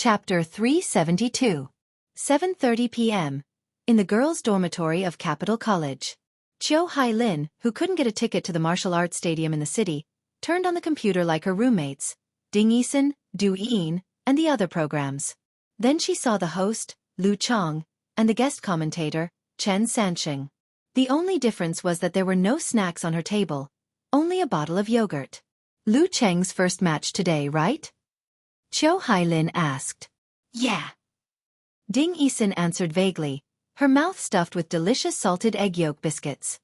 Chapter 372. 7:30 p.m. In the girls' dormitory of Capital College. Chiu Hai-lin, who couldn't get a ticket to the martial arts stadium in the city, turned on the computer like her roommates, Ding Yisan, Du Yin, and the other programs. Then she saw the host, Lu Chang, and the guest commentator, Chen Sanxing. The only difference was that there were no snacks on her table, only a bottle of yogurt. Lu Cheng's first match today, right? Chiu Hai-lin asked. Yeah. Ding Yisan answered vaguely, her mouth stuffed with delicious salted egg yolk biscuits.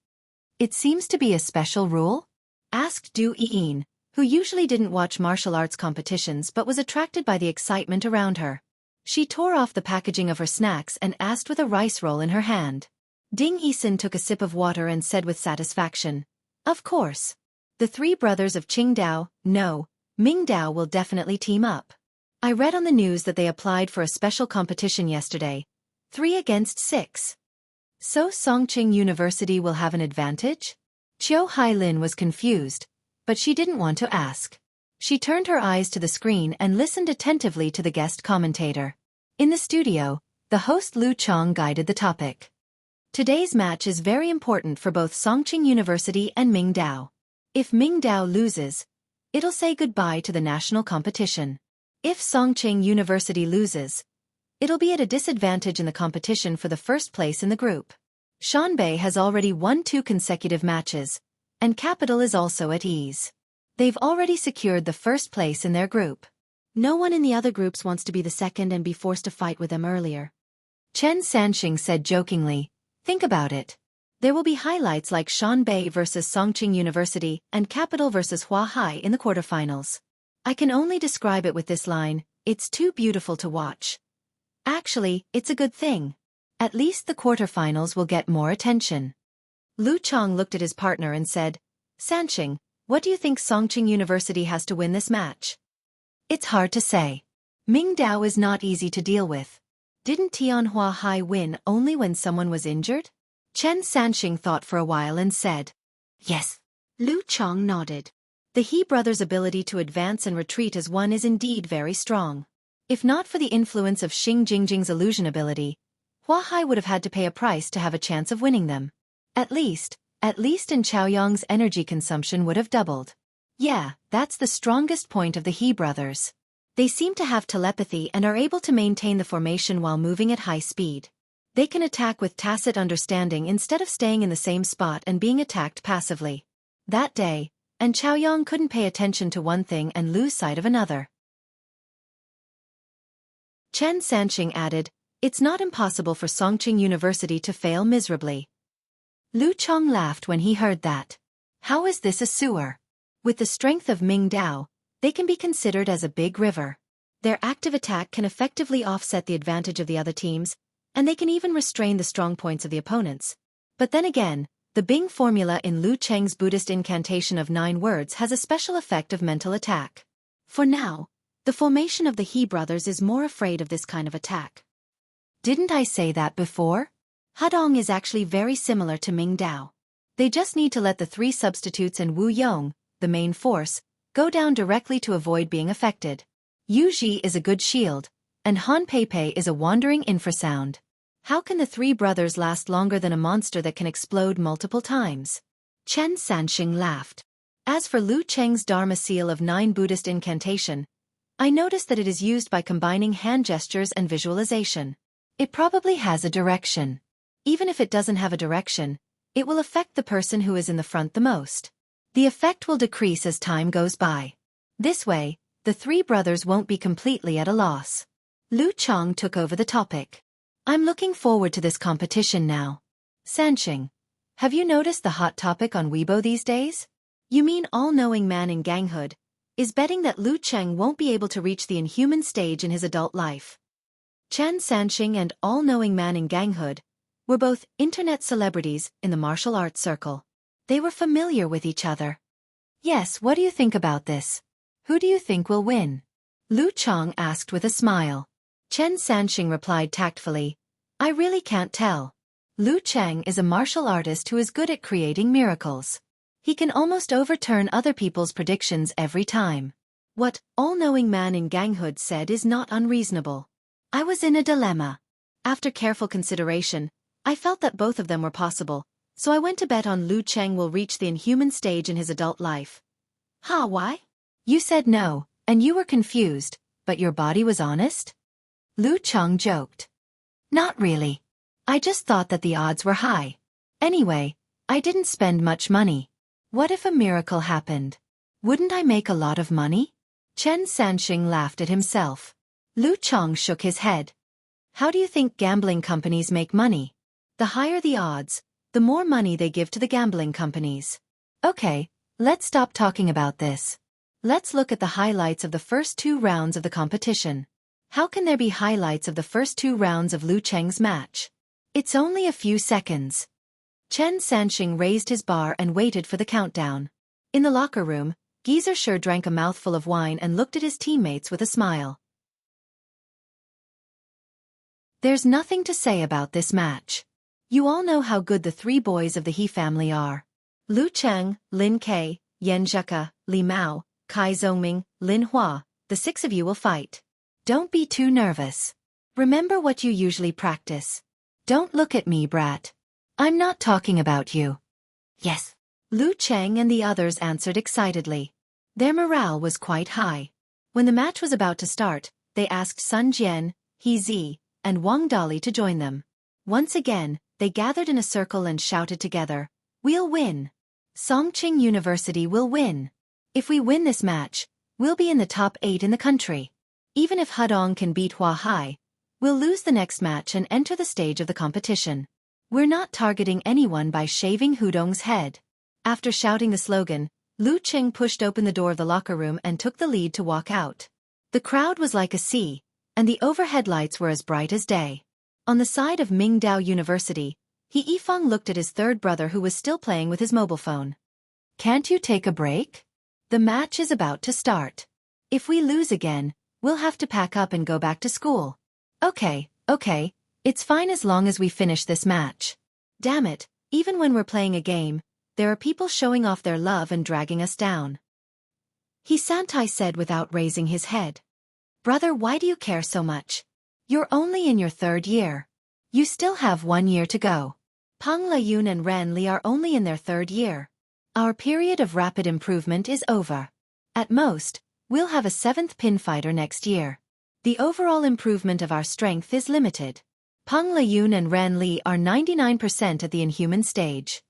It seems to be a special rule? Asked Du Yin, who usually didn't watch martial arts competitions but was attracted by the excitement around her. She tore off the packaging of her snacks and asked with a rice roll in her hand. Ding Yisan took a sip of water and said with satisfaction, "Of course. The three brothers of Qingdao, no, Mingdao will definitely team up. I read on the news that they applied for a special competition yesterday. 3 against 6. So Songqing University will have an advantage?" Chiu Hai-lin was confused, but she didn't want to ask. She turned her eyes to the screen and listened attentively to the guest commentator. In the studio, the host Lu Chang guided the topic. Today's match is very important for both Songqing University and Mingdao. If Mingdao loses, it'll say goodbye to the national competition. If Songqing University loses, it'll be at a disadvantage in the competition for the first place in the group. Shanbei has already won 2 consecutive matches, and Capital is also at ease. They've already secured the first place in their group. No one in the other groups wants to be the second and be forced to fight with them earlier. Chen Sanxing said jokingly, "Think about it. There will be highlights like Shanbei versus Songqing University and Capital versus Huahai in the quarterfinals. I can only describe it with this line, it's too beautiful to watch. Actually, it's a good thing. At least the quarterfinals will get more attention." Lu Chang looked at his partner and said, "Sanxing, what do you think Songqing University has to win this match?" "It's hard to say. Mingdao is not easy to deal with. Didn't Tianhua Hai win only when someone was injured?" Chen Sanxing thought for a while and said, "Yes." Lu Chang nodded. The He brothers' ability to advance and retreat as one is indeed very strong. If not for the influence of Xing Jingjing's illusion ability, Huahai would have had to pay a price to have a chance of winning them. At least in Chaoyang's energy consumption would have doubled. Yeah, that's the strongest point of the He brothers. They seem to have telepathy and are able to maintain the formation while moving at high speed. They can attack with tacit understanding instead of staying in the same spot and being attacked passively. That day, and Chaoyang couldn't pay attention to one thing and lose sight of another. Chen Sanxing added, "It's not impossible for Songqing University to fail miserably." Lu Chang laughed when he heard that. How is this a sewer? With the strength of Mingdao, they can be considered as a big river. Their active attack can effectively offset the advantage of the other teams, and they can even restrain the strong points of the opponents. But then again, the Bing formula in Lu Cheng's Buddhist incantation of 9 words has a special effect of mental attack. For now, the formation of the He brothers is more afraid of this kind of attack. Didn't I say that before? Hadong is actually very similar to Mingdao. They just need to let the 3 substitutes and Wu Yong, the main force, go down directly to avoid being affected. Yu Ji is a good shield, and Han Peipei is a wandering infrasound. How can the 3 brothers last longer than a monster that can explode multiple times? Chen Sanxing laughed. As for Lu Cheng's Dharma seal of 9 Buddhist incantation, I noticed that it is used by combining hand gestures and visualization. It probably has a direction. Even if it doesn't have a direction, it will affect the person who is in the front the most. The effect will decrease as time goes by. This way, the 3 brothers won't be completely at a loss. Lu Chang took over the topic. "I'm looking forward to this competition now. Sanxing, have you noticed the hot topic on Weibo these days? You mean all-knowing man in ganghood is betting that Lu Cheng won't be able to reach the inhuman stage in his adult life." Chen Sanxing and all-knowing man in ganghood were both internet celebrities in the martial arts circle. They were familiar with each other. "Yes, what do you think about this? Who do you think will win?" Lu Chang asked with a smile. Chen Sanxing replied tactfully, "I really can't tell. Lu Cheng is a martial artist who is good at creating miracles. He can almost overturn other people's predictions every time. What all-knowing man in ganghood said is not unreasonable. I was in a dilemma. After careful consideration, I felt that both of them were possible, so I went to bet on Lu Cheng will reach the inhuman stage in his adult life. Why? You said no, and you were confused, but your body was honest? Lu Cheng joked. Not really. I just thought that the odds were high. Anyway, I didn't spend much money. What if a miracle happened? Wouldn't I make a lot of money? Chen Sanxing laughed at himself. Lu Cheng shook his head. How do you think gambling companies make money? The higher the odds, the more money they give to the gambling companies. Okay, let's stop talking about this. Let's look at the highlights of the first 2 rounds of the competition. How can there be highlights of the first 2 rounds of Lu Cheng's match? It's only a few seconds. Chen Sanxing raised his bar and waited for the countdown. In the locker room, Geezer sure drank a mouthful of wine and looked at his teammates with a smile. There's nothing to say about this match. You all know how good the 3 boys of the He family are. Lu Cheng, Lin Ke, Yan Zheke, Li Mao, Kai Zhongming, Lin Hua, the 6 of you will fight. Don't be too nervous. Remember what you usually practice. Don't look at me, brat. I'm not talking about you. Yes. Lu Cheng and the others answered excitedly. Their morale was quite high. When the match was about to start, they asked Sun Jian, He Zi, and Wang Dali to join them. Once again, they gathered in a circle and shouted together, "We'll win! Songqing University will win! If we win this match, we'll be in the top 8 in the country. Even if Hudong can beat Hua Hai, we'll lose the next match and enter the stage of the competition. We're not targeting anyone by shaving Hudong's head." After shouting the slogan, Lu Cheng pushed open the door of the locker room and took the lead to walk out. The crowd was like a sea, and the overhead lights were as bright as day. On the side of Mingdao University, He Yifeng looked at his 3rd brother who was still playing with his mobile phone. Can't you take a break? The match is about to start. If we lose again, we'll have to pack up and go back to school. Okay, it's fine as long as we finish this match. Damn it, even when we're playing a game, there are people showing off their love and dragging us down. He Santai said without raising his head. Brother, why do you care so much? You're only in your 3rd year. You still have 1 year to go. Peng Layun and Ren Li are only in their 3rd year. Our period of rapid improvement is over. At most, we'll have a 7th pin fighter next year. The overall improvement of our strength is limited. Peng Layun and Ren Li are 99% at the inhuman stage.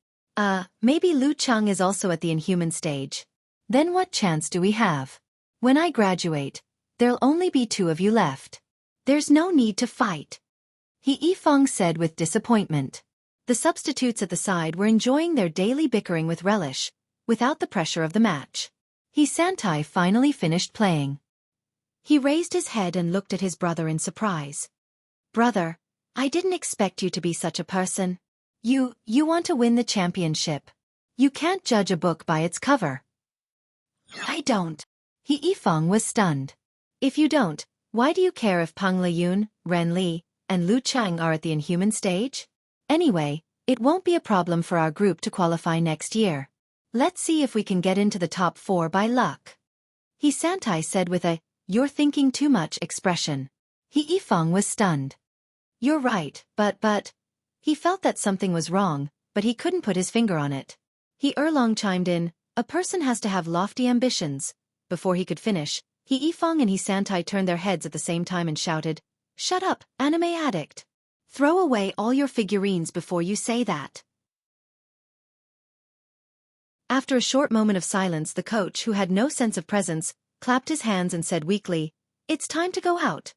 Maybe Lu Cheng is also at the inhuman stage. Then what chance do we have? When I graduate, there'll only be 2 of you left. There's no need to fight. He Yifeng said with disappointment. The substitutes at the side were enjoying their daily bickering with relish, without the pressure of the match. He Santai finally finished playing. He raised his head and looked at his brother in surprise. Brother, I didn't expect you to be such a person. You want to win the championship. You can't judge a book by its cover. I don't. He Yifeng was stunned. If you don't, why do you care if Peng Layun, Ren Li, and Lu Cheng are at the inhuman stage? Anyway, it won't be a problem for our group to qualify next year. Let's see if we can get into the top 4 by luck. He Santai said with a, "You're thinking too much" expression. He Yifeng was stunned. You're right, but... He felt that something was wrong, but he couldn't put his finger on it. He Erlong chimed in, "A person has to have lofty ambitions." Before he could finish, He Yifeng and He Santai turned their heads at the same time and shouted, "Shut up, anime addict! Throw away all your figurines before you say that." After a short moment of silence, the coach, who had no sense of presence, clapped his hands and said weakly, "It's time to go out."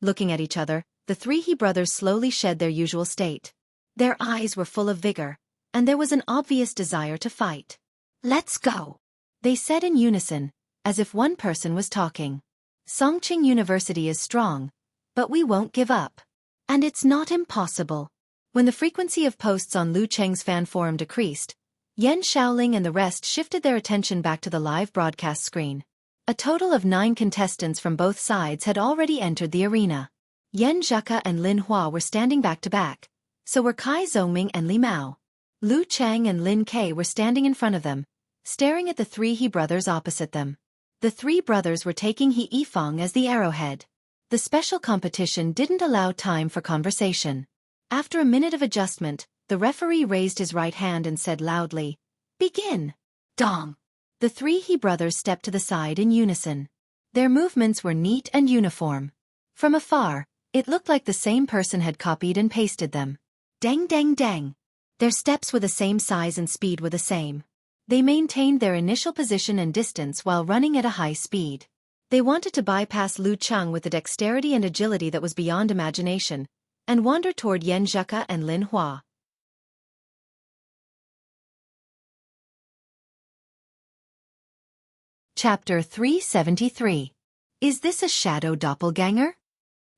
Looking at each other, the 3 He brothers slowly shed their usual state. Their eyes were full of vigor, and there was an obvious desire to fight. "Let's go," they said in unison, as if one person was talking. Songqing University is strong, but we won't give up. And it's not impossible. When the frequency of posts on Lu Cheng's fan forum decreased, Yan Shaoling and the rest shifted their attention back to the live broadcast screen. A total of 9 contestants from both sides had already entered the arena. Yan Zheke and Lin Hua were standing back to back. So were Kai Zhongming and Li Mao. Lu Cheng and Lin Ke were standing in front of them, staring at the 3 He brothers opposite them. The three brothers were taking He Yifang as the arrowhead. The special competition didn't allow time for conversation. After a minute of adjustment, the referee raised his right hand and said loudly, "Begin!" Dong! The three He brothers stepped to the side in unison. Their movements were neat and uniform. From afar, it looked like the same person had copied and pasted them. Dang dang dang! Their steps with the same size and speed were the same. They maintained their initial position and distance while running at a high speed. They wanted to bypass Lu Cheng with a dexterity and agility that was beyond imagination, and wandered toward Yan Zheka and Lin Hua. Chapter 373. Is this a shadow doppelganger?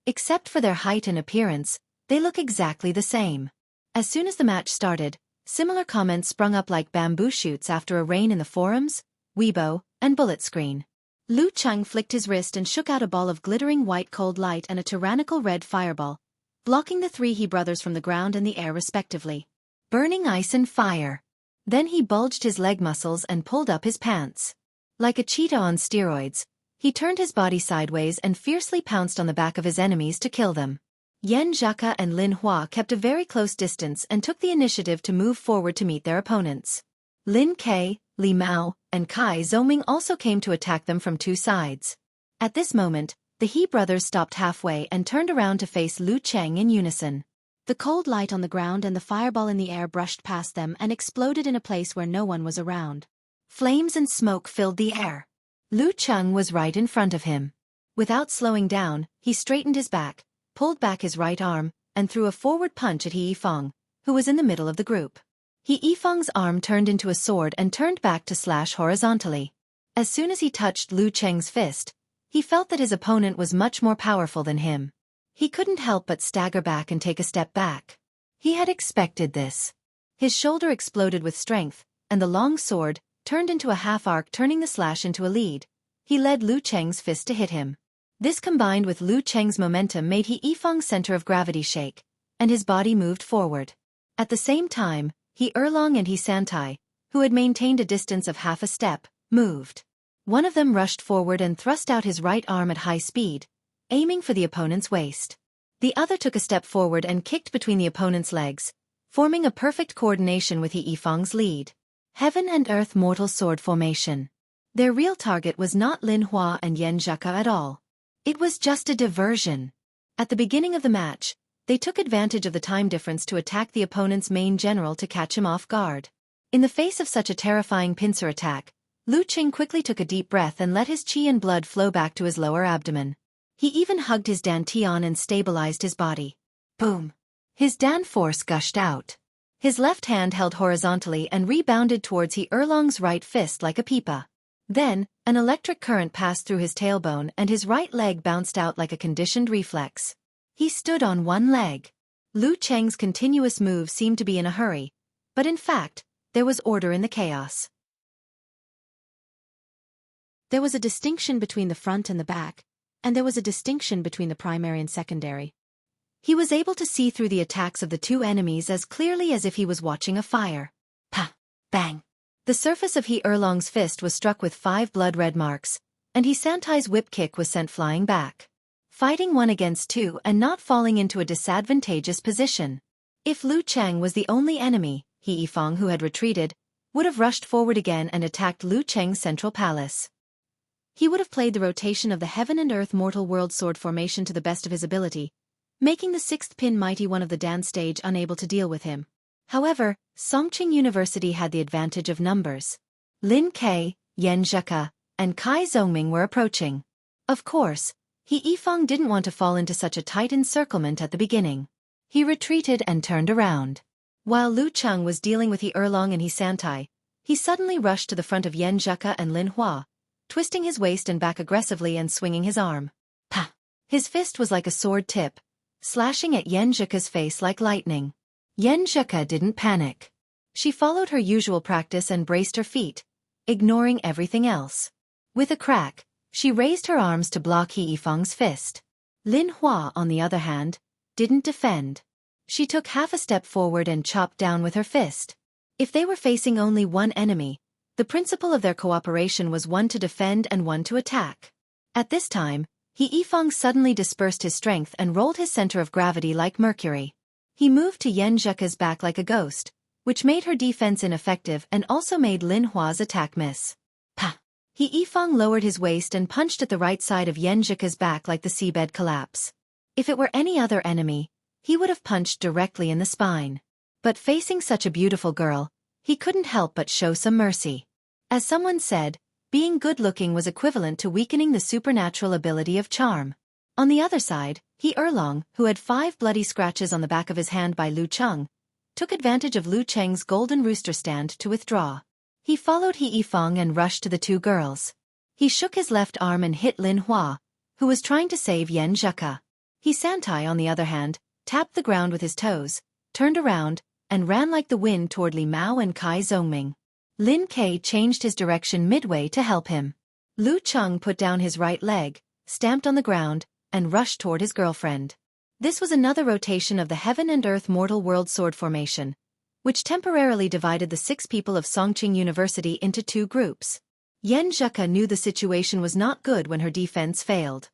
Except for their height and appearance, they look exactly the same. As soon as the match started, similar comments sprung up like bamboo shoots after a rain in the forums, Weibo, and Bullet Screen. Lu Cheng flicked his wrist and shook out a ball of glittering white cold light and a tyrannical red fireball, blocking the three He brothers from the ground and the air respectively. Burning ice and fire. Then he bulged his leg muscles and pulled up his pants. Like a cheetah on steroids, he turned his body sideways and fiercely pounced on the back of his enemies to kill them. Yan Zheka and Lin Hua kept a very close distance and took the initiative to move forward to meet their opponents. Lin Ke, Li Mao, and Kai Zhongming also came to attack them from two sides. At this moment, the He brothers stopped halfway and turned around to face Lu Cheng in unison. The cold light on the ground and the fireball in the air brushed past them and exploded in a place where no one was around. Flames and smoke filled the air. Lu Cheng was right in front of him. Without slowing down, he straightened his back, pulled back his right arm, and threw a forward punch at He Yifang, who was in the middle of the group. He Yifang's arm turned into a sword and turned back to slash horizontally. As soon as he touched Lu Cheng's fist, he felt that his opponent was much more powerful than him. He couldn't help but stagger back and take a step back. He had expected this. His shoulder exploded with strength, and the long sword turned into a half-arc, turning the slash into a lead. He led Lu Cheng's fist to hit him. This combined with Lu Cheng's momentum made He Yifang's center of gravity shake, and his body moved forward. At the same time, He Erlong and He Santai, who had maintained a distance of half a step, moved. One of them rushed forward and thrust out his right arm at high speed, aiming for the opponent's waist. The other took a step forward and kicked between the opponent's legs, forming a perfect coordination with He Yifang's lead. Heaven and Earth Mortal Sword Formation. Their real target was not Lin Hua and Yan Zheka at all. It was just a diversion. At the beginning of the match, they took advantage of the time difference to attack the opponent's main general to catch him off guard. In the face of such a terrifying pincer attack, Lu Cheng quickly took a deep breath and let his qi and blood flow back to his lower abdomen. He even hugged his dantian and stabilized his body. Boom! His dan force gushed out. His left hand held horizontally and rebounded towards He Erlong's right fist like a pipa. Then, an electric current passed through his tailbone and his right leg bounced out like a conditioned reflex. He stood on one leg. Lu Cheng's continuous move seemed to be in a hurry, but in fact, there was order in the chaos. There was a distinction between the front and the back, and there was a distinction between the primary and secondary. He was able to see through the attacks of the two enemies as clearly as if he was watching a fire. Pa! Bang! The surface of He Erlong's fist was struck with 5 blood-red marks, and He Santai's whip kick was sent flying back. Fighting 1 against 2 and not falling into a disadvantageous position. If Lu Cheng was the only enemy, He Yifang, who had retreated, would have rushed forward again and attacked Lu Cheng's central palace. He would have played the rotation of the Heaven and Earth Mortal World Sword Formation to the best of his ability, making the 6th Pin Mighty One of the Dan stage unable to deal with him. However, Songqing University had the advantage of numbers. Lin Ke, Yan Zheka, and Kai Zhongming were approaching. Of course, He Yifang didn't want to fall into such a tight encirclement at the beginning. He retreated and turned around. While Lu Cheng was dealing with He Erlong and He Santai, he suddenly rushed to the front of Yan Zheka and Lin Hua, twisting his waist and back aggressively and swinging his arm. Pa! His fist was like a sword tip, slashing at Yan Zheka's face like lightning. Yan Zheka didn't panic. She followed her usual practice and braced her feet, ignoring everything else. With a crack, she raised her arms to block He Yifang's fist. Lin Hua, on the other hand, didn't defend. She took half a step forward and chopped down with her fist. If they were facing only one enemy, The principle of their cooperation was one to defend and one to attack. At this time, He Yifang suddenly dispersed his strength and rolled his center of gravity like Mercury. He moved to Yan Zheka's back like a ghost, which made her defense ineffective and also made Lin Hua's attack miss. Pa! He Yifang lowered his waist and punched at the right side of Yan Zheka's back like the seabed collapse. If it were any other enemy, he would have punched directly in the spine. But facing such a beautiful girl, he couldn't help but show some mercy. As someone said, being good-looking was equivalent to weakening the supernatural ability of charm. On the other side, He Erlong, who had 5 bloody scratches on the back of his hand by Lu Cheng, took advantage of Lu Cheng's golden rooster stand to withdraw. He followed He Yifang and rushed to the 2 girls. He shook his left arm and hit Lin Hua, who was trying to save Yan Zheka. He Santai, on the other hand, tapped the ground with his toes, turned around, and ran like the wind toward Li Mao and Kai Zongming. Lin Kai changed his direction midway to help him. Lu Cheng put down his right leg, stamped on the ground, and rushed toward his girlfriend. This was another rotation of the Heaven and Earth Mortal World Sword Formation, which temporarily divided the 6 people of Songqing University into 2 groups. Yan Zheka knew the situation was not good when her defense failed.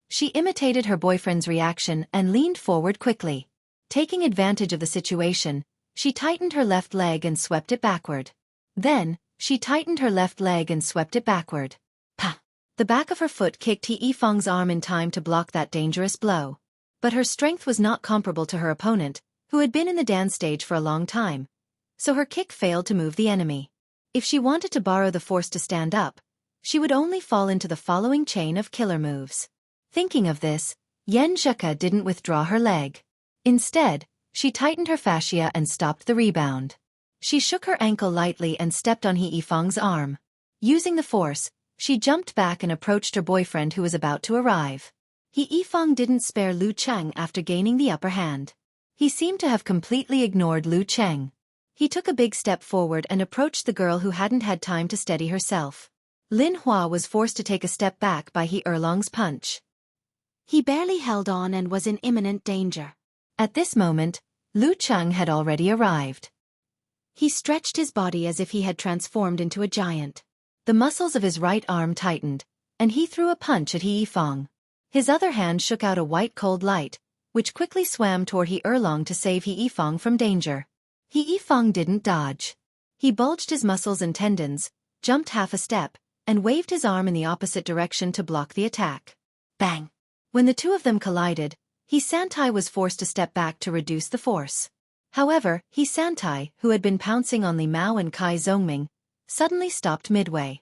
She imitated her boyfriend's reaction and leaned forward quickly. Taking advantage of the situation, she tightened her left leg and swept it backward. Then, she tightened her left leg and swept it backward. Pa! The back of her foot kicked He Yifang's arm in time to block that dangerous blow. But her strength was not comparable to her opponent, who had been in the dance stage for a long time. So her kick failed to move the enemy. If she wanted to borrow the force to stand up, she would only fall into the following chain of killer moves. Thinking of this, Yan Zheka didn't withdraw her leg. Instead, she tightened her fascia and stopped the rebound. She shook her ankle lightly and stepped on He Yifang's arm. Using the force, she jumped back and approached her boyfriend who was about to arrive. He Yifang didn't spare Lu Cheng after gaining the upper hand. He seemed to have completely ignored Lu Cheng. He took a big step forward and approached the girl who hadn't had time to steady herself. Lin Hua was forced to take a step back by He Erlong's punch. He barely held on and was in imminent danger. At this moment, Lu Cheng had already arrived. He stretched his body as if he had transformed into a giant. The muscles of his right arm tightened, and he threw a punch at He Yifang. His other hand shook out a white cold light, which quickly swam toward He Erlong to save He Yifang from danger. He Yifang didn't dodge. He bulged his muscles and tendons, jumped half a step, and waved his arm in the opposite direction to block the attack. Bang! When the 2 of them collided, He Santai was forced to step back to reduce the force. However, He Santai, who had been pouncing on Li Mao and Kai Zongming, suddenly stopped midway.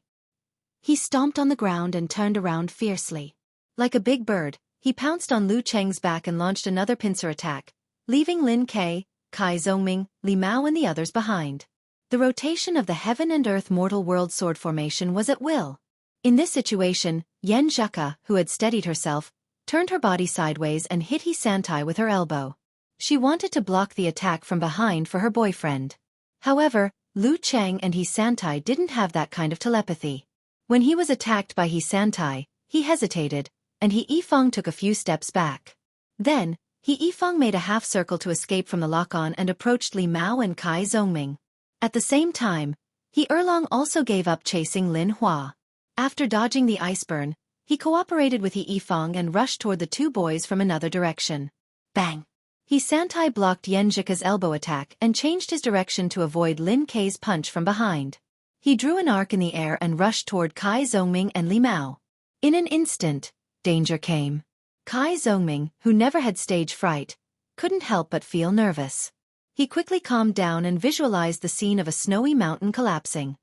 He stomped on the ground and turned around fiercely. Like a big bird, he pounced on Lu Cheng's back and launched another pincer attack, leaving Lin Kai, Kai Zongming, Li Mao and the others behind. The rotation of the Heaven and Earth Mortal World Sword Formation was at will. In this situation, Yan Zheka, who had steadied herself, turned her body sideways and hit He Santai with her elbow. She wanted to block the attack from behind for her boyfriend. However, Lu Cheng and He Santai didn't have that kind of telepathy. When he was attacked by He Santai, he hesitated, and He Yifang took a few steps back. Then, He Yifang made a half-circle to escape from the lock-on and approached Li Mao and Kai Zongming. At the same time, He Erlong also gave up chasing Lin Hua. After dodging the ice burn, he cooperated with He Yifang and rushed toward the 2 boys from another direction. Bang! He Santai blocked Yan Zheka's elbow attack and changed his direction to avoid Lin Kai's punch from behind. He drew an arc in the air and rushed toward Kai Zongming and Li Mao. In an instant, danger came. Kai Zongming, who never had stage fright, couldn't help but feel nervous. He quickly calmed down and visualized the scene of a snowy mountain collapsing.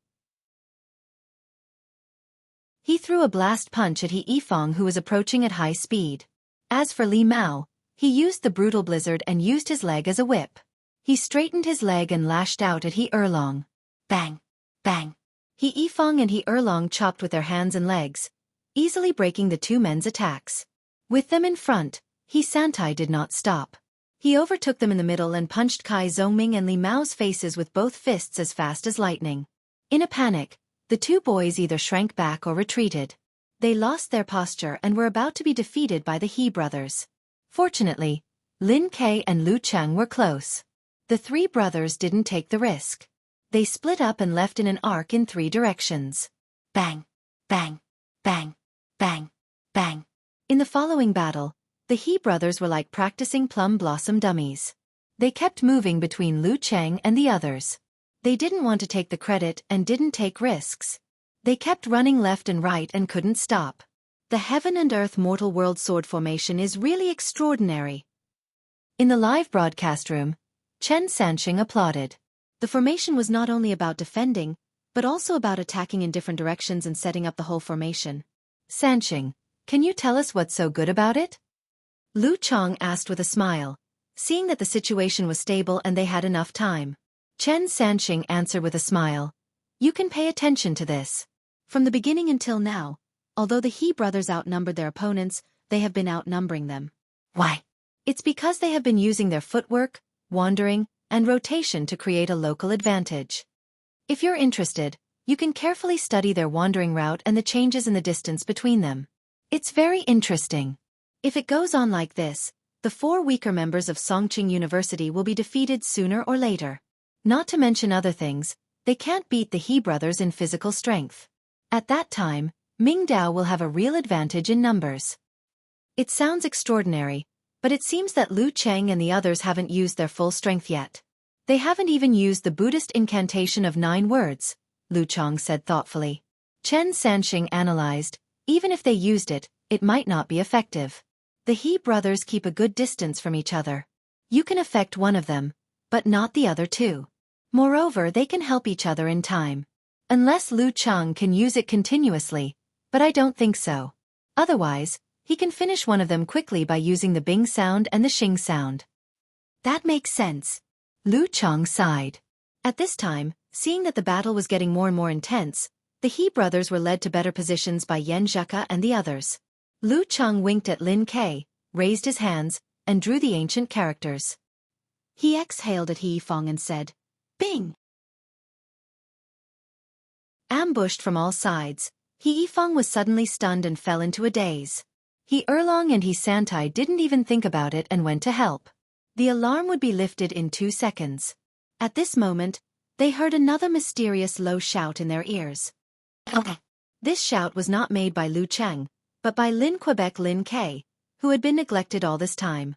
He threw a blast punch at He Yifang, who was approaching at high speed. As for Li Mao, he used the brutal blizzard and used his leg as a whip. He straightened his leg and lashed out at He Erlong. Bang! Bang! He Yifang and He Erlong chopped with their hands and legs, easily breaking the 2 men's attacks. With them in front, He Santai did not stop. He overtook them in the middle and punched Kai Zongming and Li Mao's faces with both fists as fast as lightning. In a panic, the 2 boys either shrank back or retreated. They lost their posture and were about to be defeated by the He brothers. Fortunately, Lin Kai and Lu Cheng were close. The three brothers didn't take the risk. They split up and left in an arc in 3 directions. Bang, bang, bang, bang, bang. In the following battle, the He brothers were like practicing plum blossom dummies. They kept moving between Lu Cheng and the others. They didn't want to take the credit and didn't take risks. They kept running left and right and couldn't stop. The Heaven and Earth Mortal World Sword formation is really extraordinary. In the live broadcast room, Chen Sanxing applauded. The formation was not only about defending, but also about attacking in different directions and setting up the whole formation. Sanxing, can you tell us what's so good about it? Lu Chong asked with a smile, seeing that the situation was stable and they had enough time. Chen Sanxing answered with a smile. You can pay attention to this. From the beginning until now, although the He brothers outnumbered their opponents, they have been outnumbering them. Why? It's because they have been using their footwork, wandering, and rotation to create a local advantage. If you're interested, you can carefully study their wandering route and the changes in the distance between them. It's very interesting. If it goes on like this, the 4 weaker members of Songqing University will be defeated sooner or later. Not to mention other things, they can't beat the He brothers in physical strength. At that time, Ming Dao will have a real advantage in numbers. It sounds extraordinary, but it seems that Lu Cheng and the others haven't used their full strength yet. They haven't even used the Buddhist incantation of 9 words, Lu Chong said thoughtfully. Chen Sanxing analyzed, even if they used it, it might not be effective. The He brothers keep a good distance from each other. You can affect one of them, but not the other 2. Moreover, they can help each other in time. Unless Lu Chong can use it continuously, but I don't think so. Otherwise, he can finish one of them quickly by using the Bing sound and the Xing sound. That makes sense. Lu Chong sighed. At this time, seeing that the battle was getting more and more intense, the He brothers were led to better positions by Yan Zheka and the others. Lu Chong winked at Lin Ke, raised his hands, and drew the ancient characters. He exhaled at He Yifang and said, Bing! Ambushed from all sides, He Yifang was suddenly stunned and fell into a daze. He Erlong and He Santai didn't even think about it and went to help. The alarm would be lifted in 2 seconds. At this moment, they heard another mysterious low shout in their ears. This shout was not made by Lu Cheng, but by Lin Quebec Lin Ke, who had been neglected all this time.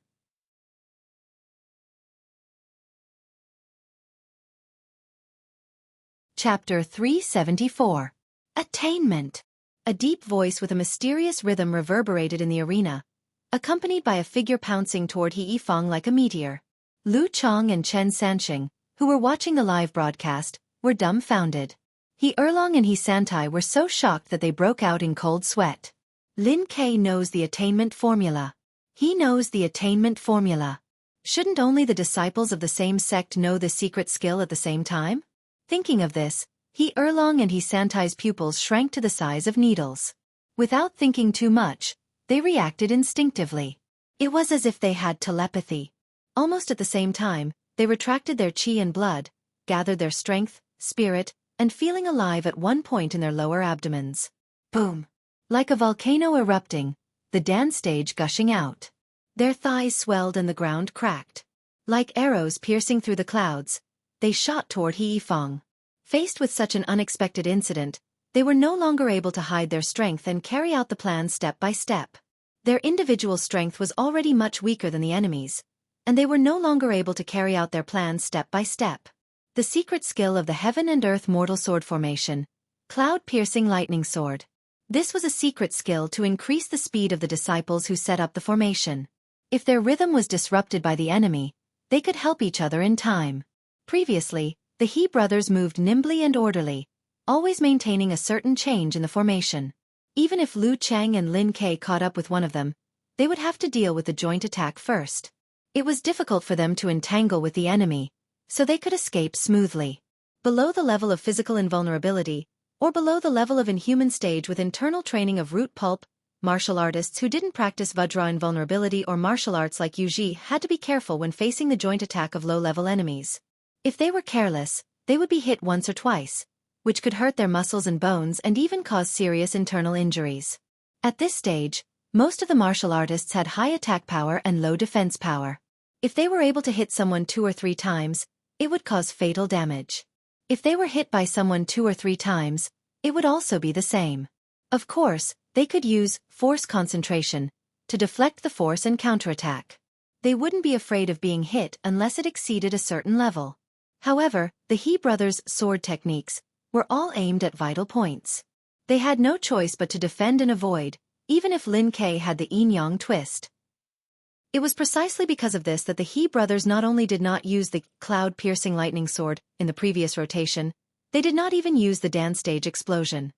Chapter 374. Attainment. A deep voice with a mysterious rhythm reverberated in the arena, accompanied by a figure pouncing toward He Yifang like a meteor. Lu Chong and Chen Sanxing, who were watching the live broadcast, were dumbfounded. He Erlong and He Santai were so shocked that they broke out in cold sweat. Lin Ke knows the attainment formula. He knows the attainment formula. Shouldn't only the disciples of the same sect know this secret skill at the same time? Thinking of this, He Erlong and He Santai's pupils shrank to the size of needles. Without thinking too much, they reacted instinctively. It was as if they had telepathy. Almost at the same time, they retracted their qi and blood, gathered their strength, spirit, and feeling alive at one point in their lower abdomens. Boom! Like a volcano erupting, the dance stage gushing out. Their thighs swelled and the ground cracked. Like arrows piercing through the clouds, they shot toward He Yifang. Faced with such an unexpected incident, they were no longer able to hide their strength and carry out the plan step by step. Their individual strength was already much weaker than the enemy's, and they were no longer able to carry out their plan step by step. The secret skill of the Heaven and Earth Mortal Sword formation, Cloud-Piercing Lightning Sword. This was a secret skill to increase the speed of the disciples who set up the formation. If their rhythm was disrupted by the enemy, they could help each other in time. Previously, the He brothers moved nimbly and orderly, always maintaining a certain change in the formation. Even if Lu Cheng and Lin Ke caught up with one of them, they would have to deal with the joint attack first. It was difficult for them to entangle with the enemy, so they could escape smoothly. Below the level of physical invulnerability, or below the level of inhuman stage with internal training of root pulp, martial artists who didn't practice Vajra invulnerability or martial arts like Yu Ji had to be careful when facing the joint attack of low-level enemies. If they were careless, they would be hit once or twice, which could hurt their muscles and bones and even cause serious internal injuries. At this stage, most of the martial artists had high attack power and low defense power. If they were able to hit someone 2 or 3 times, it would cause fatal damage. If they were hit by someone 2 or 3 times, it would also be the same. Of course, they could use force concentration to deflect the force and counterattack. They wouldn't be afraid of being hit unless it exceeded a certain level. However, the He brothers' sword techniques were all aimed at vital points. They had no choice but to defend and avoid, even if Lin Ke had the yin-yang twist. It was precisely because of this that the He brothers not only did not use the cloud-piercing lightning sword in the previous rotation, they did not even use the dance stage explosion.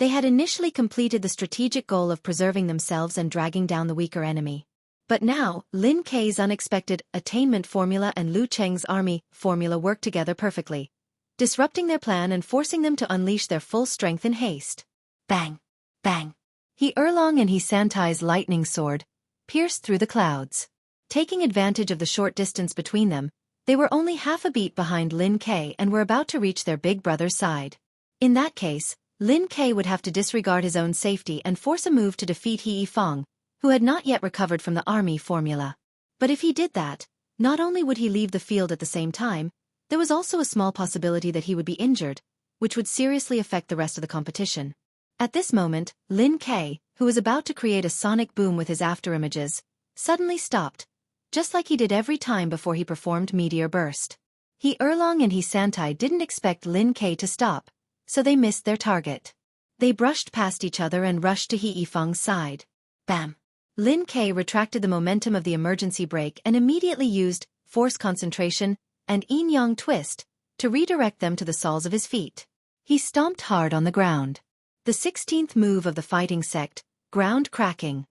They had initially completed the strategic goal of preserving themselves and dragging down the weaker enemy. But now, Lin Ke's unexpected attainment formula and Lu Cheng's army formula worked together perfectly, disrupting their plan and forcing them to unleash their full strength in haste. Bang! Bang! He Erlong and He Santai's lightning sword pierced through the clouds. Taking advantage of the short distance between them, they were only half a beat behind Lin Ke and were about to reach their big brother's side. In that case, Lin Ke would have to disregard his own safety and force a move to defeat He Yifang, who had not yet recovered from the army formula. But if he did that, not only would he leave the field at the same time, there was also a small possibility that he would be injured, which would seriously affect the rest of the competition. At this moment, Lin Ke, who was about to create a sonic boom with his afterimages, suddenly stopped, just like he did every time before he performed Meteor Burst. He Erlong and He Santai didn't expect Lin Ke to stop, so they missed their target. They brushed past each other and rushed to He Yifang's side. Bam! Lin Ke retracted the momentum of the emergency brake and immediately used force concentration and yin-yang twist to redirect them to the soles of his feet. He stomped hard on the ground. The 16th move of the fighting sect, ground cracking.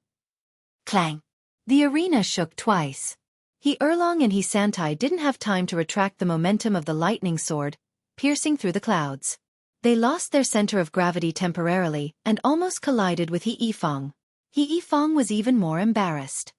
Clang! The arena shook twice. He Erlong and He Santai didn't have time to retract the momentum of the lightning sword, piercing through the clouds. They lost their center of gravity temporarily and almost collided with He Yifang. He Yifang was even more embarrassed.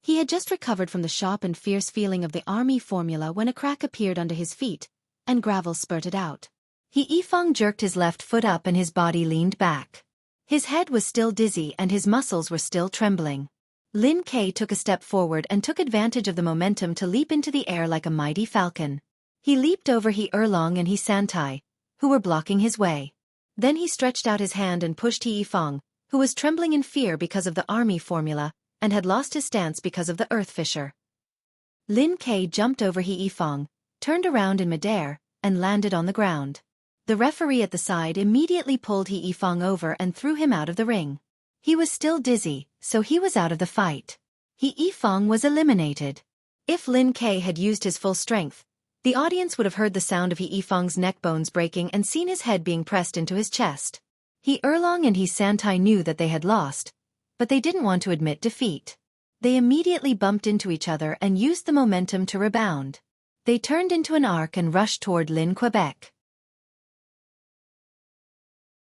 He had just recovered from the sharp and fierce feeling of the army formula when a crack appeared under his feet, and gravel spurted out. He Yifang jerked his left foot up and his body leaned back. His head was still dizzy and his muscles were still trembling. Lin Ke took a step forward and took advantage of the momentum to leap into the air like a mighty falcon. He leaped over He Erlong and He Santai, who were blocking his way. Then he stretched out his hand and pushed He Yifang, who was trembling in fear because of the army formula, and had lost his stance because of the earth fissure. Lin Ke jumped over He Yifang, turned around in midair, and landed on the ground. The referee at the side immediately pulled He Yifang over and threw him out of the ring. He was still dizzy, so he was out of the fight. He Yifang was eliminated. If Lin Ke had used his full strength, the audience would have heard the sound of He Yifang's neck bones breaking and seen his head being pressed into his chest. He Erlong and He Santai knew that they had lost, but they didn't want to admit defeat. They immediately bumped into each other and used the momentum to rebound. They turned into an arc and rushed toward Lin Quebec.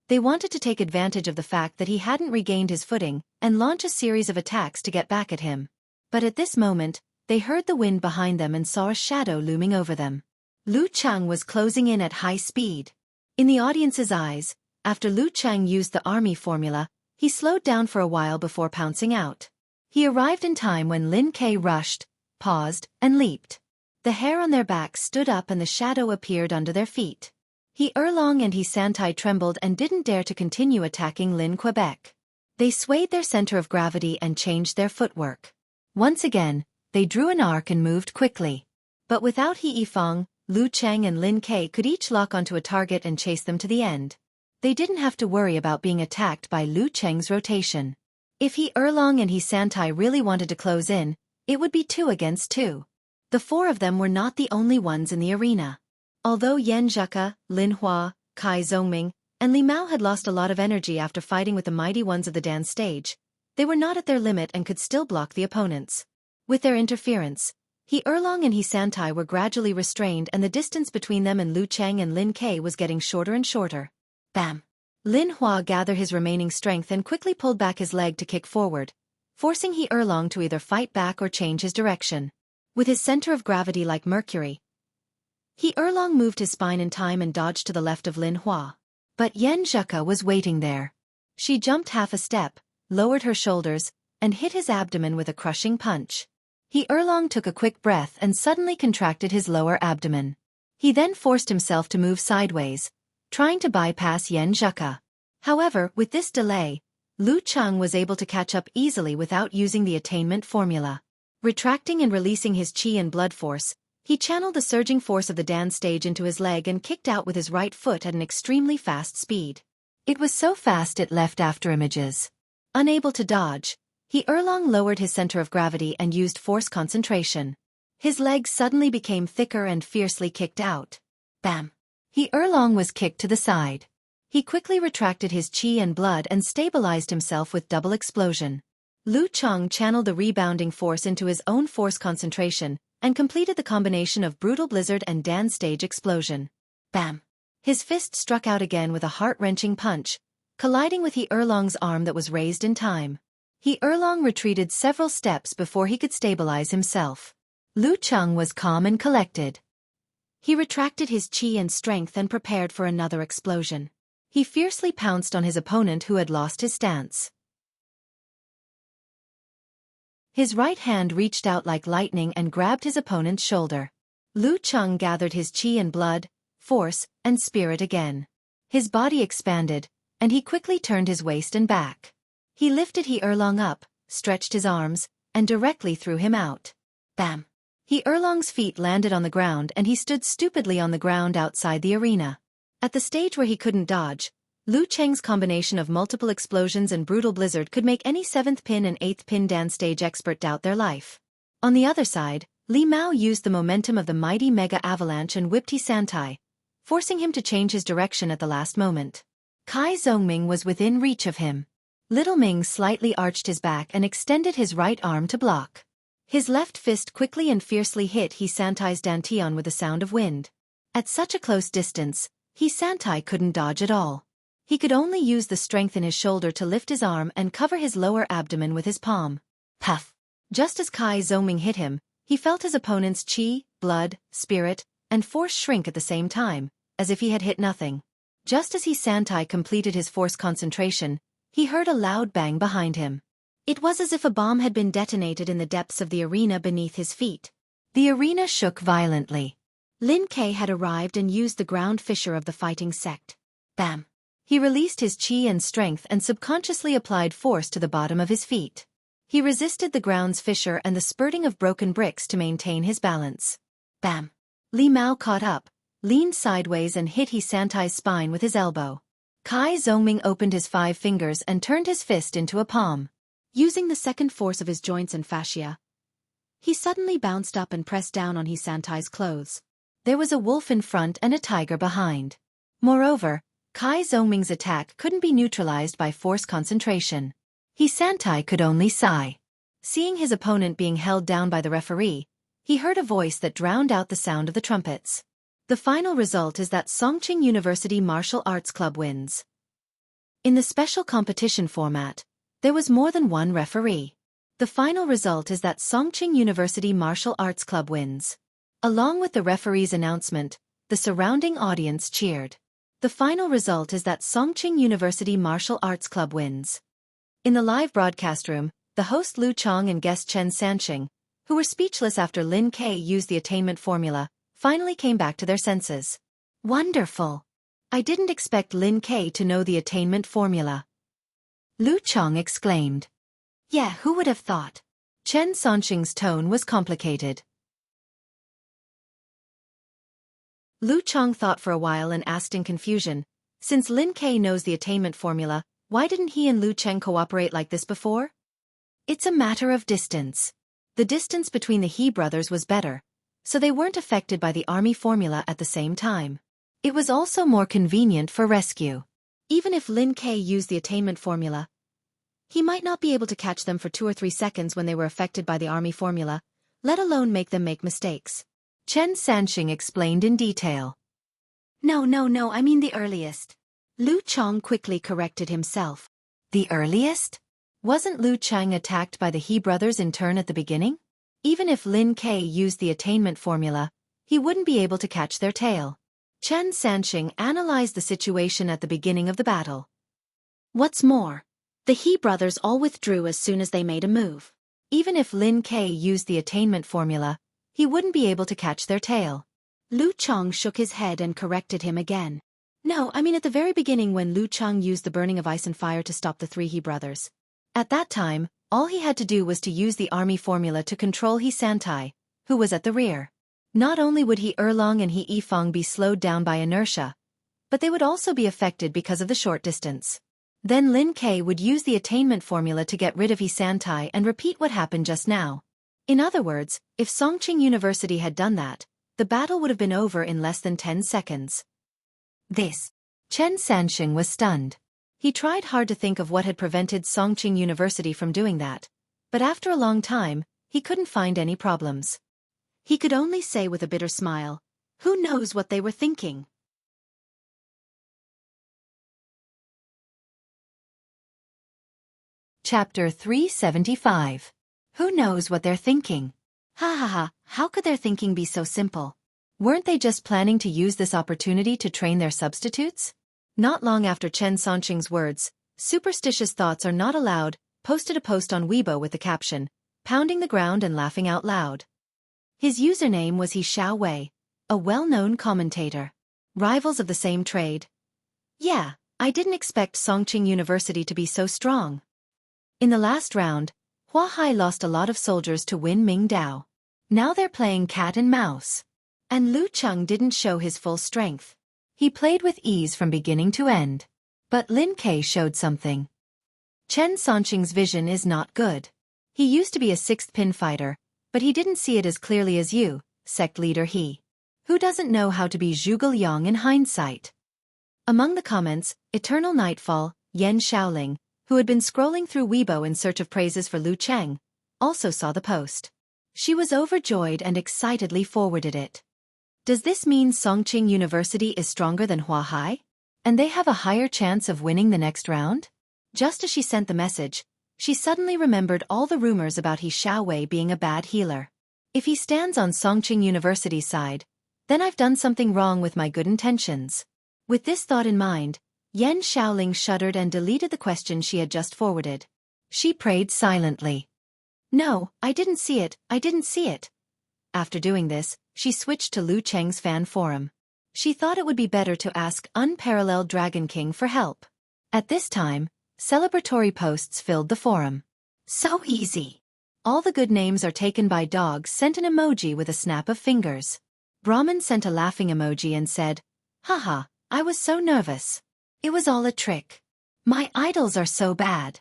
They wanted to take advantage of the fact that he hadn't regained his footing and launch a series of attacks to get back at him. But at this moment, they heard the wind behind them and saw a shadow looming over them. Lu Chang was closing in at high speed. In the audience's eyes, after Lu Chang used the army formula, he slowed down for a while before pouncing out. He arrived in time when Lin Ke rushed, paused, and leaped. The hair on their backs stood up and the shadow appeared under their feet. He Erlong and He Santai trembled and didn't dare to continue attacking Lin Quebec. They swayed their center of gravity and changed their footwork. Once again, they drew an arc and moved quickly. But without He Yifang, Lu Cheng and Lin Ke could each lock onto a target and chase them to the end. They didn't have to worry about being attacked by Lu Cheng's rotation. If He Erlong and He Santai really wanted to close in, it would be 2 against 2. The 4 of them were not the only ones in the arena. Although Yan Zheka, Lin Hua, Kai Zhongming, and Li Mao had lost a lot of energy after fighting with the mighty ones of the dance stage, they were not at their limit and could still block the opponents. With their interference, He Erlong and He Santai were gradually restrained and the distance between them and Lu Cheng and Lin Ke was getting shorter and shorter. Bam! Lin Hua gathered his remaining strength and quickly pulled back his leg to kick forward, forcing He Erlong to either fight back or change his direction. With his center of gravity like Mercury, He Erlong moved his spine in time and dodged to the left of Lin Hua. But Yan Zheka was waiting there. She jumped half a step, lowered her shoulders, and hit his abdomen with a crushing punch. He Erlong took a quick breath and suddenly contracted his lower abdomen. He then forced himself to move sideways, trying to bypass Yen Zheka. However, with this delay, Lu Cheng was able to catch up easily without using the attainment formula. Retracting and releasing his qi and blood force, he channeled the surging force of the dance stage into his leg and kicked out with his right foot at an extremely fast speed. It was so fast it left after images. Unable to dodge, he Erlong lowered his center of gravity and used force concentration. His legs suddenly became thicker and fiercely kicked out. Bam! He Erlong was kicked to the side. He quickly retracted his qi and blood and stabilized himself with double explosion. Lu Cheng channeled the rebounding force into his own force concentration and completed the combination of brutal blizzard and dance stage explosion. Bam! His fist struck out again with a heart-wrenching punch, colliding with He Erlong's arm that was raised in time. He Erlong retreated several steps before he could stabilize himself. Lu Cheng was calm and collected. He retracted his qi and strength and prepared for another explosion. He fiercely pounced on his opponent who had lost his stance. His right hand reached out like lightning and grabbed his opponent's shoulder. Lu Cheng gathered his qi and blood, force, and spirit again. His body expanded, and he quickly turned his waist and back. He lifted He Erlong up, stretched his arms, and directly threw him out. Bam! He Erlong's feet landed on the ground and he stood stupidly on the ground outside the arena. At the stage where he couldn't dodge, Lu Cheng's combination of multiple explosions and brutal blizzard could make any 7th pin and 8th pin dance stage expert doubt their life. On the other side, Li Mao used the momentum of the mighty mega avalanche and whipped He Santai, forcing him to change his direction at the last moment. Kai Zhongming was within reach of him. Little Ming slightly arched his back and extended his right arm to block. His left fist quickly and fiercely hit He Santai's dantian with the sound of wind. At such a close distance, He Santai couldn't dodge at all. He could only use the strength in his shoulder to lift his arm and cover his lower abdomen with his palm. Puff! Just as Kai Zhongming hit him, he felt his opponent's qi, blood, spirit, and force shrink at the same time, as if he had hit nothing. Just as He Santai completed his force concentration, he heard a loud bang behind him. It was as if a bomb had been detonated in the depths of the arena beneath his feet. The arena shook violently. Lin Ke had arrived and used the ground fissure of the fighting sect. Bam! He released his qi and strength and subconsciously applied force to the bottom of his feet. He resisted the ground's fissure and the spurting of broken bricks to maintain his balance. Bam! Li Mao caught up, leaned sideways and hit He Santai's spine with his elbow. Kai Zhongming opened his 5 fingers and turned his fist into a palm. Using the second force of his joints and fascia, he suddenly bounced up and pressed down on He Santai's clothes. There was a wolf in front and a tiger behind. Moreover, Kai Zhongming's attack couldn't be neutralized by force concentration. He Santai could only sigh. Seeing his opponent being held down by the referee, he heard a voice that drowned out the sound of the trumpets. The final result is that Songqing University Martial Arts Club wins. In the special competition format, there was more than one referee. The final result is that Songqing University Martial Arts Club wins. Along with the referee's announcement, the surrounding audience cheered. The final result is that Songqing University Martial Arts Club wins. In the live broadcast room, the host Lu Cheng and guest Chen Sanxing, who were speechless after Lin Ke used the attainment formula, finally came back to their senses. Wonderful! I didn't expect Lin Ke to know the attainment formula. Lu Cheng exclaimed. Yeah, who would have thought? Chen Sanxing's tone was complicated. Lu Cheng thought for a while and asked in confusion, since Lin Ke knows the attainment formula, why didn't he and Lu Cheng cooperate like this before? It's a matter of distance. The distance between the He brothers was better, so they weren't affected by the army formula at the same time. It was also more convenient for rescue. Even if Lin Ke used the attainment formula, he might not be able to catch them for 2 or 3 seconds when they were affected by the army formula, let alone make them make mistakes. Chen Sanxing explained in detail. No, I mean the earliest. Lu Cheng quickly corrected himself. The earliest? Wasn't Lu Cheng attacked by the He brothers in turn at the beginning? Even if Lin Ke used the attainment formula, he wouldn't be able to catch their tail. Chen Sanxing analyzed the situation at the beginning of the battle. What's more, The He brothers all withdrew as soon as they made a move. Even if Lin Ke used the attainment formula, he wouldn't be able to catch their tail. Lu Cheng shook his head and corrected him again. No, I mean at the very beginning when Lu Cheng used the burning of ice and fire to stop the three He brothers. At that time, all he had to do was to use the army formula to control He Santai, who was at the rear. Not only would He Erlong and He Yifeng be slowed down by inertia, but they would also be affected because of the short distance. Then Lin Ke would use the attainment formula to get rid of He Santai and repeat what happened just now. In other words, if Songqing University had done that, the battle would have been over in less than 10 seconds. Chen Sansheng was stunned. He tried hard to think of what had prevented Songqing University from doing that, but after a long time, he couldn't find any problems. He could only say with a bitter smile, "Who knows what they were thinking?" Chapter 375. Who knows what they're thinking? Ha ha ha, how could their thinking be so simple? Weren't they just planning to use this opportunity to train their substitutes? Not long after Chen Sanqing's words, "Superstitious thoughts are not allowed," posted a post on Weibo with the caption, "Pounding the ground and laughing out loud." His username was He Xiaowei, a well-known commentator. Rivals of the same trade. Yeah, I didn't expect Songqing University to be so strong. In the last round, Hua Hai lost a lot of soldiers to win Ming Dao. Now they're playing cat and mouse. And Lu Cheng didn't show his full strength. He played with ease from beginning to end. But Lin Ke showed something. Chen Sanqing's vision is not good. He used to be a sixth pin fighter, but he didn't see it as clearly as you, sect leader He. Who doesn't know how to be Zhuge Liang in hindsight? Among the comments, Eternal Nightfall, Yan Xiaoling, who had been scrolling through Weibo in search of praises for Lu Cheng, also saw the post. She was overjoyed and excitedly forwarded it. Does this mean Songqing University is stronger than Hua Hai? And they have a higher chance of winning the next round? Just as she sent the message, she suddenly remembered all the rumors about He Xiaowei being a bad healer. If he stands on Songqing University's side, then I've done something wrong with my good intentions. With this thought in mind, Yan Xiaoling shuddered and deleted the question she had just forwarded. She prayed silently. No, I didn't see it, I didn't see it. After doing this, she switched to Lu Cheng's fan forum. She thought it would be better to ask Unparalleled Dragon King for help. At this time, celebratory posts filled the forum. So easy. All the good names are taken by dogs sent an emoji with a snap of fingers. Brahman sent a laughing emoji and said, "Haha, I was so nervous. It was all a trick. My idols are so bad.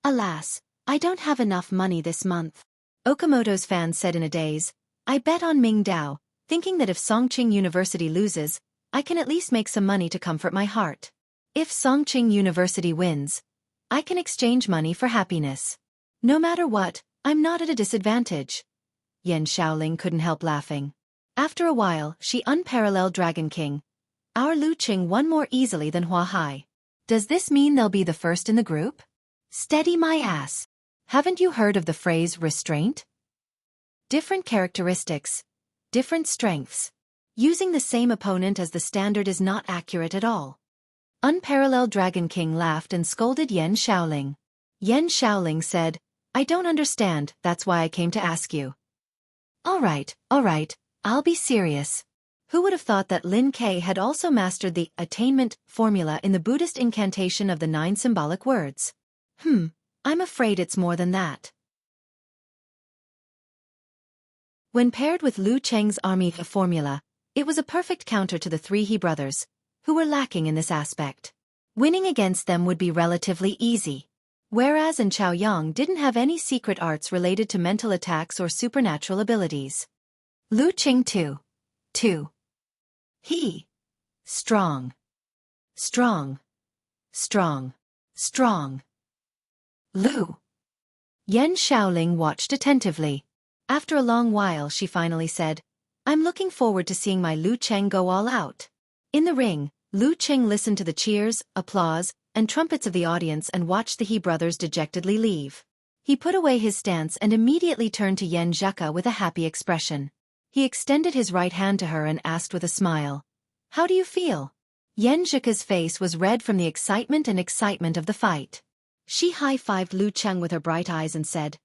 Alas, I don't have enough money this month." Okamoto's fan said in a daze, "I bet on Ming Dao, thinking that if Songqing University loses, I can at least make some money to comfort my heart. If Songqing University wins, I can exchange money for happiness. No matter what, I'm not at a disadvantage." Yan Xiaoling couldn't help laughing. After a while, she Unparalleled Dragon King. Our Lu Qing won more easily than Hua Hai. Does this mean they'll be the first in the group? Steady my ass. Haven't you heard of the phrase restraint? Different characteristics, different strengths. Using the same opponent as the standard is not accurate at all. Unparalleled Dragon King laughed and scolded Yan Xiaoling. Yan Xiaoling said, "I don't understand, that's why I came to ask you." All right, I'll be serious. Who would have thought that Lin Ke had also mastered the attainment formula in the Buddhist incantation of the 9 symbolic words? I'm afraid it's more than that. When paired with Lu Cheng's army formula, it was a perfect counter to the 3 He brothers, who were lacking in this aspect. Winning against them would be relatively easy. Whereas in Chaoyang didn't have any secret arts related to mental attacks or supernatural abilities. Lu Qing 2. He. Strong. Lu. Yan Xiaoling watched attentively. After a long while she finally said, "I'm looking forward to seeing my Lu Cheng go all out." In the ring, Lu Cheng listened to the cheers, applause, and trumpets of the audience and watched the He brothers dejectedly leave. He put away his stance and immediately turned to Yan Zheka with a happy expression. He extended his right hand to her and asked with a smile, "How do you feel?" Yan Zheka's face was red from the excitement of the fight. She high-fived Lu Cheng with her bright eyes and said,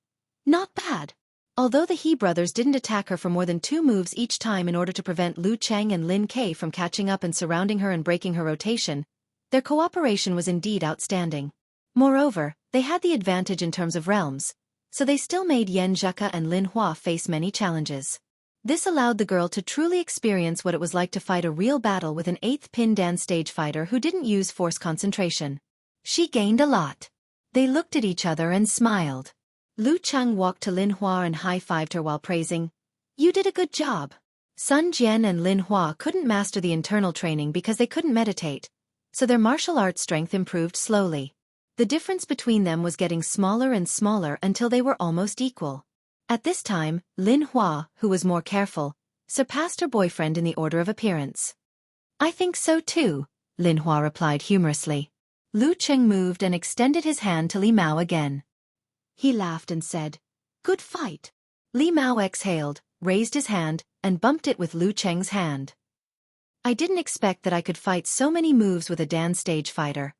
"Not bad." Although the He brothers didn't attack her for more than 2 moves each time in order to prevent Lu Cheng and Lin Kei from catching up and surrounding her and breaking her rotation, their cooperation was indeed outstanding. Moreover, they had the advantage in terms of realms, so they still made Yan Zheka and Lin Hua face many challenges. This allowed the girl to truly experience what it was like to fight a real battle with an 8th pin Dan stage fighter who didn't use force concentration. She gained a lot. They looked at each other and smiled. Lu Cheng walked to Lin Hua and high-fived her while praising, "You did a good job." Sun Jian and Lin Hua couldn't master the internal training because they couldn't meditate, so their martial arts strength improved slowly. The difference between them was getting smaller and smaller until they were almost equal. At this time, Lin Hua, who was more careful, surpassed her boyfriend in the order of appearance. "I think so too," Lin Hua replied humorously. Lu Cheng moved and extended his hand to Li Mao again. He laughed and said, "Good fight." Li Mao exhaled, raised his hand, and bumped it with Lu Cheng's hand. "I didn't expect that I could fight so many moves with a Dan stage fighter.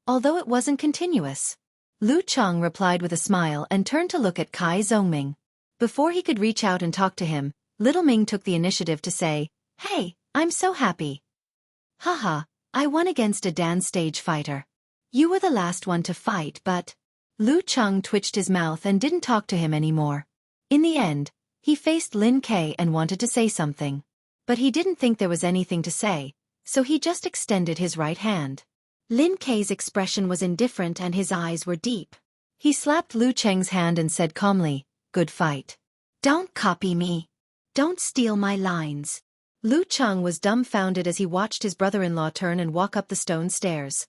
Although it wasn't continuous." Lu Cheng replied with a smile and turned to look at Kai Zhongming. Before he could reach out and talk to him, Little Ming took the initiative to say, "Hey, I'm so happy. Haha, I won against a Dan stage fighter. You were the last one to fight, but..." Lu Cheng twitched his mouth and didn't talk to him anymore. In the end, he faced Lin Kei and wanted to say something. But he didn't think there was anything to say, so he just extended his right hand. Lin Kei's expression was indifferent and his eyes were deep. He slapped Lu Cheng's hand and said calmly, "Good fight. Don't copy me. Don't steal my lines." Lu Cheng was dumbfounded as he watched his brother-in-law turn and walk up the stone stairs.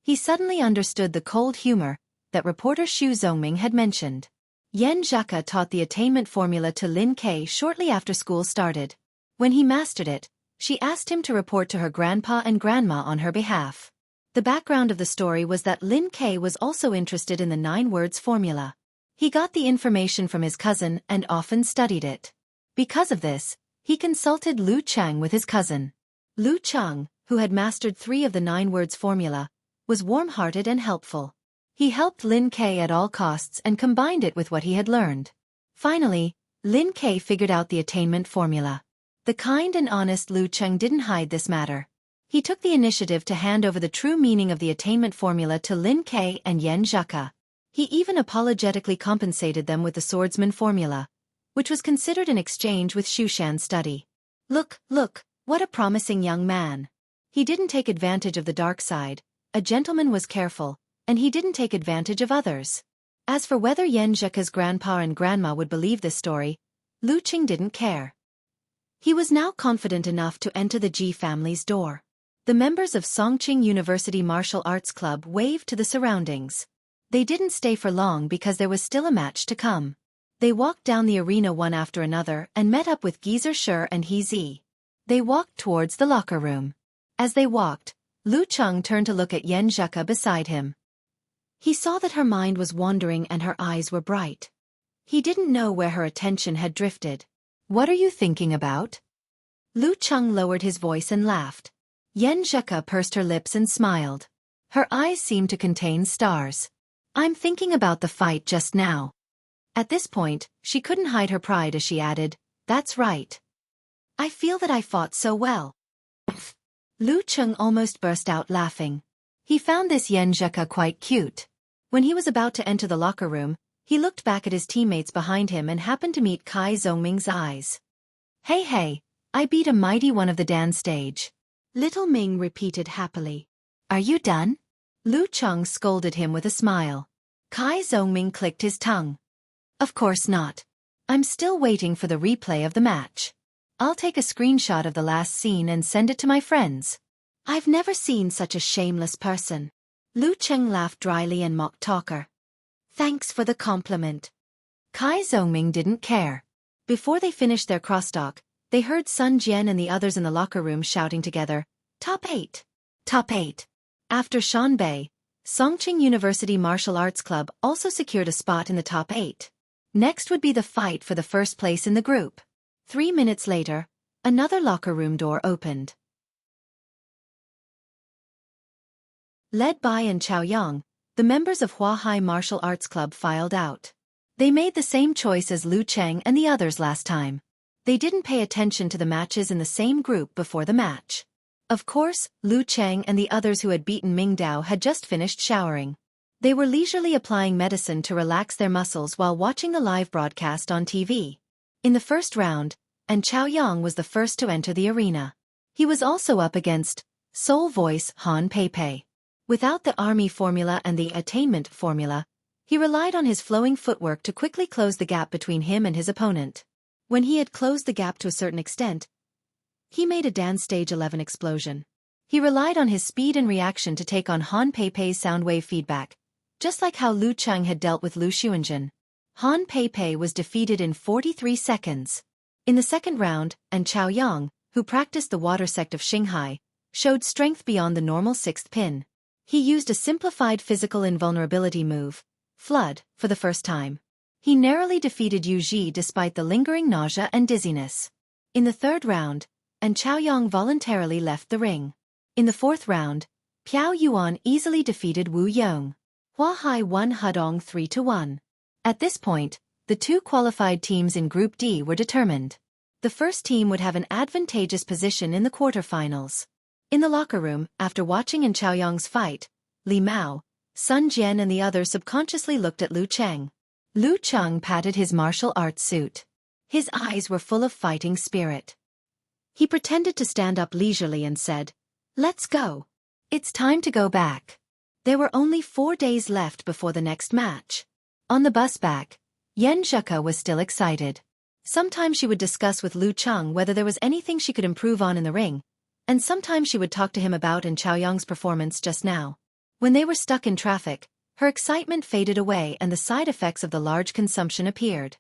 He suddenly understood the cold humor that reporter Xu Zhongming had mentioned. Yan Zheka taught the attainment formula to Lin Kei shortly after school started. When he mastered it, she asked him to report to her grandpa and grandma on her behalf. The background of the story was that Lin Kei was also interested in the 9 words formula. He got the information from his cousin and often studied it. Because of this, he consulted Lu Cheng with his cousin. Lu Cheng, who had mastered 3 of the 9 words formula, was warm-hearted and helpful. He helped Lin Kei at all costs and combined it with what he had learned. Finally, Lin Kei figured out the attainment formula. The kind and honest Lu Cheng didn't hide this matter. He took the initiative to hand over the true meaning of the attainment formula to Lin Kei and Yan Zheka. He even apologetically compensated them with the swordsman formula, which was considered an exchange with Shushan's study. Look, what a promising young man. He didn't take advantage of the dark side, a gentleman was careful, and he didn't take advantage of others. As for whether Yan Zheka's grandpa and grandma would believe this story, Lu Cheng didn't care. He was now confident enough to enter the Ji family's door. The members of Songqing University Martial Arts Club waved to the surroundings. They didn't stay for long because there was still a match to come. They walked down the arena one after another and met up with Geezer Shi and He Zi. They walked towards the locker room. As they walked, Lu Cheng turned to look at Yan Zheka beside him. He saw that her mind was wandering and her eyes were bright. He didn't know where her attention had drifted. "What are you thinking about?" Lu Cheng lowered his voice and laughed. Yan Zheka pursed her lips and smiled. Her eyes seemed to contain stars. "I'm thinking about the fight just now." At this point, she couldn't hide her pride as she added, "That's right. I feel that I fought so well." Lu Cheng almost burst out laughing. He found this Yan Zheka quite cute. When he was about to enter the locker room, he looked back at his teammates behind him and happened to meet Kai Zhongming's eyes. Hey, I beat a mighty one of the Dan stage." Little Ming repeated happily. "Are you done?" Lu Cheng scolded him with a smile. Kai Zhongming clicked his tongue. "Of course not. I'm still waiting for the replay of the match. I'll take a screenshot of the last scene and send it to my friends." "I've never seen such a shameless person." Lu Cheng laughed dryly and mocked talker. "Thanks for the compliment." Kai Zhongming didn't care. Before they finished their crosstalk, they heard Sun Jian and the others in the locker room shouting together, "Top 8! Top 8! After Shanbei, Songqing University Martial Arts Club also secured a spot in the top 8. Next would be the fight for the first place in the group. 3 minutes later, another locker room door opened. Led by An Chaoyang, the members of Huahai Martial Arts Club filed out. They made the same choice as Lu Cheng and the others last time. They didn't pay attention to the matches in the same group before the match. Of course, Lu Cheng and the others who had beaten Ming Dao had just finished showering. They were leisurely applying medicine to relax their muscles while watching the live broadcast on TV. In the first round, An Chaoyang was the first to enter the arena. He was also up against Soul Voice Han Pei. Without the army formula and the attainment formula, he relied on his flowing footwork to quickly close the gap between him and his opponent. When he had closed the gap to a certain extent, he made a dance stage 11 explosion. He relied on his speed and reaction to take on Han Pei's sound wave feedback, just like how Lu Cheng had dealt with Lu Xuanjun. Han Pei was defeated in 43 seconds. In the second round, An Chaoyang, who practiced the water sect of Xinghai, showed strength beyond the normal sixth pin. He used a simplified physical invulnerability move, Flood, for the first time. He narrowly defeated Yu Ji despite the lingering nausea and dizziness. In the third round, An Chaoyang voluntarily left the ring. In the fourth round, Piao Yuan easily defeated Wu Yong. Huahai won Hudong 3-1. At this point, the two qualified teams in Group D were determined. The first team would have an advantageous position in the quarterfinals. In the locker room, after watching An Chaoyang's fight, Li Mao, Sun Jian and the others subconsciously looked at Lu Cheng. Lu Cheng patted his martial arts suit. His eyes were full of fighting spirit. He pretended to stand up leisurely and said, "Let's go. It's time to go back." There were only 4 days left before the next match. On the bus back, Yan Zheka was still excited. Sometimes she would discuss with Lu Cheng whether there was anything she could improve on in the ring, and sometimes she would talk to him about An Chaoyang's performance just now. When they were stuck in traffic, her excitement faded away and the side effects of the large consumption appeared.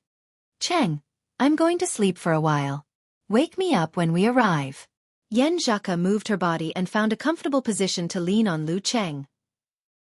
"Cheng, I'm going to sleep for a while. Wake me up when we arrive." Yan Zheka moved her body and found a comfortable position to lean on Lu Cheng.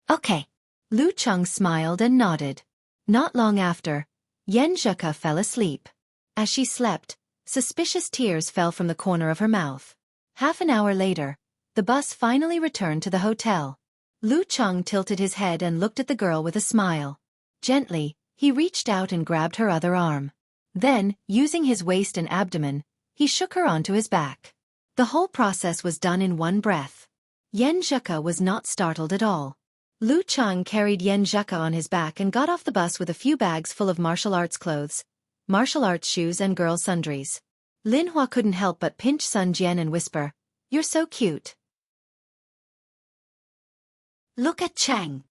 "Okay." Lu Cheng smiled and nodded. Not long after, Yan Zheka fell asleep. As she slept, suspicious tears fell from the corner of her mouth. Half an hour later, the bus finally returned to the hotel. Lu Cheng tilted his head and looked at the girl with a smile. Gently, he reached out and grabbed her other arm. Then, using his waist and abdomen, he shook her onto his back. The whole process was done in one breath. Yan Zheka was not startled at all. Lu Cheng carried Yan Zheka on his back and got off the bus with a few bags full of martial arts clothes, martial arts shoes and girl sundries. Lin Hua couldn't help but pinch Sun Jian and whisper, "You're so cute. Look at Cheng."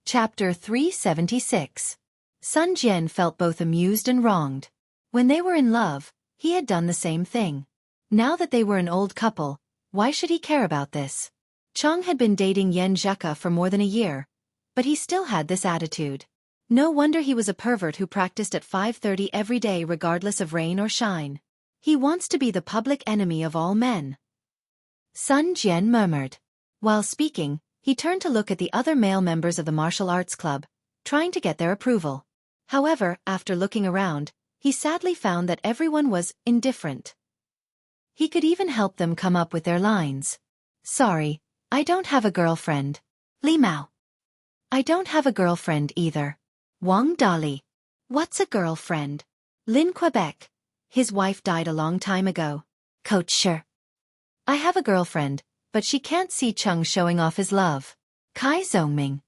Chapter 376. Sun Jian felt both amused and wronged. When they were in love, he had done the same thing. Now that they were an old couple, why should he care about this? Cheng had been dating Yan Zheka for more than a year, but he still had this attitude. No wonder he was a pervert who practiced at 5:30 every day regardless of rain or shine. He wants to be the public enemy of all men. Sun Jian murmured. While speaking, he turned to look at the other male members of the martial arts club, trying to get their approval. However, after looking around, he sadly found that everyone was indifferent. He could even help them come up with their lines. "Sorry, I don't have a girlfriend." Li Mao. "I don't have a girlfriend either." Wang Dali. "What's a girlfriend?" Lin Quebec. "His wife died a long time ago." Coach Shi. "I have a girlfriend, but she can't see Cheng showing off his love." Kai Zhongming.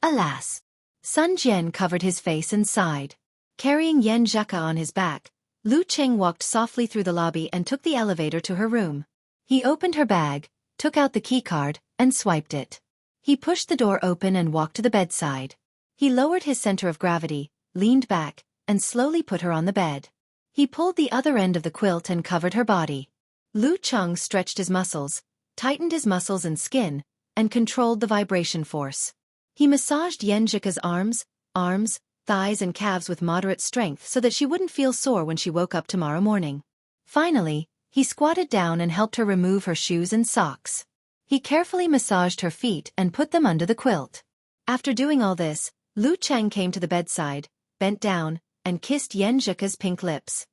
"Alas." Sun Jian covered his face and sighed. Carrying Yan Zheka on his back, Lu Cheng walked softly through the lobby and took the elevator to her room. He opened her bag, took out the keycard, and swiped it. He pushed the door open and walked to the bedside. He lowered his center of gravity, leaned back, and slowly put her on the bed. He pulled the other end of the quilt and covered her body. Lu Cheng stretched his muscles, tightened his muscles and skin, and controlled the vibration force. He massaged Yan Zheka's arms, thighs and calves with moderate strength so that she wouldn't feel sore when she woke up tomorrow morning. Finally, he squatted down and helped her remove her shoes and socks. He carefully massaged her feet and put them under the quilt. After doing all this, Lu Cheng came to the bedside, bent down, and kissed Yan Zheka's pink lips.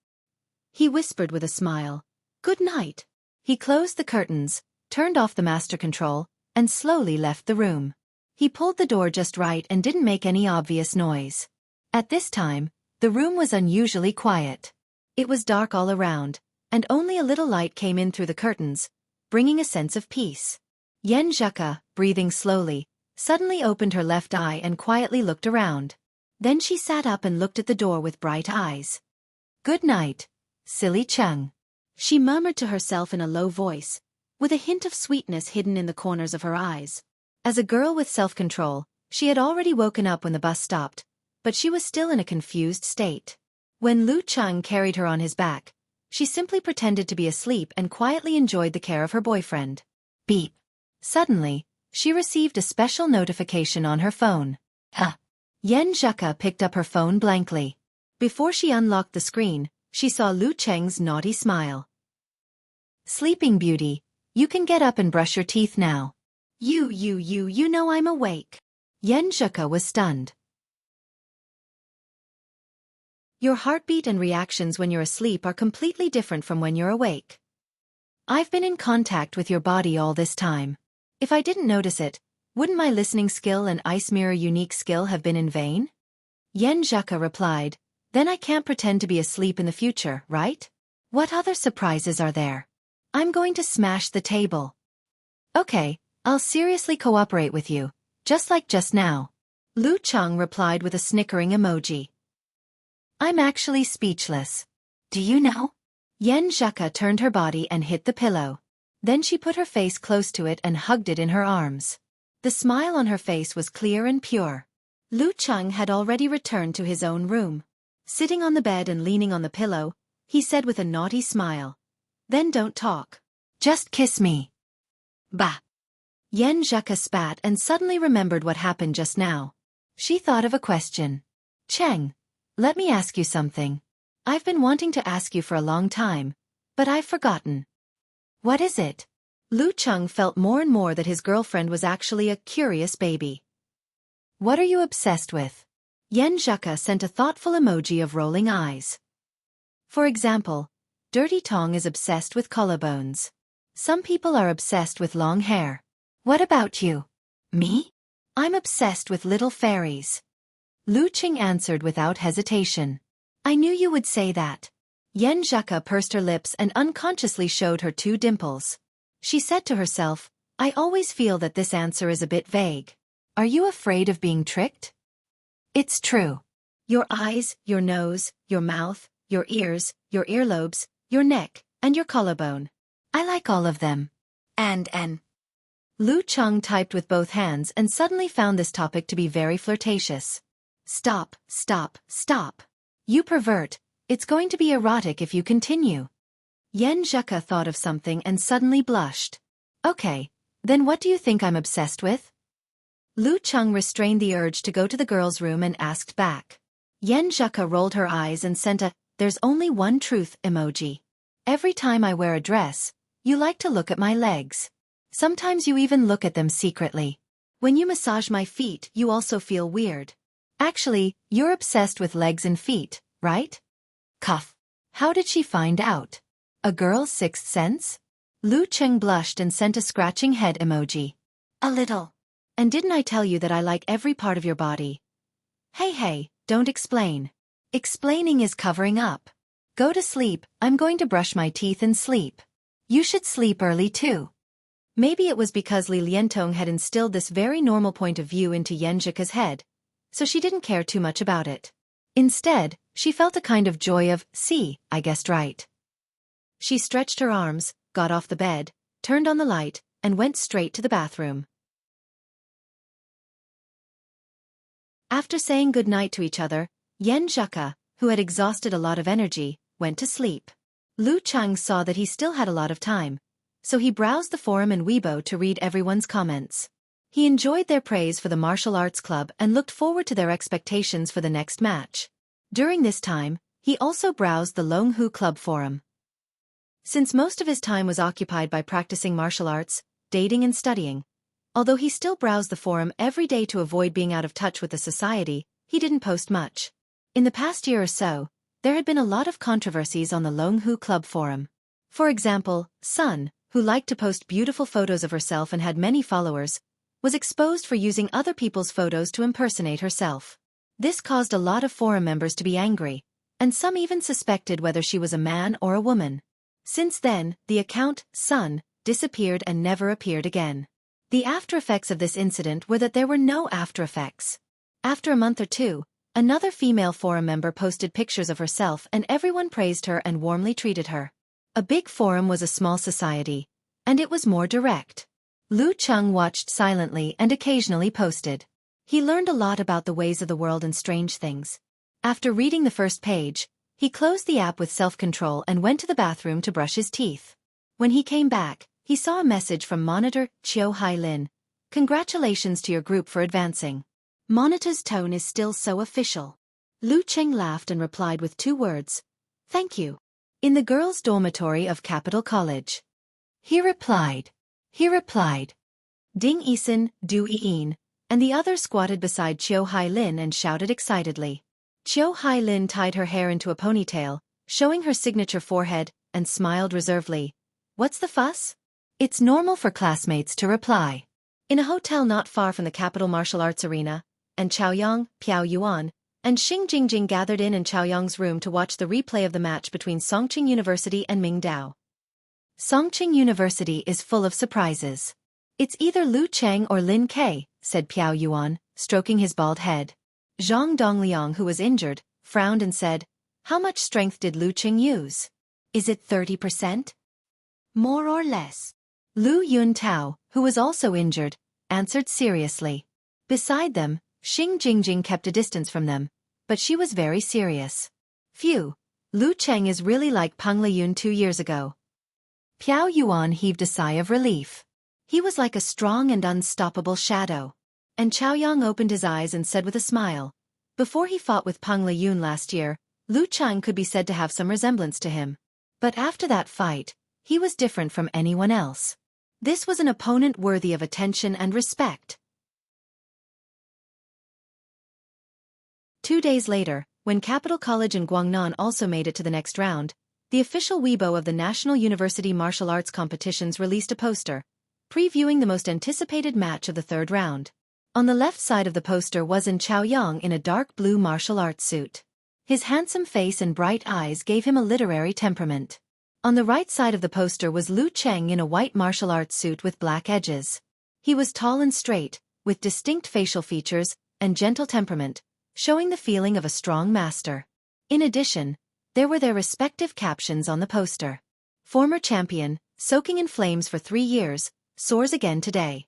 He whispered with a smile, Good night. He closed the curtains, turned off the master control, and slowly left the room. He pulled the door just right and didn't make any obvious noise. At this time, the room was unusually quiet. It was dark all around, and only a little light came in through the curtains, bringing a sense of peace. Yen Zheka, breathing slowly, suddenly opened her left eye and quietly looked around. Then she sat up and looked at the door with bright eyes. Good night, silly Cheng. She murmured to herself in a low voice, with a hint of sweetness hidden in the corners of her eyes. As a girl with self-control, she had already woken up when the bus stopped, but she was still in a confused state. When Lu Cheng carried her on his back, she simply pretended to be asleep and quietly enjoyed the care of her boyfriend. Beep. Suddenly, she received a special notification on her phone. Yen Zheka picked up her phone blankly. Before she unlocked the screen, she saw Lu Cheng's naughty smile. Sleeping Beauty, you can get up and brush your teeth now. You know I'm awake. Yen Zheka was stunned. Your heartbeat and reactions when you're asleep are completely different from when you're awake. I've been in contact with your body all this time. If I didn't notice it, wouldn't my listening skill and ice mirror unique skill have been in vain? Yen Zheka replied, then I can't pretend to be asleep in the future, right? What other surprises are there? I'm going to smash the table. Okay, I'll seriously cooperate with you, just like just now. Lu Cheng replied with a snickering emoji. I'm actually speechless. Do you know? Yen Zheka turned her body and hit the pillow. Then she put her face close to it and hugged it in her arms. The smile on her face was clear and pure. Lu Cheng had already returned to his own room. Sitting on the bed and leaning on the pillow, he said with a naughty smile, then don't talk. Just kiss me. Bah. Yen Zheka spat and suddenly remembered what happened just now. She thought of a question. Cheng, let me ask you something. I've been wanting to ask you for a long time, but I've forgotten. What is it? Lu Cheng felt more and more that his girlfriend was actually a curious baby. What are you obsessed with? Yen Zheka sent a thoughtful emoji of rolling eyes. For example, Dirty Tong is obsessed with collarbones. Some people are obsessed with long hair. What about you? Me? I'm obsessed with little fairies. Lu Cheng answered without hesitation. I knew you would say that. Yen Zheka pursed her lips and unconsciously showed her 2 dimples. She said to herself, I always feel that this answer is a bit vague. Are you afraid of being tricked? It's true. Your eyes, your nose, your mouth, your ears, your earlobes, your neck, and your collarbone. I like all of them. And. Lu Cheng typed with both hands and suddenly found this topic to be very flirtatious. Stop. You pervert, it's going to be erotic if you continue. Yen Zheka thought of something and suddenly blushed. Okay, then what do you think I'm obsessed with? Lu Cheng restrained the urge to go to the girl's room and asked back. Yen Zheka rolled her eyes and sent a, there's only one truth emoji. Every time I wear a dress, you like to look at my legs. Sometimes you even look at them secretly. When you massage my feet, you also feel weird. Actually, you're obsessed with legs and feet, right? Cuff. How did she find out? A girl's sixth sense? Lu Cheng blushed and sent a scratching head emoji. A little. And didn't I tell you that I like every part of your body? Hey, don't explain. Explaining is covering up. Go to sleep, I'm going to brush my teeth and sleep. You should sleep early too. Maybe it was because Li Liantong had instilled this very normal point of view into Yen Zheka's head, so she didn't care too much about it. Instead, she felt a kind of joy of, see, I guessed right. She stretched her arms, got off the bed, turned on the light, and went straight to the bathroom. After saying good night to each other, Yen Zheka, who had exhausted a lot of energy, went to sleep. Lu Cheng saw that he still had a lot of time, so he browsed the forum and Weibo to read everyone's comments. He enjoyed their praise for the martial arts club and looked forward to their expectations for the next match. During this time, he also browsed the Longhu Club forum. Since most of his time was occupied by practicing martial arts, dating and studying, although he still browsed the forum every day to avoid being out of touch with the society, he didn't post much. In the past year or so, there had been a lot of controversies on the Longhu Club forum. For example, Sun, who liked to post beautiful photos of herself and had many followers, was exposed for using other people's photos to impersonate herself. This caused a lot of forum members to be angry, and some even suspected whether she was a man or a woman. Since then, the account, Sun, disappeared and never appeared again. The after effects of this incident were that there were no after effects. After a month or two, another female forum member posted pictures of herself and everyone praised her and warmly treated her. A big forum was a small society, and it was more direct. Lu Cheng watched silently and occasionally posted. He learned a lot about the ways of the world and strange things. After reading the first page, he closed the app with self-control and went to the bathroom to brush his teeth. When he came back, he saw a message from Monitor Xiaofan. Congratulations to your group for advancing. Monitor's tone is still so official. Lu Cheng laughed and replied with 2 words. Thank you. In the girls' dormitory of Capital College. He replied. Ding Isin, Du Iin, and the others squatted beside Qiu Hailin and shouted excitedly. Qiu Hailin tied her hair into a ponytail, showing her signature forehead, and smiled reservedly. What's the fuss? It's normal for classmates to reply. In a hotel not far from the capital martial arts arena, and Chaoyang, Piao Yuan, and Xing Jingjing gathered in Chaoyang's room to watch the replay of the match between Songqing University and Mingdao. Songqing University is full of surprises. It's either Lu Cheng or Lin Ke, said Piao Yuan, stroking his bald head. Zhang Dongliang, who was injured, frowned and said, How much strength did Lu Cheng use? Is it 30%? More or less? Lu Yuntao, who was also injured, answered seriously. Beside them, Xing Jingjing kept a distance from them, but she was very serious. Phew, Lu Cheng is really like Peng Liyun 2 years ago. Piao Yuan heaved a sigh of relief. He was like a strong and unstoppable shadow. And Chaoyang opened his eyes and said with a smile, Before he fought with Peng Liyun last year, Lu Cheng could be said to have some resemblance to him. But after that fight, he was different from anyone else. This was an opponent worthy of attention and respect. 2 days later, when Capital College in Guangnan also made it to the next round, the official Weibo of the National University Martial Arts Competitions released a poster, previewing the most anticipated match of the 3rd round. On the left side of the poster was Chaoyang in a dark blue martial arts suit. His handsome face and bright eyes gave him a literary temperament. On the right side of the poster was Lu Cheng in a white martial arts suit with black edges. He was tall and straight, with distinct facial features, and gentle temperament, showing the feeling of a strong master. In addition, there were their respective captions on the poster. Former champion, soaking in flames for 3 years, soars again today.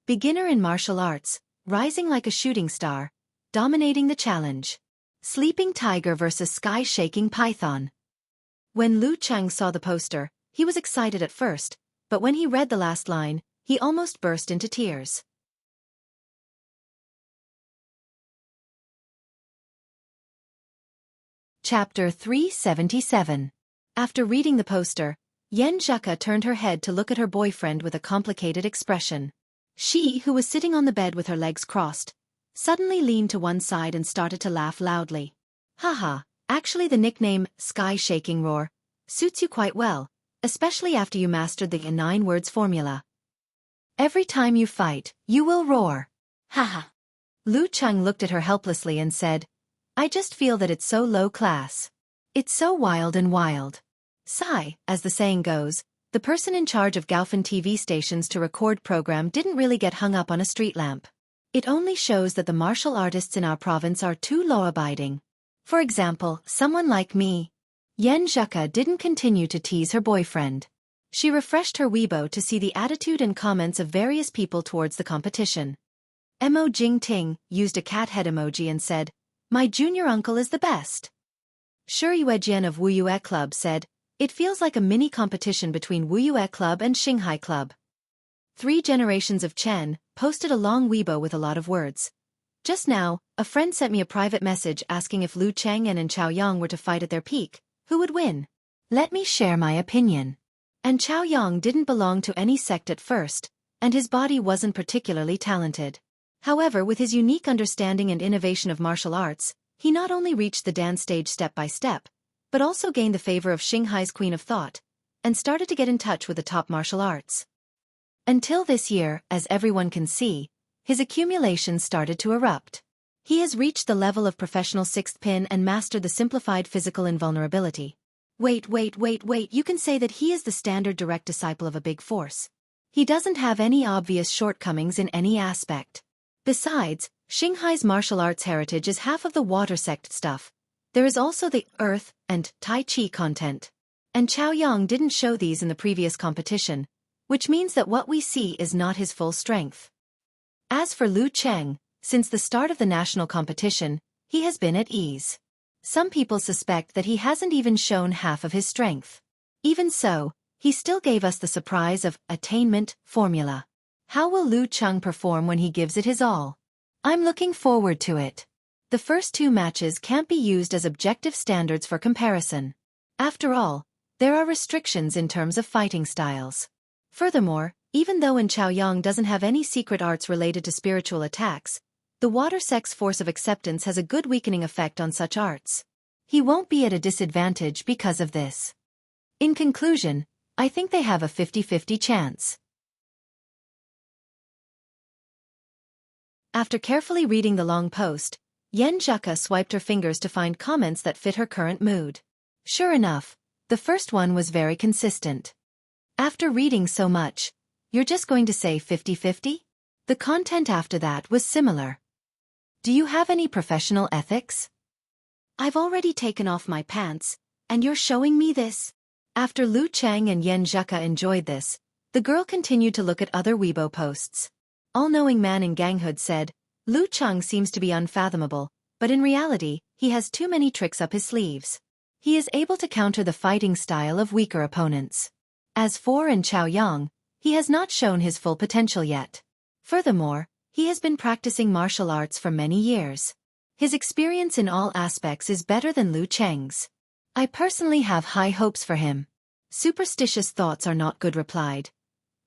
Beginner in martial arts, rising like a shooting star, dominating the challenge. Sleeping tiger versus sky-shaking python. When Lu Cheng saw the poster, he was excited at first, but when he read the last line, he almost burst into tears. Chapter 377. After reading the poster, Yan Zhaka turned her head to look at her boyfriend with a complicated expression. She, who was sitting on the bed with her legs crossed, suddenly leaned to one side and started to laugh loudly. Haha, actually the nickname, Sky Shaking Roar, suits you quite well, especially after you mastered the 9 words formula. Every time you fight, you will roar. Haha. Lu Cheng looked at her helplessly and said, I just feel that it's so low class. It's so wild and wild. Sigh, as the saying goes, the person in charge of Gaofan TV stations to record program didn't really get hung up on a street lamp. It only shows that the martial artists in our province are too law-abiding. For example, someone like me. Yan Zhaka didn't continue to tease her boyfriend. She refreshed her Weibo to see the attitude and comments of various people towards the competition. Mo Jingting used a cat head emoji and said, My junior uncle is the best. Shuyuejian of Wuyue Club said, It feels like a mini competition between Wuyue Club and Xinghai Club. 3 generations of Chen posted a long Weibo with a lot of words. Just now, a friend sent me a private message asking if Lu Cheng and Chaoyang were to fight at their peak, who would win? Let me share my opinion. And Chaoyang didn't belong to any sect at first, and his body wasn't particularly talented. However, with his unique understanding and innovation of martial arts, he not only reached the dance stage step by step, but also gained the favor of Xinghai's Queen of Thought, and started to get in touch with the top martial arts. Until this year, as everyone can see, his accumulations started to erupt. He has reached the level of professional sixth pin and mastered the simplified physical invulnerability. Wait, you can say that he is the standard direct disciple of a big force. He doesn't have any obvious shortcomings in any aspect. Besides, Xinghai's martial arts heritage is half of the water sect stuff. There is also the earth and Tai Chi content. And Chaoyang didn't show these in the previous competition, which means that what we see is not his full strength. As for Lu Cheng, since the start of the national competition, he has been at ease. Some people suspect that he hasn't even shown half of his strength. Even so, he still gave us the surprise of attainment formula. How will Lu Cheng perform when he gives it his all? I'm looking forward to it. The first 2 matches can't be used as objective standards for comparison. After all, there are restrictions in terms of fighting styles. Furthermore, even though Chaoyang doesn't have any secret arts related to spiritual attacks, the water sect's force of acceptance has a good weakening effect on such arts. He won't be at a disadvantage because of this. In conclusion, I think they have a 50-50 chance. After carefully reading the long post, Yen Zhaka swiped her fingers to find comments that fit her current mood. Sure enough, the first one was very consistent. After reading so much, you're just going to say 50-50? The content after that was similar. Do you have any professional ethics? I've already taken off my pants, and you're showing me this? After Lu Cheng and Yen Zhaka enjoyed this, the girl continued to look at other Weibo posts. All-knowing man in ganghood said, Lu Cheng seems to be unfathomable, but in reality, he has too many tricks up his sleeves. He is able to counter the fighting style of weaker opponents. As for Chaoyang, he has not shown his full potential yet. Furthermore, he has been practicing martial arts for many years. His experience in all aspects is better than Lu Cheng's. I personally have high hopes for him. Superstitious thoughts are not good, replied.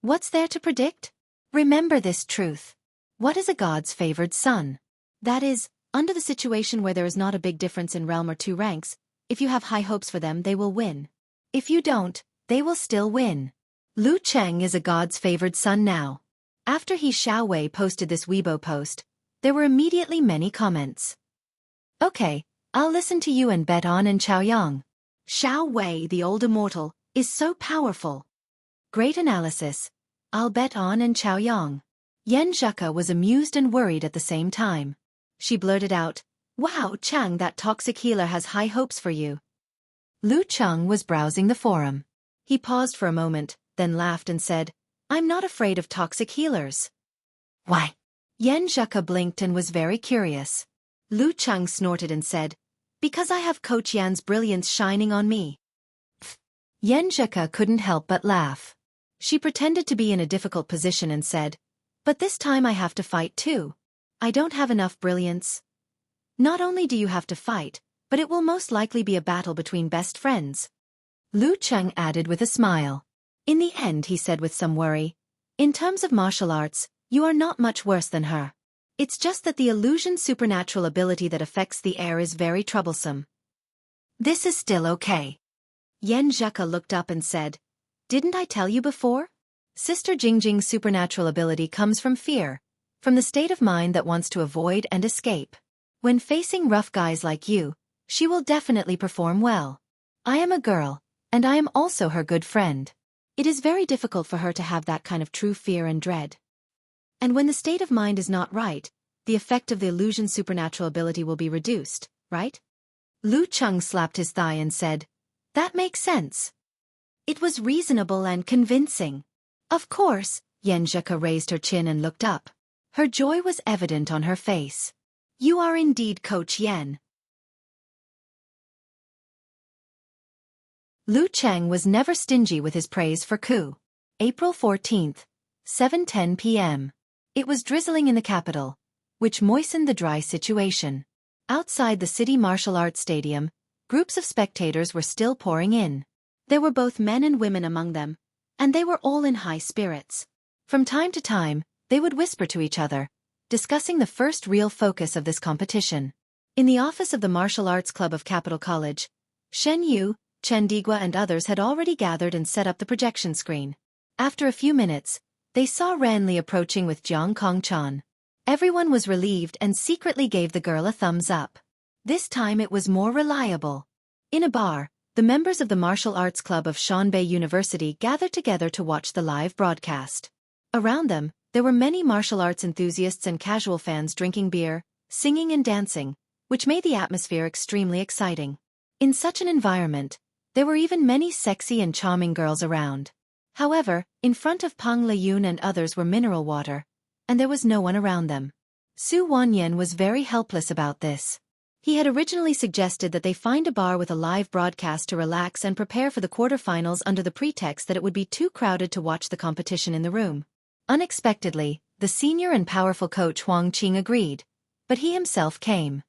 What's there to predict? Remember this truth. What is a god's favored son? That is, under the situation where there is not a big difference in realm or 2 ranks, if you have high hopes for them, they will win. If you don't, they will still win. Lu Cheng is a god's favored son now. After Xiao Wei posted this Weibo post, there were immediately many comments. Okay, I'll listen to you and bet on Chaoyang. Xiao Wei, the old immortal, is so powerful. Great analysis. I'll bet on Chaoyang. Yen Zhaka was amused and worried at the same time. She blurted out, Wow, Chang, that toxic healer has high hopes for you. Lu Cheng was browsing the forum. He paused for a moment, then laughed and said, I'm not afraid of toxic healers. Why? Yen Zhaka blinked and was very curious. Lu Cheng snorted and said, Because I have Coach Yan's brilliance shining on me. Yen Zhaka couldn't help but laugh. She pretended to be in a difficult position and said, But this time I have to fight too. I don't have enough brilliance. Not only do you have to fight, but it will most likely be a battle between best friends. Lu Cheng added with a smile. In the end, he said with some worry, in terms of martial arts, you are not much worse than her. It's just that the illusion supernatural ability that affects the air is very troublesome. This is still okay. Yen Zhaka looked up and said, Didn't I tell you before? Sister Jingjing's supernatural ability comes from fear, from the state of mind that wants to avoid and escape. When facing rough guys like you, she will definitely perform well. I am a girl, and I am also her good friend. It is very difficult for her to have that kind of true fear and dread. And when the state of mind is not right, the effect of the illusion supernatural ability will be reduced, right? Lu Cheng slapped his thigh and said, That makes sense. It was reasonable and convincing. Of course, Yen Zhaka raised her chin and looked up. Her joy was evident on her face. You are indeed Coach Yen. Lu Cheng was never stingy with his praise for Ku. April 14th, 7:10 p.m. It was drizzling in the capital, which moistened the dry situation. Outside the city martial arts stadium, groups of spectators were still pouring in. There were both men and women among them, and they were all in high spirits. From time to time, they would whisper to each other, discussing the first real focus of this competition. In the office of the Martial Arts Club of Capital College, Shen Yu, Chen Digua and others had already gathered and set up the projection screen. After a few minutes, they saw Ran Li approaching with Jiang Kongchan. Everyone was relieved and secretly gave the girl a thumbs up. This time it was more reliable. In a bar, the members of the martial arts club of Shanbei University gathered together to watch the live broadcast. Around them, there were many martial arts enthusiasts and casual fans drinking beer, singing and dancing, which made the atmosphere extremely exciting. In such an environment, there were even many sexy and charming girls around. However, in front of Pang Leyun and others were mineral water, and there was no one around them. Su Wanyan was very helpless about this. He had originally suggested that they find a bar with a live broadcast to relax and prepare for the quarterfinals under the pretext that it would be too crowded to watch the competition in the room. Unexpectedly, the senior and powerful coach Huang Qing agreed, but he himself came.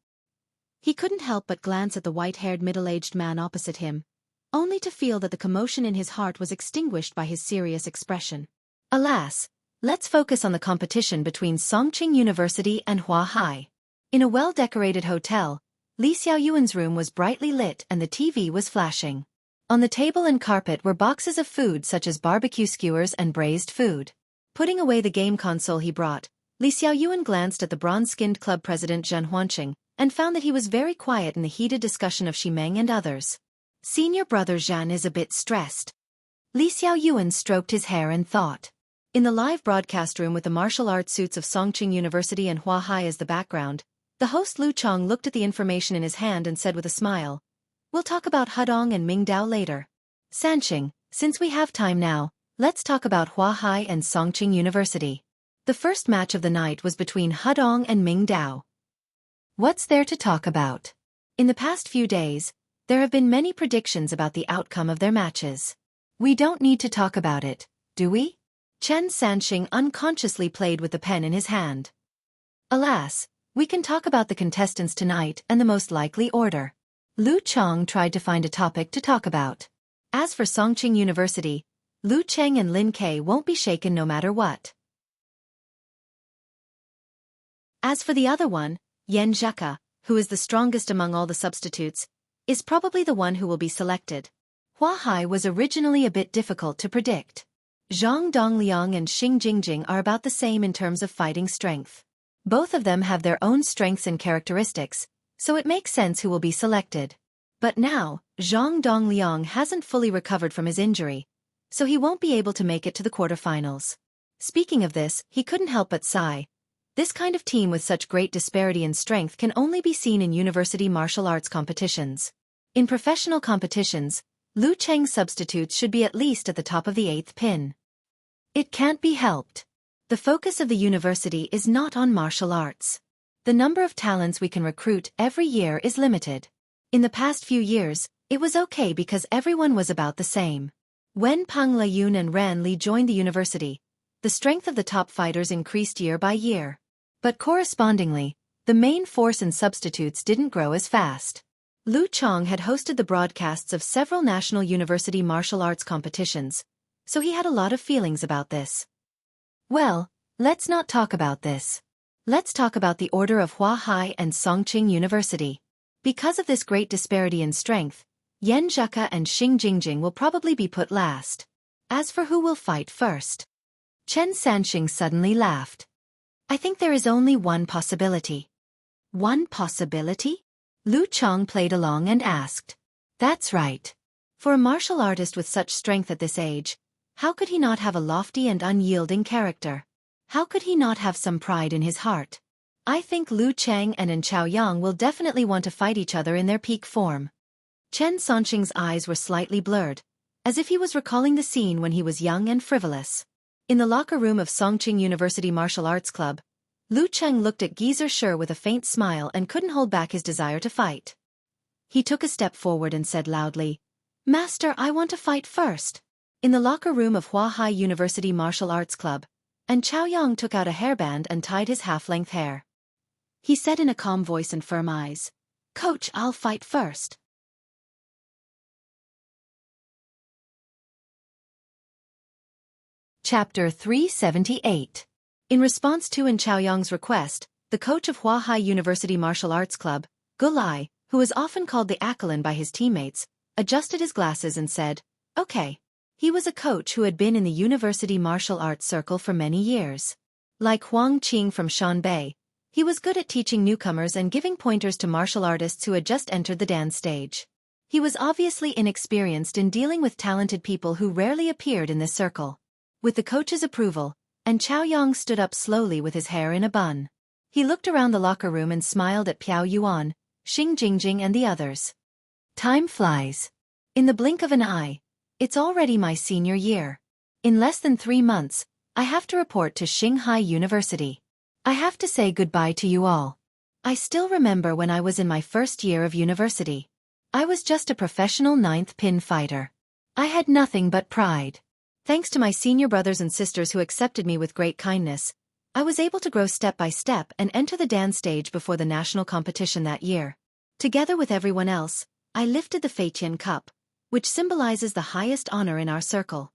He couldn't help but glance at the white-haired middle-aged man opposite him, only to feel that the commotion in his heart was extinguished by his serious expression. Alas, let's focus on the competition between Songqing University and Hua Hai. In a well-decorated hotel, Li Xiaoyuan's room was brightly lit and the TV was flashing. On the table and carpet were boxes of food such as barbecue skewers and braised food. Putting away the game console he brought, Li Xiaoyuan glanced at the bronze-skinned club president Zhen Huanqing and found that he was very quiet in the heated discussion of Ximeng and others. Senior brother Zhan is a bit stressed. Li Xiaoyuan stroked his hair and thought. In the live broadcast room with the martial arts suits of Songqing University and Hua Hai as the background, the host Lu Chong looked at the information in his hand and said with a smile, "We'll talk about Hudong and Mingdao later. Sanqing, since we have time now, let's talk about Hua Hai and Songqing University." The first match of the night was between Hudong and Mingdao. What's there to talk about? In the past few days, there have been many predictions about the outcome of their matches. We don't need to talk about it, do we? Chen Sanqing unconsciously played with the pen in his hand. Alas, we can talk about the contestants tonight and the most likely order. Lu Chong tried to find a topic to talk about. As for Songqing University, Lu Cheng and Lin Kei won't be shaken no matter what. As for the other one, Yan Zhaka, who is the strongest among all the substitutes, is probably the one who will be selected. Hua Hai was originally a bit difficult to predict. Zhang Dongliang and Xing Jingjing are about the same in terms of fighting strength. Both of them have their own strengths and characteristics, so it makes sense who will be selected. But now, Zhang Dongliang hasn't fully recovered from his injury, so he won't be able to make it to the quarterfinals. Speaking of this, he couldn't help but sigh. This kind of team with such great disparity in strength can only be seen in university martial arts competitions. In professional competitions, Lu Cheng's substitutes should be at least at the top of the 8th pin. It can't be helped. The focus of the university is not on martial arts. The number of talents we can recruit every year is limited. In the past few years, it was okay because everyone was about the same. When Pang Leyun and Ran Li joined the university, the strength of the top fighters increased year by year. But correspondingly, the main force and substitutes didn't grow as fast. Lu Chong had hosted the broadcasts of several national university martial arts competitions, so he had a lot of feelings about this. Well, let's not talk about this. Let's talk about the order of Hua Hai and Songqing University. Because of this great disparity in strength, Yan Zhaka and Xing Jingjing will probably be put last. As for who will fight first, Chen Sanqing suddenly laughed. I think there is only one possibility. One possibility? Lu Chong played along and asked. That's right. For a martial artist with such strength at this age, how could he not have a lofty and unyielding character? How could he not have some pride in his heart? I think Lu Cheng and An Chaoyang will definitely want to fight each other in their peak form. Chen Sanqing's eyes were slightly blurred, as if he was recalling the scene when he was young and frivolous. In the locker room of Songqing University Martial Arts Club, Lu Cheng looked at Geezer Shi with a faint smile and couldn't hold back his desire to fight. He took a step forward and said loudly, "Master, I want to fight first." In the locker room of Hua Hai University Martial Arts Club, An Chaoyang took out a hairband and tied his half-length hair. He said in a calm voice and firm eyes, "Coach, I'll fight first." Chapter 378. In response to An Chaoyang's request, the coach of Hua Hai University Martial Arts Club, Gulai, who is often called the Akelin by his teammates, adjusted his glasses and said, "Okay." He was a coach who had been in the university martial arts circle for many years. Like Huang Qing from Shanbei, he was good at teaching newcomers and giving pointers to martial artists who had just entered the dance stage. He was obviously inexperienced in dealing with talented people who rarely appeared in this circle. With the coach's approval, and Chao Yang stood up slowly with his hair in a bun. He looked around the locker room and smiled at Piao Yuan, Xing Jingjing and the others. Time flies. In the blink of an eye, it's already my senior year. In less than 3 months, I have to report to Shanghai University. I have to say goodbye to you all. I still remember when I was in my first year of university. I was just a professional 9th pin fighter. I had nothing but pride. Thanks to my senior brothers and sisters who accepted me with great kindness, I was able to grow step by step and enter the dance stage before the national competition that year. Together with everyone else, I lifted the Feitian Cup, which symbolizes the highest honor in our circle.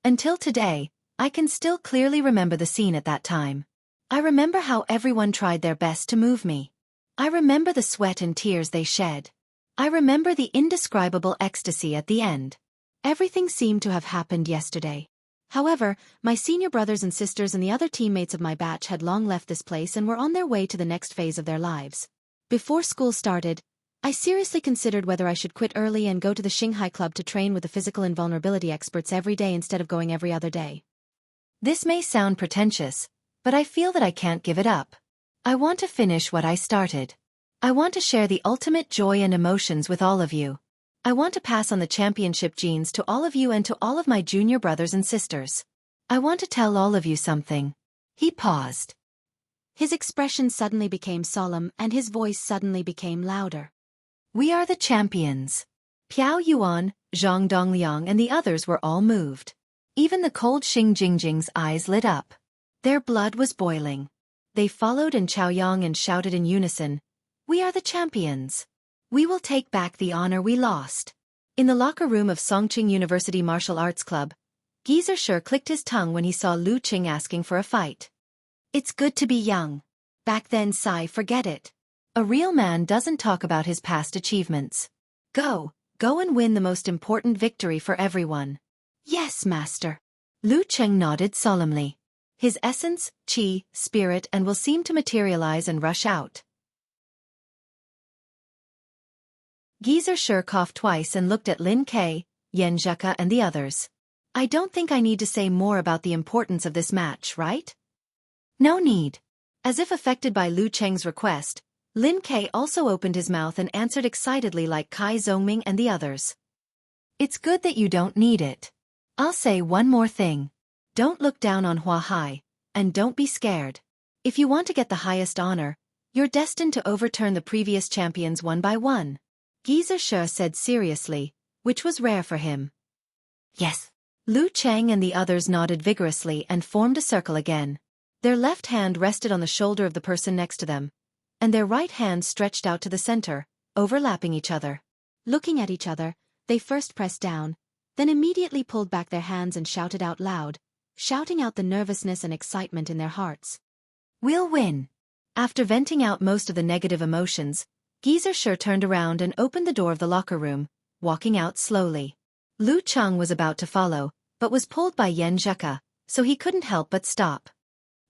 Until today, I can still clearly remember the scene at that time. I remember how everyone tried their best to move me. I remember the sweat and tears they shed. I remember the indescribable ecstasy at the end. Everything seemed to have happened yesterday. However, my senior brothers and sisters and the other teammates of my batch had long left this place and were on their way to the next phase of their lives. Before school started, I seriously considered whether I should quit early and go to the Shanghai Club to train with the physical invulnerability experts every day instead of going every other day. This may sound pretentious, but I feel that I can't give it up. I want to finish what I started. I want to share the ultimate joy and emotions with all of you. I want to pass on the championship genes to all of you and to all of my junior brothers and sisters. I want to tell all of you something. He paused. His expression suddenly became solemn and his voice suddenly became louder. We are the champions. Piao Yuan, Zhang Dongliang and the others were all moved. Even the cold Xing Jingjing's eyes lit up. Their blood was boiling. They followed and Chao Yang and shouted in unison, "We are the champions. We will take back the honor we lost." In the locker room of Songqing University Martial Arts Club, Geezer Shi clicked his tongue when he saw Lu Qing asking for a fight. It's good to be young. Back then, forget it. A real man doesn't talk about his past achievements. Go and win the most important victory for everyone. Yes, master. Lu Qing nodded solemnly. His essence, qi, spirit and will seem to materialize and rush out. Geezer Shi coughed twice and looked at Lin Kei, Yan Zheka and the others. I don't think I need to say more about the importance of this match, right? No need. As if affected by Lu Cheng's request, Lin Kei also opened his mouth and answered excitedly like Kai Zongming and the others. It's good that you don't need it. I'll say one more thing. Don't look down on Hua Hai, and don't be scared. If you want to get the highest honor, you're destined to overturn the previous champions one by one. Geezer Shi said seriously, which was rare for him. Yes. Lu Cheng and the others nodded vigorously and formed a circle again. Their left hand rested on the shoulder of the person next to them, and their right hand stretched out to the center, overlapping each other. Looking at each other, they first pressed down, then immediately pulled back their hands and shouted out loud, shouting out the nervousness and excitement in their hearts. We'll win. After venting out most of the negative emotions, Geezer Shi turned around and opened the door of the locker room, walking out slowly. Lu Cheng was about to follow, but was pulled by Yan Zheka, so he couldn't help but stop.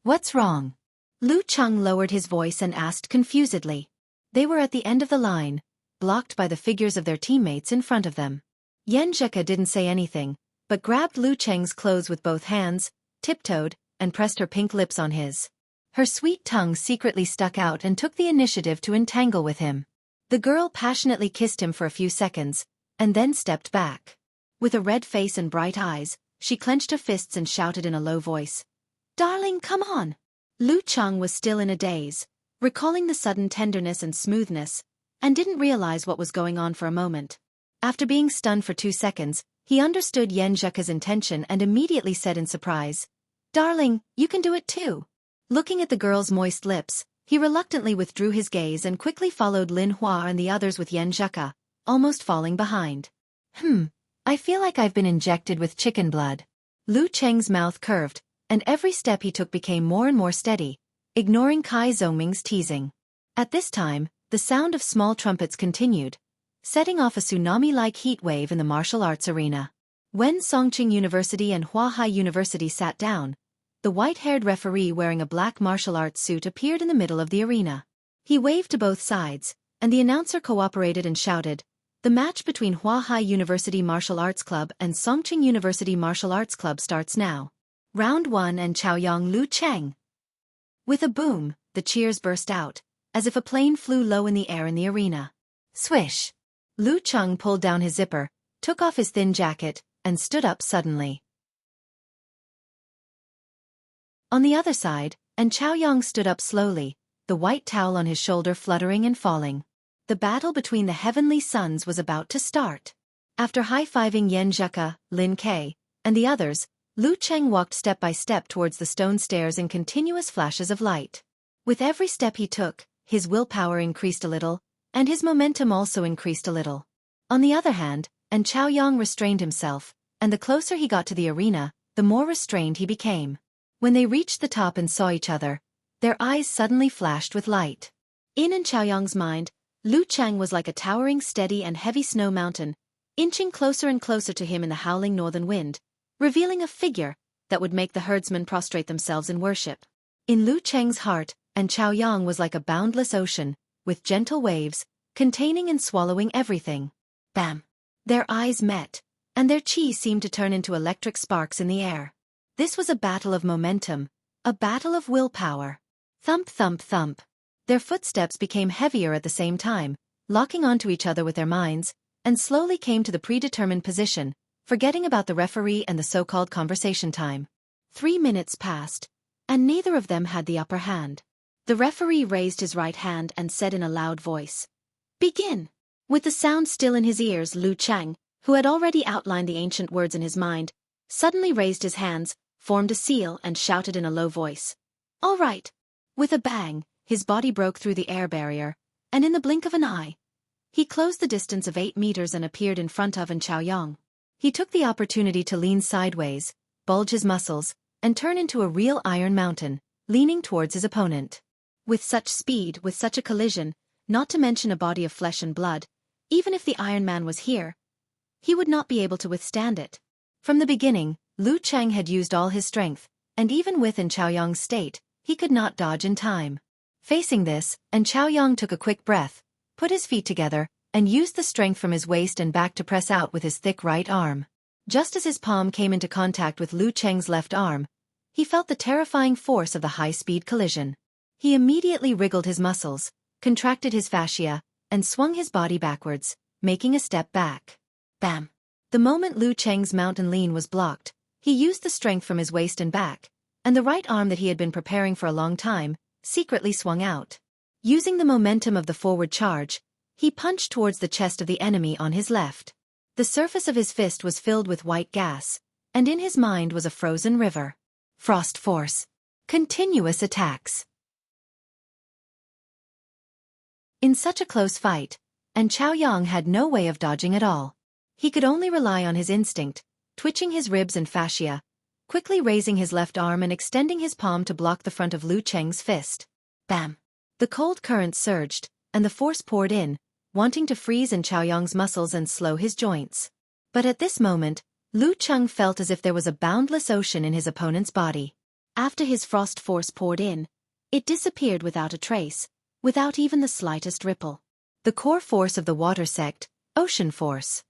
What's wrong? Lu Cheng lowered his voice and asked confusedly. They were at the end of the line, blocked by the figures of their teammates in front of them. Yan Zheka didn't say anything, but grabbed Lu Cheng's clothes with both hands, tiptoed, and pressed her pink lips on his. Her sweet tongue secretly stuck out and took the initiative to entangle with him. The girl passionately kissed him for a few seconds, and then stepped back. With a red face and bright eyes, she clenched her fists and shouted in a low voice, "Darling, come on!" Lu Cheng was still in a daze, recalling the sudden tenderness and smoothness, and didn't realize what was going on for a moment. After being stunned for 2 seconds, he understood Yan Zheka's intention and immediately said in surprise, "Darling, you can do it too." Looking at the girl's moist lips, he reluctantly withdrew his gaze and quickly followed Lin Hua and the others with Yan Zheka, almost falling behind. I feel like I've been injected with chicken blood. Lu Cheng's mouth curved, and every step he took became more and more steady, ignoring Kai Zongming's teasing. At this time, the sound of small trumpets continued, setting off a tsunami-like heat wave in the martial arts arena. When Songqing University and Huahai University sat down, the white-haired referee wearing a black martial arts suit appeared in the middle of the arena. He waved to both sides, and the announcer cooperated and shouted, "The match between Huahai University Martial Arts Club and Songqing University Martial Arts Club starts now. Round 1 and Chaoyang Lu Cheng." With a boom, the cheers burst out, as if a plane flew low in the air in the arena. Swish! Lu Cheng pulled down his zipper, took off his thin jacket, and stood up suddenly. On the other side, and Chaoyang stood up slowly, the white towel on his shoulder fluttering and falling. The battle between the heavenly suns was about to start. After high-fiving Yan Zheka, Lin Ke, and the others, Lu Cheng walked step by step towards the stone stairs in continuous flashes of light. With every step he took, his willpower increased a little, and his momentum also increased a little. On the other hand, and Chaoyang restrained himself, and the closer he got to the arena, the more restrained he became. When they reached the top and saw each other, their eyes suddenly flashed with light. In Chaoyang's mind, Lu Cheng was like a towering, steady and heavy snow mountain, inching closer and closer to him in the howling northern wind, revealing a figure that would make the herdsmen prostrate themselves in worship. In Lu Cheng's heart, and Chaoyang was like a boundless ocean, with gentle waves, containing and swallowing everything. Bam! Their eyes met, and their chi seemed to turn into electric sparks in the air. This was a battle of momentum, a battle of willpower. Thump, thump, thump. Their footsteps became heavier at the same time, locking onto each other with their minds, and slowly came to the predetermined position, forgetting about the referee and the so-called conversation time. 3 minutes passed, and neither of them had the upper hand. The referee raised his right hand and said in a loud voice, "Begin!" With the sound still in his ears, Lu Cheng, who had already outlined the ancient words in his mind, suddenly raised his hands, formed a seal and shouted in a low voice, "All right!" With a bang, his body broke through the air barrier, and in the blink of an eye, he closed the distance of 8 meters and appeared in front of Chaoyang. He took the opportunity to lean sideways, bulge his muscles, and turn into a real iron mountain, leaning towards his opponent. With such speed, with such a collision, not to mention a body of flesh and blood, even if the Iron Man was here, he would not be able to withstand it. From the beginning, Lu Cheng had used all his strength, and even within Chaoyang's state, he could not dodge in time. Facing this, and Chaoyang took a quick breath, put his feet together, and used the strength from his waist and back to press out with his thick right arm. Just as his palm came into contact with Lu Cheng's left arm, he felt the terrifying force of the high-speed collision. He immediately wriggled his muscles, contracted his fascia, and swung his body backwards, making a step back. Bam! The moment Lu Cheng's mountain lean was blocked, he used the strength from his waist and back, and the right arm that he had been preparing for a long time, secretly swung out. Using the momentum of the forward charge, he punched towards the chest of the enemy on his left. The surface of his fist was filled with white gas, and in his mind was a frozen river. Frost force. Continuous attacks. In such a close fight, and Chaoyang had no way of dodging at all. He could only rely on his instinct, twitching his ribs and fascia, quickly raising his left arm and extending his palm to block the front of Lu Cheng's fist. Bam! The cold current surged, and the force poured in, wanting to freeze in Chaoyang's muscles and slow his joints. But at this moment, Lu Cheng felt as if there was a boundless ocean in his opponent's body. After his frost force poured in, it disappeared without a trace, without even the slightest ripple. The core force of the water sect, ocean force.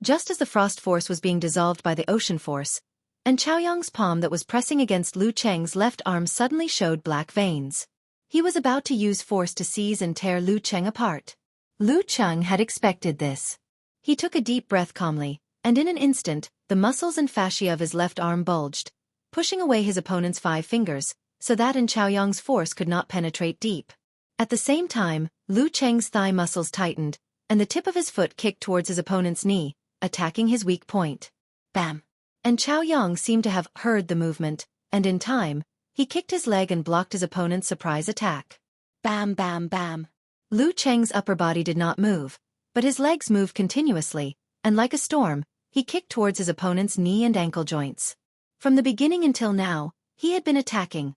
Just as the frost force was being dissolved by the ocean force, and Chaoyang's palm that was pressing against Lu Cheng's left arm suddenly showed black veins. He was about to use force to seize and tear Lu Cheng apart. Lu Cheng had expected this. He took a deep breath calmly, and in an instant, the muscles and fascia of his left arm bulged, pushing away his opponent's 5 fingers, so that Chaoyang's force could not penetrate deep. At the same time, Lu Cheng's thigh muscles tightened, and the tip of his foot kicked towards his opponent's knee, attacking his weak point. Bam! And Chaoyang seemed to have heard the movement, and in time, he kicked his leg and blocked his opponent's surprise attack. Bam, bam, bam. Lu Cheng's upper body did not move, but his legs moved continuously, and like a storm, he kicked towards his opponent's knee and ankle joints. From the beginning until now, he had been attacking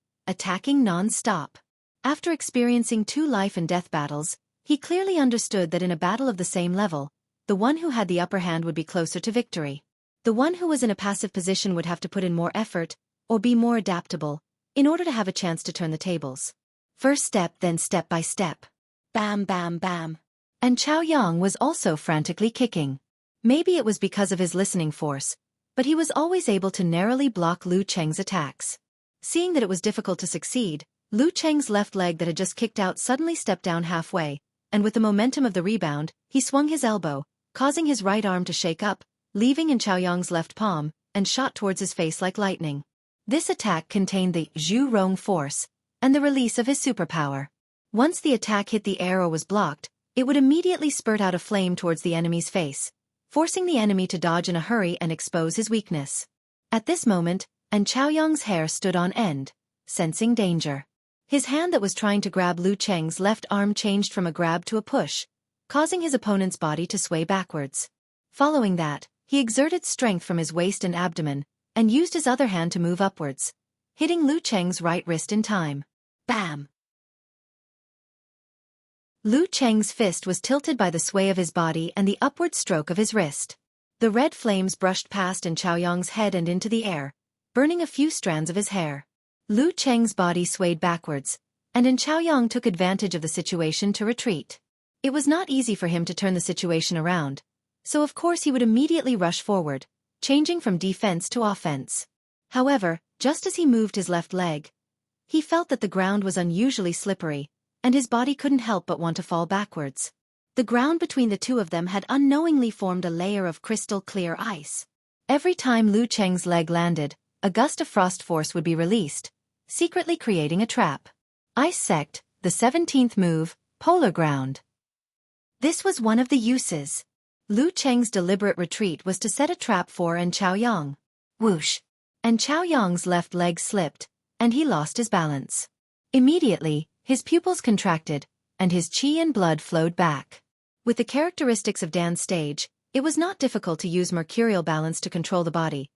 non-stop. After experiencing 2 life-and-death battles, He clearly understood that in a battle of the same level, the one who had the upper hand would be closer to victory. The one who was in a passive position would have to put in more effort, or be more adaptable, in order to have a chance to turn the tables. First step, then step by step. Bam, bam, bam. And Chaoyang was also frantically kicking. Maybe it was because of his listening force, but he was always able to narrowly block Lu Cheng's attacks. Seeing that it was difficult to succeed, Lu Cheng's left leg that had just kicked out suddenly stepped down halfway, and with the momentum of the rebound, he swung his elbow, causing his right arm to shake up, leaving in Chaoyang's left palm, and shot towards his face like lightning. This attack contained the Zhu Rong force, and the release of his superpower. Once the attack hit the air or was blocked, it would immediately spurt out a flame towards the enemy's face, forcing the enemy to dodge in a hurry and expose his weakness. At this moment, and Chaoyang's hair stood on end, sensing danger. His hand that was trying to grab Lu Cheng's left arm changed from a grab to a push, causing his opponent's body to sway backwards. Following that, he exerted strength from his waist and abdomen, and used his other hand to move upwards, hitting Lu Cheng's right wrist in time. Bam! Lu Cheng's fist was tilted by the sway of his body and the upward stroke of his wrist. The red flames brushed past in Chaoyang's head and into the air, burning a few strands of his hair. Lu Cheng's body swayed backwards, and Chaoyang took advantage of the situation to retreat. It was not easy for him to turn the situation around, so of course he would immediately rush forward, changing from defense to offense. However, just as he moved his left leg, he felt that the ground was unusually slippery, and his body couldn't help but want to fall backwards. The ground between the two of them had unknowingly formed a layer of crystal-clear ice. Every time Lu Cheng's leg landed, a gust of frost force would be released, secretly creating a trap. Ice Sect, the 17th move, Polar Ground. This was one of the uses. Lu Cheng's deliberate retreat was to set a trap for Chaoyang. Whoosh! Chaoyang's left leg slipped, and he lost his balance. Immediately, his pupils contracted, and his qi and blood flowed back. With the characteristics of Dan's stage, it was not difficult to use mercurial balance to control the body,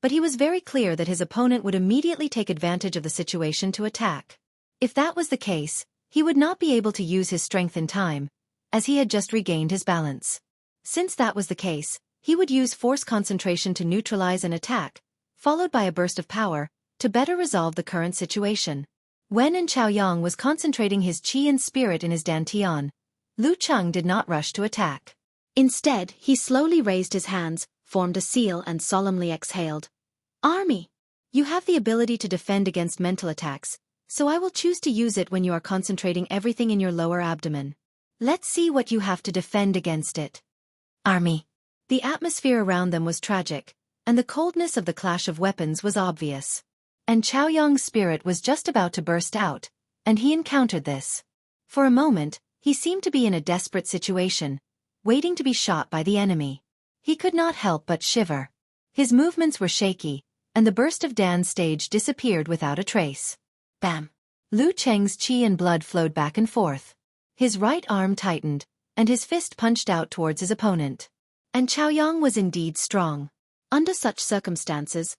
but he was very clear that his opponent would immediately take advantage of the situation to attack. If that was the case, he would not be able to use his strength in time, as he had just regained his balance. Since that was the case, he would use force concentration to neutralize an attack, followed by a burst of power, to better resolve the current situation. When Chaoyang was concentrating his qi and spirit in his dantian, Lu Cheng did not rush to attack. Instead, he slowly raised his hands, formed a seal and solemnly exhaled. Army! You have the ability to defend against mental attacks, so I will choose to use it when you are concentrating everything in your lower abdomen. Let's see what you have to defend against it. Army! The atmosphere around them was tragic, and the coldness of the clash of weapons was obvious. And Chaoyang's spirit was just about to burst out, and he encountered this. For a moment, he seemed to be in a desperate situation, waiting to be shot by the enemy. He could not help but shiver. His movements were shaky, and the burst of Dan's stage disappeared without a trace. Bam! Lu Cheng's qi and blood flowed back and forth. His right arm tightened, and his fist punched out towards his opponent. And Chaoyang was indeed strong. Under such circumstances,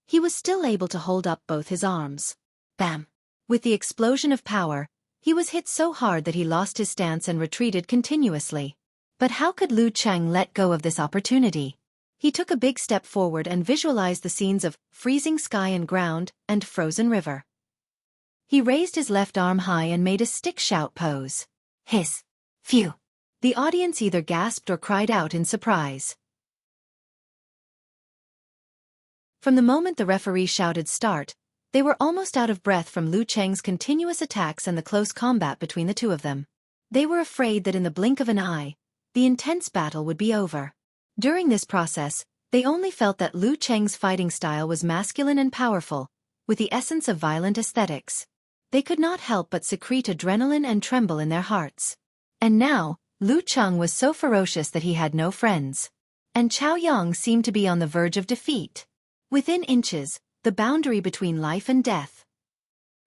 he was still able to hold up both his arms. Bam! With the explosion of power, he was hit so hard that he lost his stance and retreated continuously. But how could Lu Cheng let go of this opportunity? He took a big step forward and visualized the scenes of freezing sky and ground and frozen river. He raised his left arm high and made a stick shout pose. Hiss! Phew! The audience either gasped or cried out in surprise. From the moment the referee shouted start, they were almost out of breath from Lu Cheng's continuous attacks and the close combat between the two of them. They were afraid that in the blink of an eye, the intense battle would be over. During this process, they only felt that Lu Cheng's fighting style was masculine and powerful, with the essence of violent aesthetics. They could not help but secrete adrenaline and tremble in their hearts. And now, Lu Cheng was so ferocious that he had no friends. And Chaoyang seemed to be on the verge of defeat. Within inches, the boundary between life and death.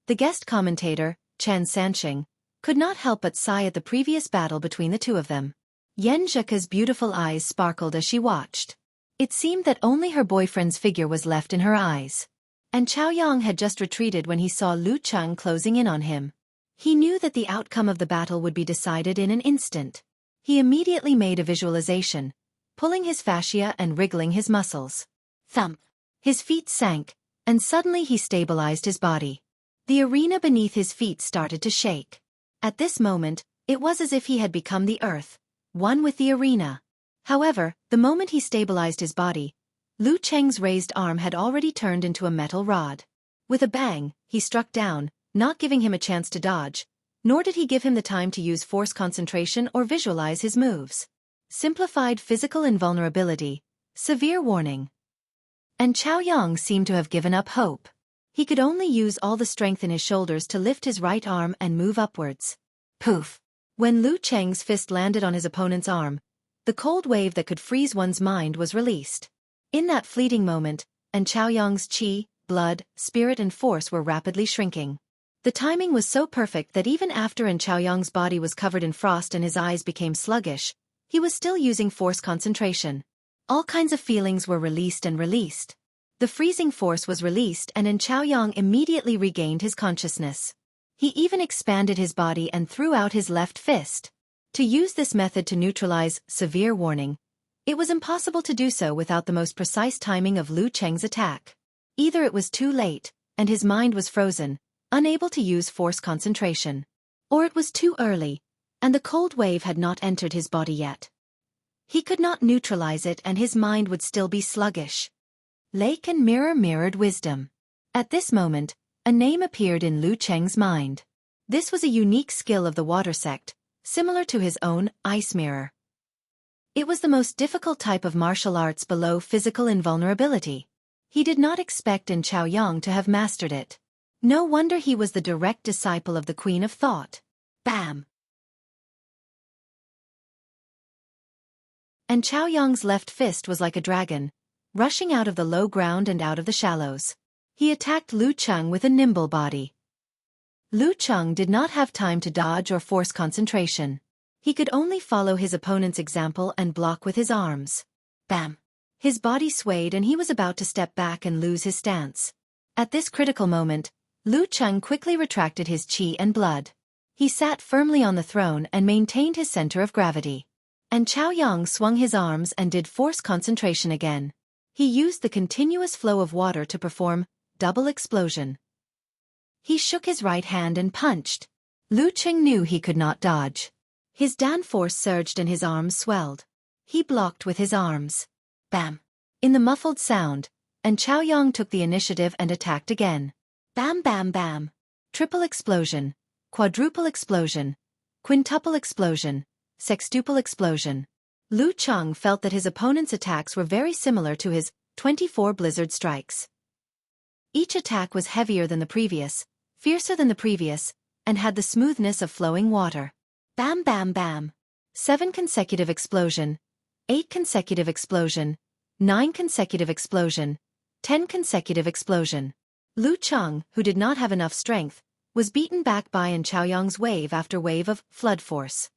The guest commentator, Chen Sanxing, could not help but sigh at the previous battle between the two of them. Yan Zheka's beautiful eyes sparkled as she watched. It seemed that only her boyfriend's figure was left in her eyes. And Chaoyang had just retreated when he saw Lu Cheng closing in on him. He knew that the outcome of the battle would be decided in an instant. He immediately made a visualization, pulling his fascia and wriggling his muscles. Thump! His feet sank, and suddenly he stabilized his body. The arena beneath his feet started to shake. At this moment, it was as if he had become the earth, one with the arena. However, the moment he stabilized his body, Lu Cheng's raised arm had already turned into a metal rod. With a bang, he struck down, not giving him a chance to dodge, nor did he give him the time to use force concentration or visualize his moves. Simplified physical invulnerability, severe warning. And Chaoyang seemed to have given up hope. He could only use all the strength in his shoulders to lift his right arm and move upwards. Poof! When Lu Cheng's fist landed on his opponent's arm, the cold wave that could freeze one's mind was released. In that fleeting moment, and Chaoyang's qi, blood, spirit and force were rapidly shrinking. The timing was so perfect that even after Chaoyang's body was covered in frost and his eyes became sluggish, he was still using force concentration. All kinds of feelings were released and released. The freezing force was released and Chaoyang immediately regained his consciousness. He even expanded his body and threw out his left fist. To use this method to neutralize severe warning, it was impossible to do so without the most precise timing of Lu Cheng's attack. Either it was too late, and his mind was frozen, unable to use force concentration. Or it was too early, and the cold wave had not entered his body yet. He could not neutralize it and his mind would still be sluggish. Lake and mirror mirrored wisdom. At this moment, a name appeared in Lu Cheng's mind. This was a unique skill of the water sect, similar to his own ice mirror. It was the most difficult type of martial arts below physical invulnerability. He did not expect Chaoyang to have mastered it. No wonder he was the direct disciple of the Queen of Thought. Bam! And Chaoyang's left fist was like a dragon, rushing out of the low ground and out of the shallows. He attacked Lu Cheng with a nimble body. Lu Cheng did not have time to dodge or force concentration. He could only follow his opponent's example and block with his arms. Bam! His body swayed and he was about to step back and lose his stance. At this critical moment, Lu Cheng quickly retracted his qi and blood. He sat firmly on the throne and maintained his center of gravity. And Chaoyang swung his arms and did force concentration again. He used the continuous flow of water to perform double explosion. He shook his right hand and punched. Lu Cheng knew he could not dodge. His Dan force surged and his arms swelled. He blocked with his arms. Bam! In the muffled sound, and Chaoyang took the initiative and attacked again. Bam bam bam. Triple explosion. Quadruple explosion. Quintuple explosion. Sextuple explosion. Lu Cheng felt that his opponent's attacks were very similar to his 24 blizzard strikes. Each attack was heavier than the previous, fiercer than the previous, and had the smoothness of flowing water. Bam bam bam. 7 consecutive explosion. 8 consecutive explosion. 9 consecutive explosion. 10 consecutive explosion. Lu Cheng, who did not have enough strength, was beaten back by Chaoyang's wave after wave of flood force.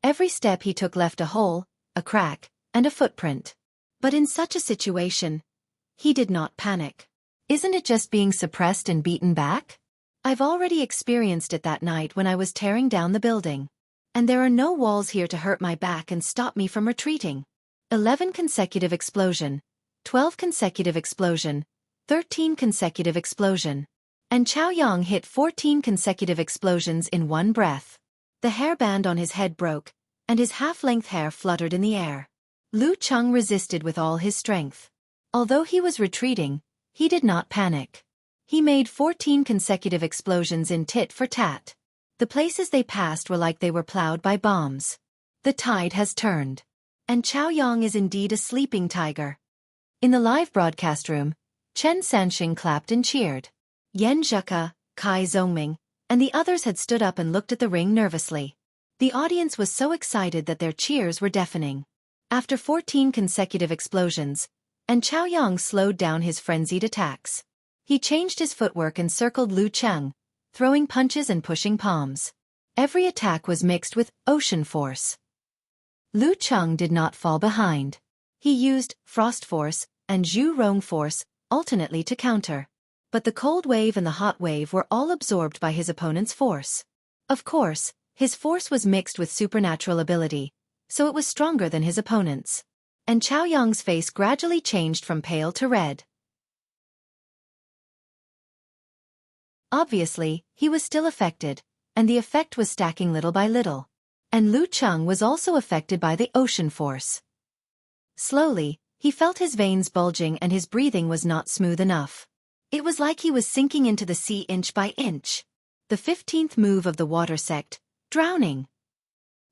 Every step he took left a hole, a crack, and a footprint. But in such a situation, he did not panic. Isn't it just being suppressed and beaten back? I've already experienced it that night when I was tearing down the building. And there are no walls here to hurt my back and stop me from retreating. 11 consecutive explosion. 12 consecutive explosion. 13 consecutive explosion. And Chaoyang hit 14 consecutive explosions in one breath. The hairband on his head broke, and his half-length hair fluttered in the air. Lu Cheng resisted with all his strength. Although he was retreating, he did not panic. He made 14 consecutive explosions in tit for tat. The places they passed were like they were plowed by bombs. The tide has turned. And Chaoyang is indeed a sleeping tiger. In the live broadcast room, Chen Sanxing clapped and cheered. Yan Zheka, Kai Zhongming, and the others had stood up and looked at the ring nervously. The audience was so excited that their cheers were deafening. After 14 consecutive explosions, and Chaoyang slowed down his frenzied attacks. He changed his footwork and circled Lu Cheng, throwing punches and pushing palms. Every attack was mixed with ocean force. Lu Cheng did not fall behind. He used frost force and Zhu Rong force alternately to counter. but the cold wave and the hot wave were all absorbed by his opponent's force. Of course, his force was mixed with supernatural ability, so it was stronger than his opponent's. And Chaoyang's face gradually changed from pale to red. Obviously, he was still affected, and the effect was stacking little by little. And Lu Cheng was also affected by the ocean force. Slowly, he felt his veins bulging and his breathing was not smooth enough. It was like he was sinking into the sea inch by inch. The 15th move of the water sect, drowning.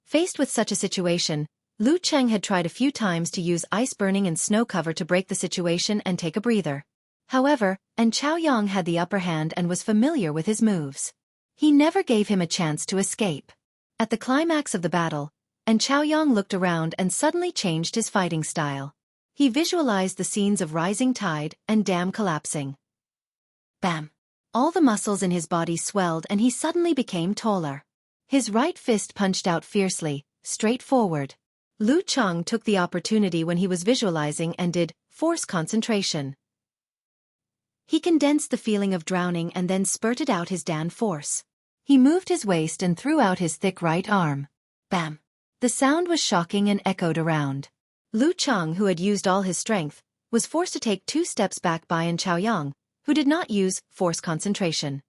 Faced with such a situation, Lu Cheng had tried a few times to use ice burning and snow cover to break the situation and take a breather. However, Chaoyang had the upper hand and was familiar with his moves. He never gave him a chance to escape. At the climax of the battle, Chaoyang looked around and suddenly changed his fighting style. He visualized the scenes of rising tide and dam collapsing. Bam! All the muscles in his body swelled and he suddenly became taller. His right fist punched out fiercely, straight forward. Lu Cheng took the opportunity when he was visualizing and did force concentration. He condensed the feeling of drowning and then spurted out his Dan force. He moved his waist and threw out his thick right arm. Bam! The sound was shocking and echoed around. Lu Cheng, who had used all his strength, was forced to take 2 steps back by Chaoyang, who did not use force concentration.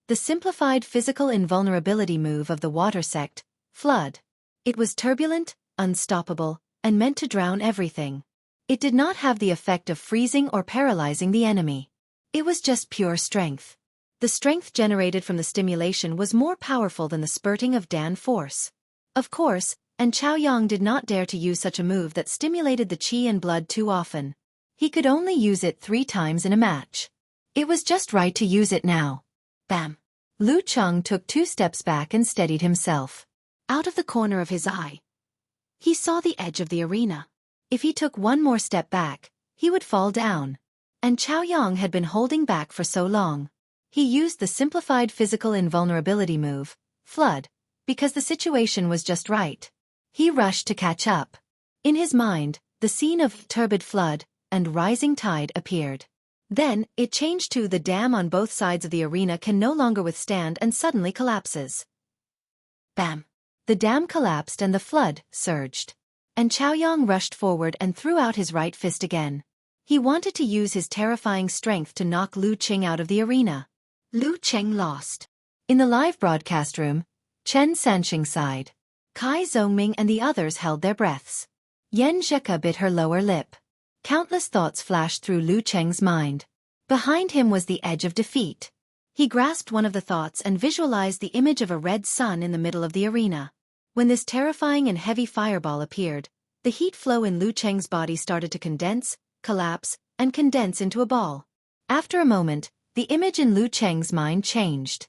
The simplified physical invulnerability move of the water sect, Flood. It was turbulent, unstoppable, and meant to drown everything. It did not have the effect of freezing or paralyzing the enemy. It was just pure strength. The strength generated from the stimulation was more powerful than the spurting of Dan force. Of course, Chaoyang did not dare to use such a move that stimulated the qi and blood too often. He could only use it 3 times in a match. It was just right to use it now. Bam! Lu Cheng took 2 steps back and steadied himself. Out of the corner of his eye, he saw the edge of the arena. If he took 1 more step back, he would fall down. And Chaoyang had been holding back for so long. He used the simplified physical invulnerability move, Flood, because the situation was just right. He rushed to catch up. In his mind, the scene of turbid flood and rising tide appeared. Then, it changed to the dam on both sides of the arena can no longer withstand and suddenly collapses. Bam! The dam collapsed and the flood surged. And Chaoyang rushed forward and threw out his right fist again. He wanted to use his terrifying strength to knock Lu Cheng out of the arena. Lu Cheng lost. In the live broadcast room, Chen Sanxing sighed. Kai Zhongming and the others held their breaths. Yan Zheka bit her lower lip. Countless thoughts flashed through Lu Cheng's mind. Behind him was the edge of defeat. He grasped one of the thoughts and visualized the image of a red sun in the middle of the arena. When this terrifying and heavy fireball appeared, the heat flow in Lu Cheng's body started to condense, collapse, and condense into a ball. After a moment, the image in Lu Cheng's mind changed.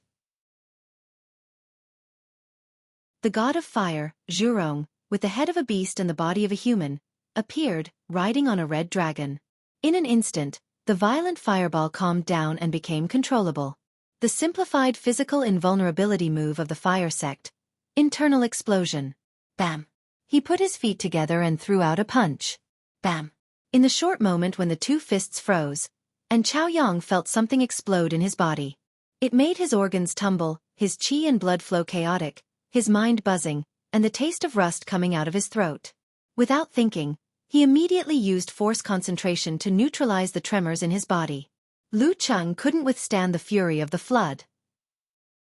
The god of fire, Zhurong, with the head of a beast and the body of a human, appeared, riding on a red dragon. In an instant, the violent fireball calmed down and became controllable. The simplified physical invulnerability move of the fire sect, internal explosion. Bam! He put his feet together and threw out a punch. Bam! In the short moment when the 2 fists froze, Chaoyang felt something explode in his body. It made his organs tumble, his qi and blood flow chaotic, his mind buzzing, and the taste of rust coming out of his throat. Without thinking, he immediately used force concentration to neutralize the tremors in his body. Lu Cheng couldn't withstand the fury of the flood.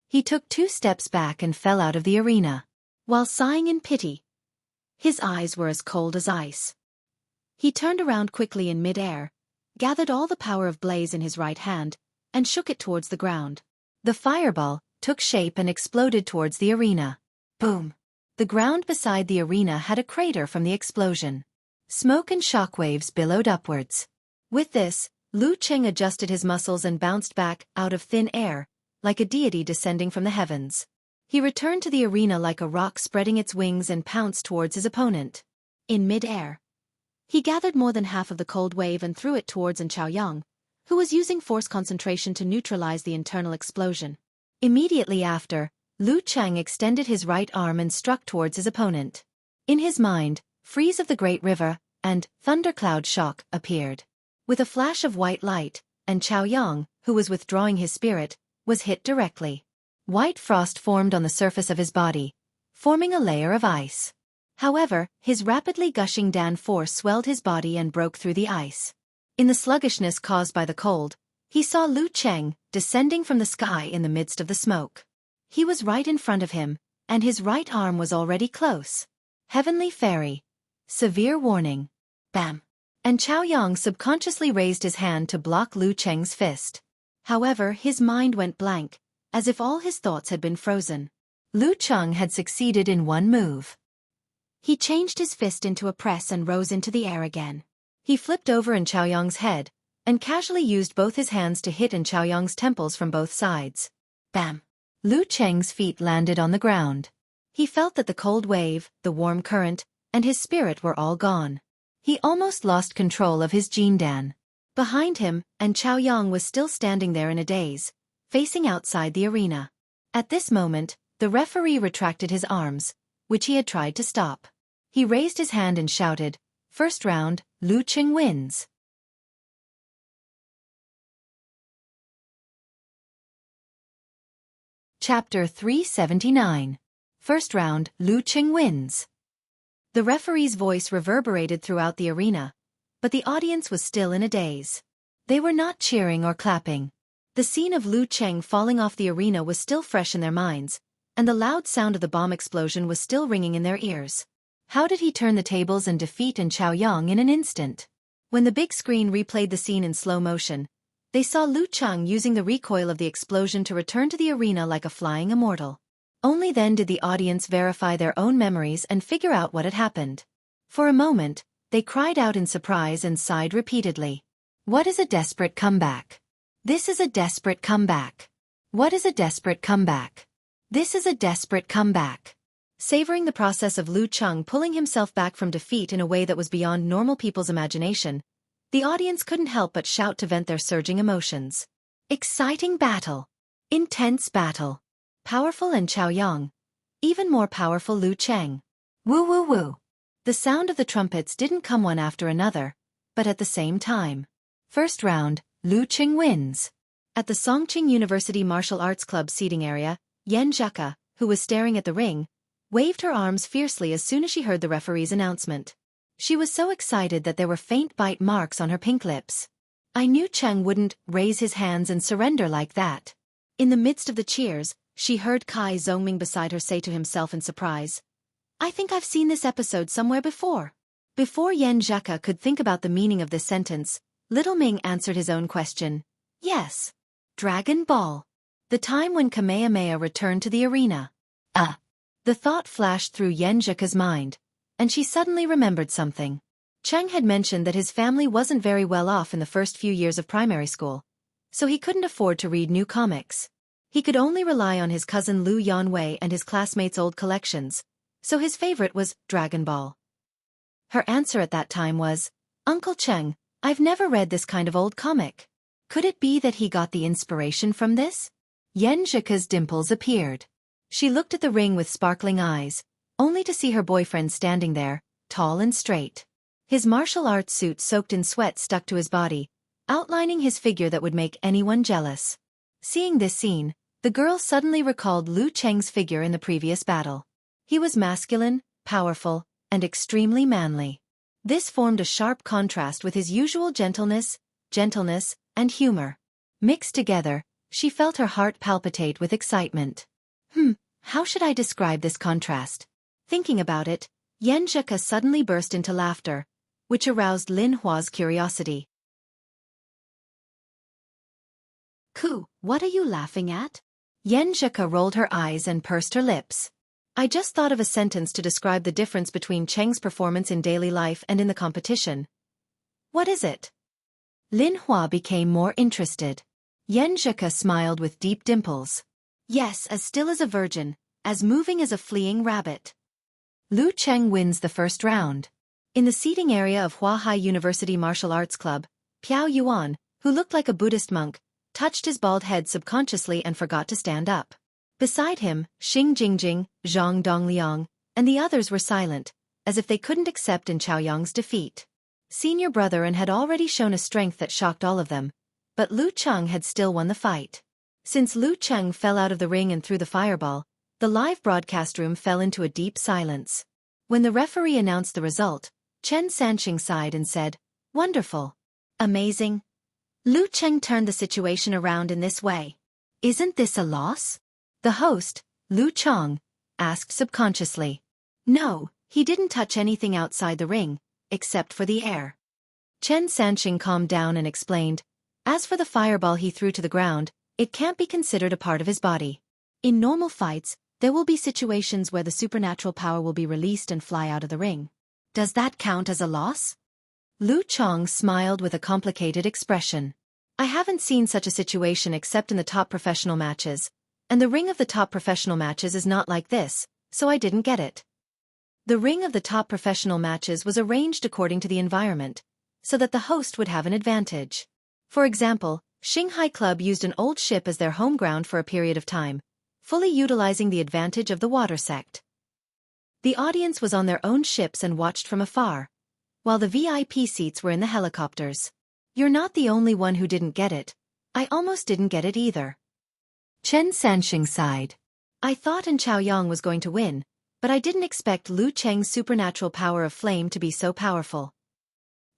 He took 2 steps back and fell out of the arena. While sighing in pity, his eyes were as cold as ice. He turned around quickly in mid-air, gathered all the power of blaze in his right hand, and shook it towards the ground. The fireball took shape and exploded towards the arena. Boom! The ground beside the arena had a crater from the explosion. Smoke and shockwaves billowed upwards. With this, Lu Cheng adjusted his muscles and bounced back out of thin air, like a deity descending from the heavens. He returned to the arena like a rock spreading its wings and pounced towards his opponent. In mid-air, he gathered more than half of the cold wave and threw it towards Chaoyang, who was using force concentration to neutralize the internal explosion. Immediately after, Lu Cheng extended his right arm and struck towards his opponent. In his mind, Freeze of the Great River and Thundercloud Shock appeared. With a flash of white light, and Chaoyang, who was withdrawing his spirit, was hit directly. White frost formed on the surface of his body, forming a layer of ice. However, his rapidly gushing Dan force swelled his body and broke through the ice. In the sluggishness caused by the cold, he saw Lu Cheng descending from the sky in the midst of the smoke. He was right in front of him, and his right arm was already close. Heavenly Fairy. Severe warning. Bam. And Chaoyang subconsciously raised his hand to block Lu Cheng's fist. However, his mind went blank, as if all his thoughts had been frozen. Lu Cheng had succeeded in one move. He changed his fist into a press and rose into the air again. He flipped over in Chaoyang's head, and casually used both his hands to hit in Chaoyang's temples from both sides. Bam! Lu Cheng's feet landed on the ground. He felt that the cold wave, the warm current, and his spirit were all gone. He almost lost control of his Jindan. Behind him, and Chaoyang was still standing there in a daze, facing outside the arena. At this moment, the referee retracted his arms, which he had tried to stop. He raised his hand and shouted, "First round, Lu Cheng wins." Chapter 379. First round, Lu Cheng wins. The referee's voice reverberated throughout the arena, but the audience was still in a daze. They were not cheering or clapping. The scene of Lu Cheng falling off the arena was still fresh in their minds, and the loud sound of the bomb explosion was still ringing in their ears. How did he turn the tables and defeat Chaoyang in an instant? When the big screen replayed the scene in slow motion, they saw Lu Cheng using the recoil of the explosion to return to the arena like a flying immortal. Only then did the audience verify their own memories and figure out what had happened. For a moment, they cried out in surprise and sighed repeatedly. What is a desperate comeback? This is a desperate comeback. What is a desperate comeback? This is a desperate comeback. Savoring the process of Lu Cheng pulling himself back from defeat in a way that was beyond normal people's imagination, the audience couldn't help but shout to vent their surging emotions. Exciting battle. Intense battle. Powerful and Chaoyang. Even more powerful Lu Cheng. Woo woo woo. The sound of the trumpets didn't come one after another, but at the same time. First round, Lu Cheng wins. At the Songqing University Martial Arts Club seating area, Yan Zheka, who was staring at the ring, waved her arms fiercely as soon as she heard the referee's announcement. She was so excited that there were faint bite marks on her pink lips. I knew Cheng wouldn't raise his hands and surrender like that. In the midst of the cheers, she heard Kai Zongming beside her say to himself in surprise, "I think I've seen this episode somewhere before." Before Yan Zheka could think about the meaning of this sentence, Little Ming answered his own question. Yes. Dragon Ball. The time when Kamehameha returned to the arena. The thought flashed through Yan Zheka's mind, and she suddenly remembered something. Cheng had mentioned that his family wasn't very well off in the first few years of primary school, so he couldn't afford to read new comics. He could only rely on his cousin Lu Yanwei and his classmates' old collections, so his favorite was Dragon Ball. Her answer at that time was, "Uncle Cheng, I've never read this kind of old comic." Could it be that he got the inspiration from this? Yan Zheka's dimples appeared. She looked at the ring with sparkling eyes, only to see her boyfriend standing there, tall and straight. His martial arts suit soaked in sweat stuck to his body, outlining his figure that would make anyone jealous. Seeing this scene, the girl suddenly recalled Lu Cheng's figure in the previous battle. He was masculine, powerful, and extremely manly. This formed a sharp contrast with his usual gentleness, and humor. Mixed together, she felt her heart palpitate with excitement. How should I describe this contrast? Thinking about it, Yan Zheka suddenly burst into laughter, which aroused Lin Hua's curiosity. "Ku, what are you laughing at?" Yan Zheka rolled her eyes and pursed her lips. "I just thought of a sentence to describe the difference between Cheng's performance in daily life and in the competition." "What is it?" Lin Hua became more interested. Yan Zheka smiled with deep dimples. "Yes, as still as a virgin, as moving as a fleeing rabbit." Lu Cheng wins the first round. In the seating area of Huahai University Martial Arts Club, Piao Yuan, who looked like a Buddhist monk, touched his bald head subconsciously and forgot to stand up. Beside him, Xing Jingjing, Zhang Dongliang, and the others were silent, as if they couldn't accept Chaoyang's defeat. Senior brother and had already shown a strength that shocked all of them, but Lu Cheng had still won the fight. Since Lu Cheng fell out of the ring and threw the fireball, the live broadcast room fell into a deep silence. When the referee announced the result, Chen Sanqing sighed and said, "Wonderful. Amazing. Lu Cheng turned the situation around in this way. Isn't this a loss?" The host, Lu Cheng, asked subconsciously. "No, he didn't touch anything outside the ring, except for the air." Chen Sanqing calmed down and explained, "As for the fireball he threw to the ground, it can't be considered a part of his body. In normal fights, there will be situations where the supernatural power will be released and fly out of the ring. Does that count as a loss?" Lu Cheng smiled with a complicated expression. "I haven't seen such a situation except in the top professional matches, and the ring of the top professional matches is not like this, so I didn't get it." The ring of the top professional matches was arranged according to the environment, so that the host would have an advantage. For example, Xinghai Club used an old ship as their home ground for a period of time, fully utilizing the advantage of the water sect. The audience was on their own ships and watched from afar, while the VIP seats were in the helicopters. "You're not the only one who didn't get it. I almost didn't get it either." Chen Sanqing sighed. "I thought An Chaoyang was going to win, but I didn't expect Lu Cheng's supernatural power of flame to be so powerful.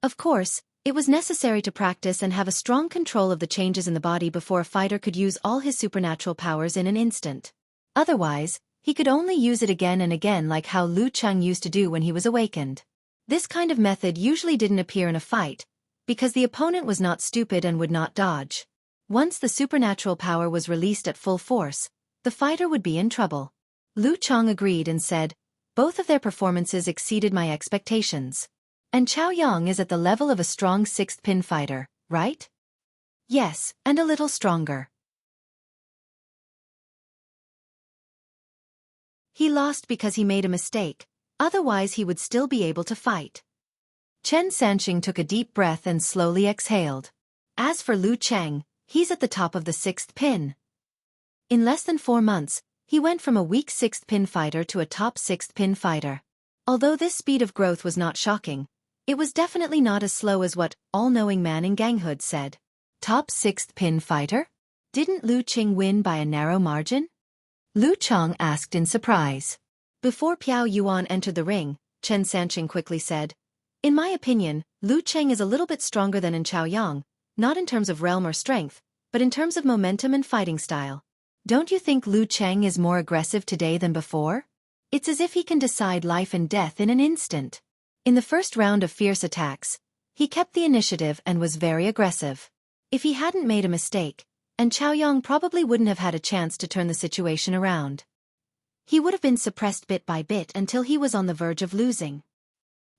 Of course, it was necessary to practice and have a strong control of the changes in the body before a fighter could use all his supernatural powers in an instant. Otherwise, he could only use it again and again like how Lu Cheng used to do when he was awakened. This kind of method usually didn't appear in a fight, because the opponent was not stupid and would not dodge. Once the supernatural power was released at full force, the fighter would be in trouble." Lu Cheng agreed and said, "Both of their performances exceeded my expectations. And Chaoyang is at the level of a strong sixth pin fighter, right?" "Yes, and a little stronger. He lost because he made a mistake, otherwise he would still be able to fight." Chen Sanqing took a deep breath and slowly exhaled. "As for Lu Cheng, he's at the top of the sixth pin. In less than 4 months, he went from a weak sixth pin fighter to a top sixth pin fighter. Although this speed of growth was not shocking, it was definitely not as slow as what all-knowing man in ganghood said. Top sixth pin fighter? Didn't Lu Cheng win by a narrow margin?" Lu Cheng asked in surprise. Before Piao Yuan entered the ring, Chen Sanqing quickly said, "In my opinion, Lu Cheng is a little bit stronger than An Chaoyang, not in terms of realm or strength, but in terms of momentum and fighting style. Don't you think Lu Cheng is more aggressive today than before? It's as if he can decide life and death in an instant. In the first round of fierce attacks, he kept the initiative and was very aggressive. If he hadn't made a mistake, An Chaoyang probably wouldn't have had a chance to turn the situation around. He would have been suppressed bit by bit until he was on the verge of losing."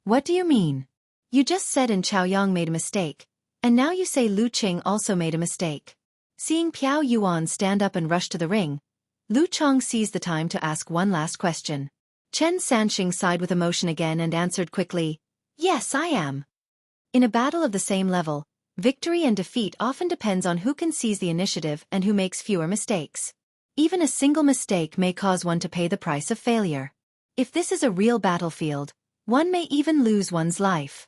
"What do you mean? You just said An Chaoyang made a mistake, and now you say Lu Cheng also made a mistake." Seeing Piao Yuan stand up and rush to the ring, Lu Cheng seized the time to ask one last question. Chen Sanqing sighed with emotion again and answered quickly, "Yes, I am." In a battle of the same level, victory and defeat often depends on who can seize the initiative and who makes fewer mistakes. Even a single mistake may cause one to pay the price of failure. If this is a real battlefield, one may even lose one's life.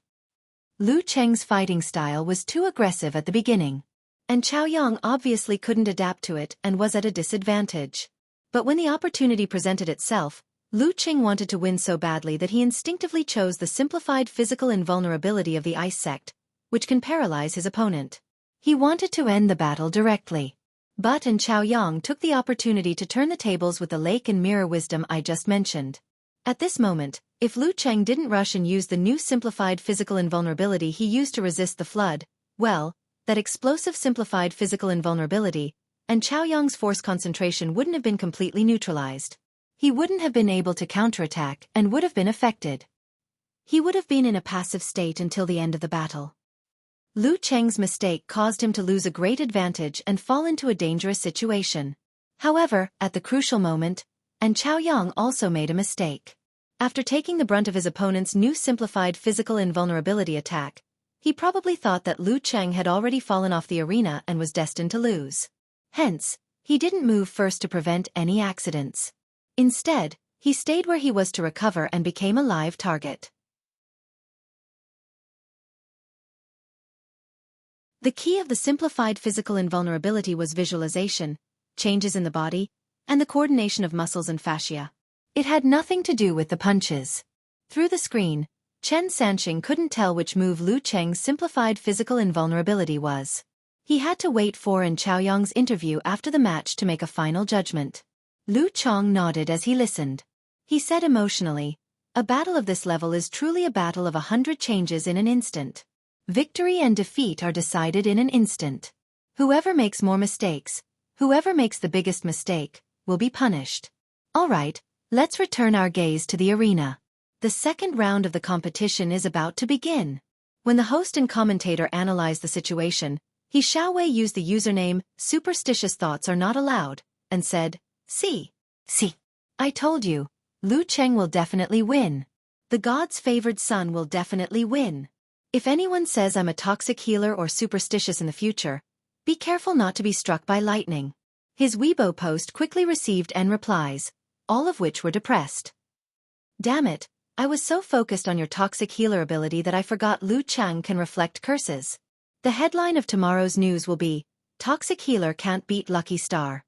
Lu Cheng's fighting style was too aggressive at the beginning, and Chaoyang obviously couldn't adapt to it and was at a disadvantage. But when the opportunity presented itself, Lu Cheng wanted to win so badly that he instinctively chose the simplified physical invulnerability of the ice sect, which can paralyze his opponent. He wanted to end the battle directly. But An Chaoyang took the opportunity to turn the tables with the lake and mirror wisdom I just mentioned. At this moment, if Lu Cheng didn't rush and use the new simplified physical invulnerability he used to resist the flood, well, that explosive simplified physical invulnerability, and Chaoyang's force concentration wouldn't have been completely neutralized. He wouldn't have been able to counterattack and would have been affected. He would have been in a passive state until the end of the battle. Lu Cheng's mistake caused him to lose a great advantage and fall into a dangerous situation. However, at the crucial moment, An Chaoyang also made a mistake. After taking the brunt of his opponent's new simplified physical invulnerability attack, he probably thought that Lu Cheng had already fallen off the arena and was destined to lose. Hence, he didn't move first to prevent any accidents. Instead, he stayed where he was to recover and became a live target. The key of the simplified physical invulnerability was visualization, changes in the body, and the coordination of muscles and fascia. It had nothing to do with the punches. Through the screen, Chen Sanqing couldn't tell which move Lu Cheng's simplified physical invulnerability was. He had to wait for An Chaoyang's interview after the match to make a final judgment. Lu Chong nodded as he listened. He said emotionally, "A battle of this level is truly a battle of 100 changes in an instant. Victory and defeat are decided in an instant. Whoever makes more mistakes, whoever makes the biggest mistake, will be punished. All right, let's return our gaze to the arena. The second round of the competition is about to begin." When the host and commentator analyzed the situation, He Xiaowei used the username, "Superstitious thoughts are not allowed," and said, See. I told you, Lu Cheng will definitely win. The god's favored son will definitely win. If anyone says I'm a toxic healer or superstitious in the future, be careful not to be struck by lightning. His Weibo post quickly received N replies, all of which were depressed. Damn it, I was so focused on your toxic healer ability that I forgot Lu Cheng can reflect curses. The headline of tomorrow's news will be, Toxic Healer Can't Beat Lucky Star.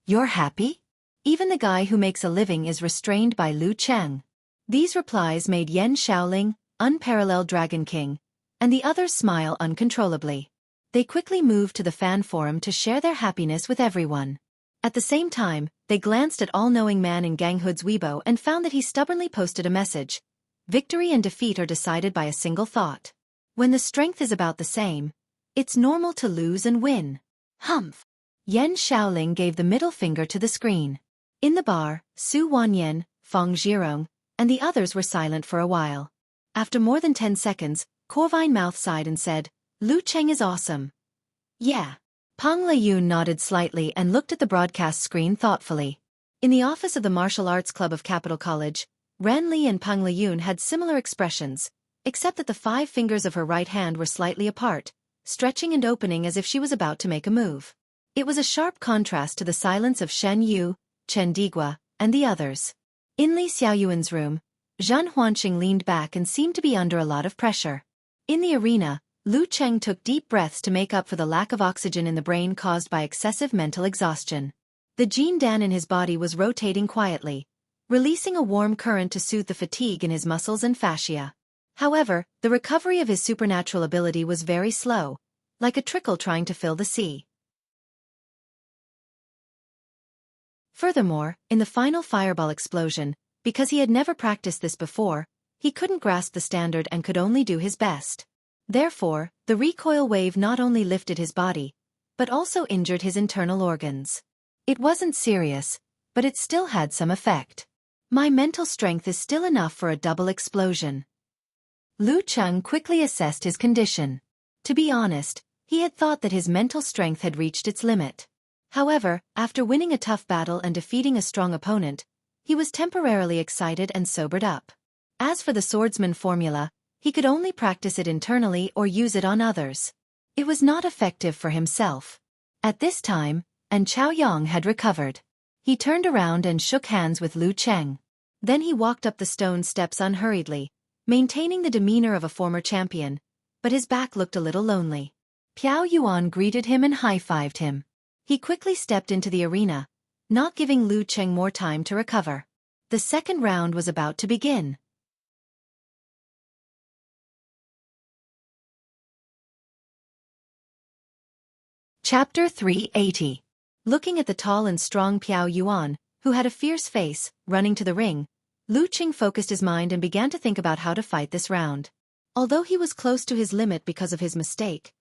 You're happy? Even the guy who makes a living is restrained by Lu Cheng. These replies made Yan Shaoling, Unparalleled Dragon King, and the others smile uncontrollably. They quickly moved to the fan forum to share their happiness with everyone. At the same time, they glanced at all-knowing man in Gang Hood's Weibo and found that he stubbornly posted a message. Victory and defeat are decided by a single thought. When the strength is about the same, it's normal to lose and win. Humph. Yan Shaoling gave the middle finger to the screen. In the bar, Su Wanyan, Feng Zhirong, and the others were silent for a while. After more than 10 seconds, Corvine Mouth sighed and said, Lu Cheng is awesome. Yeah. Peng Liyun nodded slightly and looked at the broadcast screen thoughtfully. In the office of the Martial Arts Club of Capital College, Ran Li and Peng Liyun had similar expressions, except that the 5 fingers of her right hand were slightly apart, stretching and opening as if she was about to make a move. It was a sharp contrast to the silence of Shen Yu, Chen Digua, and the others. In Li Xiaoyuan's room, Zhan Huanqing leaned back and seemed to be under a lot of pressure. In the arena, Lu Cheng took deep breaths to make up for the lack of oxygen in the brain caused by excessive mental exhaustion. The Jin Dan in his body was rotating quietly, releasing a warm current to soothe the fatigue in his muscles and fascia. However, the recovery of his supernatural ability was very slow, like a trickle trying to fill the sea. Furthermore, in the final fireball explosion, because he had never practiced this before, he couldn't grasp the standard and could only do his best. Therefore, the recoil wave not only lifted his body, but also injured his internal organs. It wasn't serious, but it still had some effect. My mental strength is still enough for a double explosion. Lu Cheng quickly assessed his condition. To be honest, he had thought that his mental strength had reached its limit. However, after winning a tough battle and defeating a strong opponent, he was temporarily excited and sobered up. As for the swordsman formula, he could only practice it internally or use it on others. It was not effective for himself. At this time, An Chaoyang had recovered. He turned around and shook hands with Lu Cheng. Then he walked up the stone steps unhurriedly, maintaining the demeanor of a former champion, but his back looked a little lonely. Piao Yuan greeted him and high-fived him. He quickly stepped into the arena, not giving Lu Cheng more time to recover. The second round was about to begin. Chapter 380. Looking at the tall and strong Piao Yuan, who had a fierce face, running to the ring, Lu Cheng focused his mind and began to think about how to fight this round. Although he was close to his limit because of his mistake,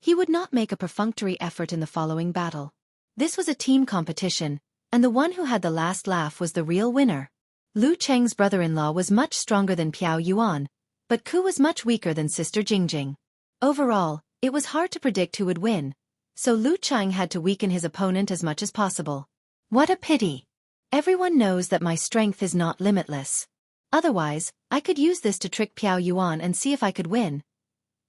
he would not make a perfunctory effort in the following battle. This was a team competition, and the one who had the last laugh was the real winner. Lu Cheng's brother-in-law was much stronger than Piao Yuan, but Ku was much weaker than Sister Jingjing. Overall, it was hard to predict who would win, so Lu Cheng had to weaken his opponent as much as possible. What a pity! Everyone knows that my strength is not limitless. Otherwise, I could use this to trick Piao Yuan and see if I could win.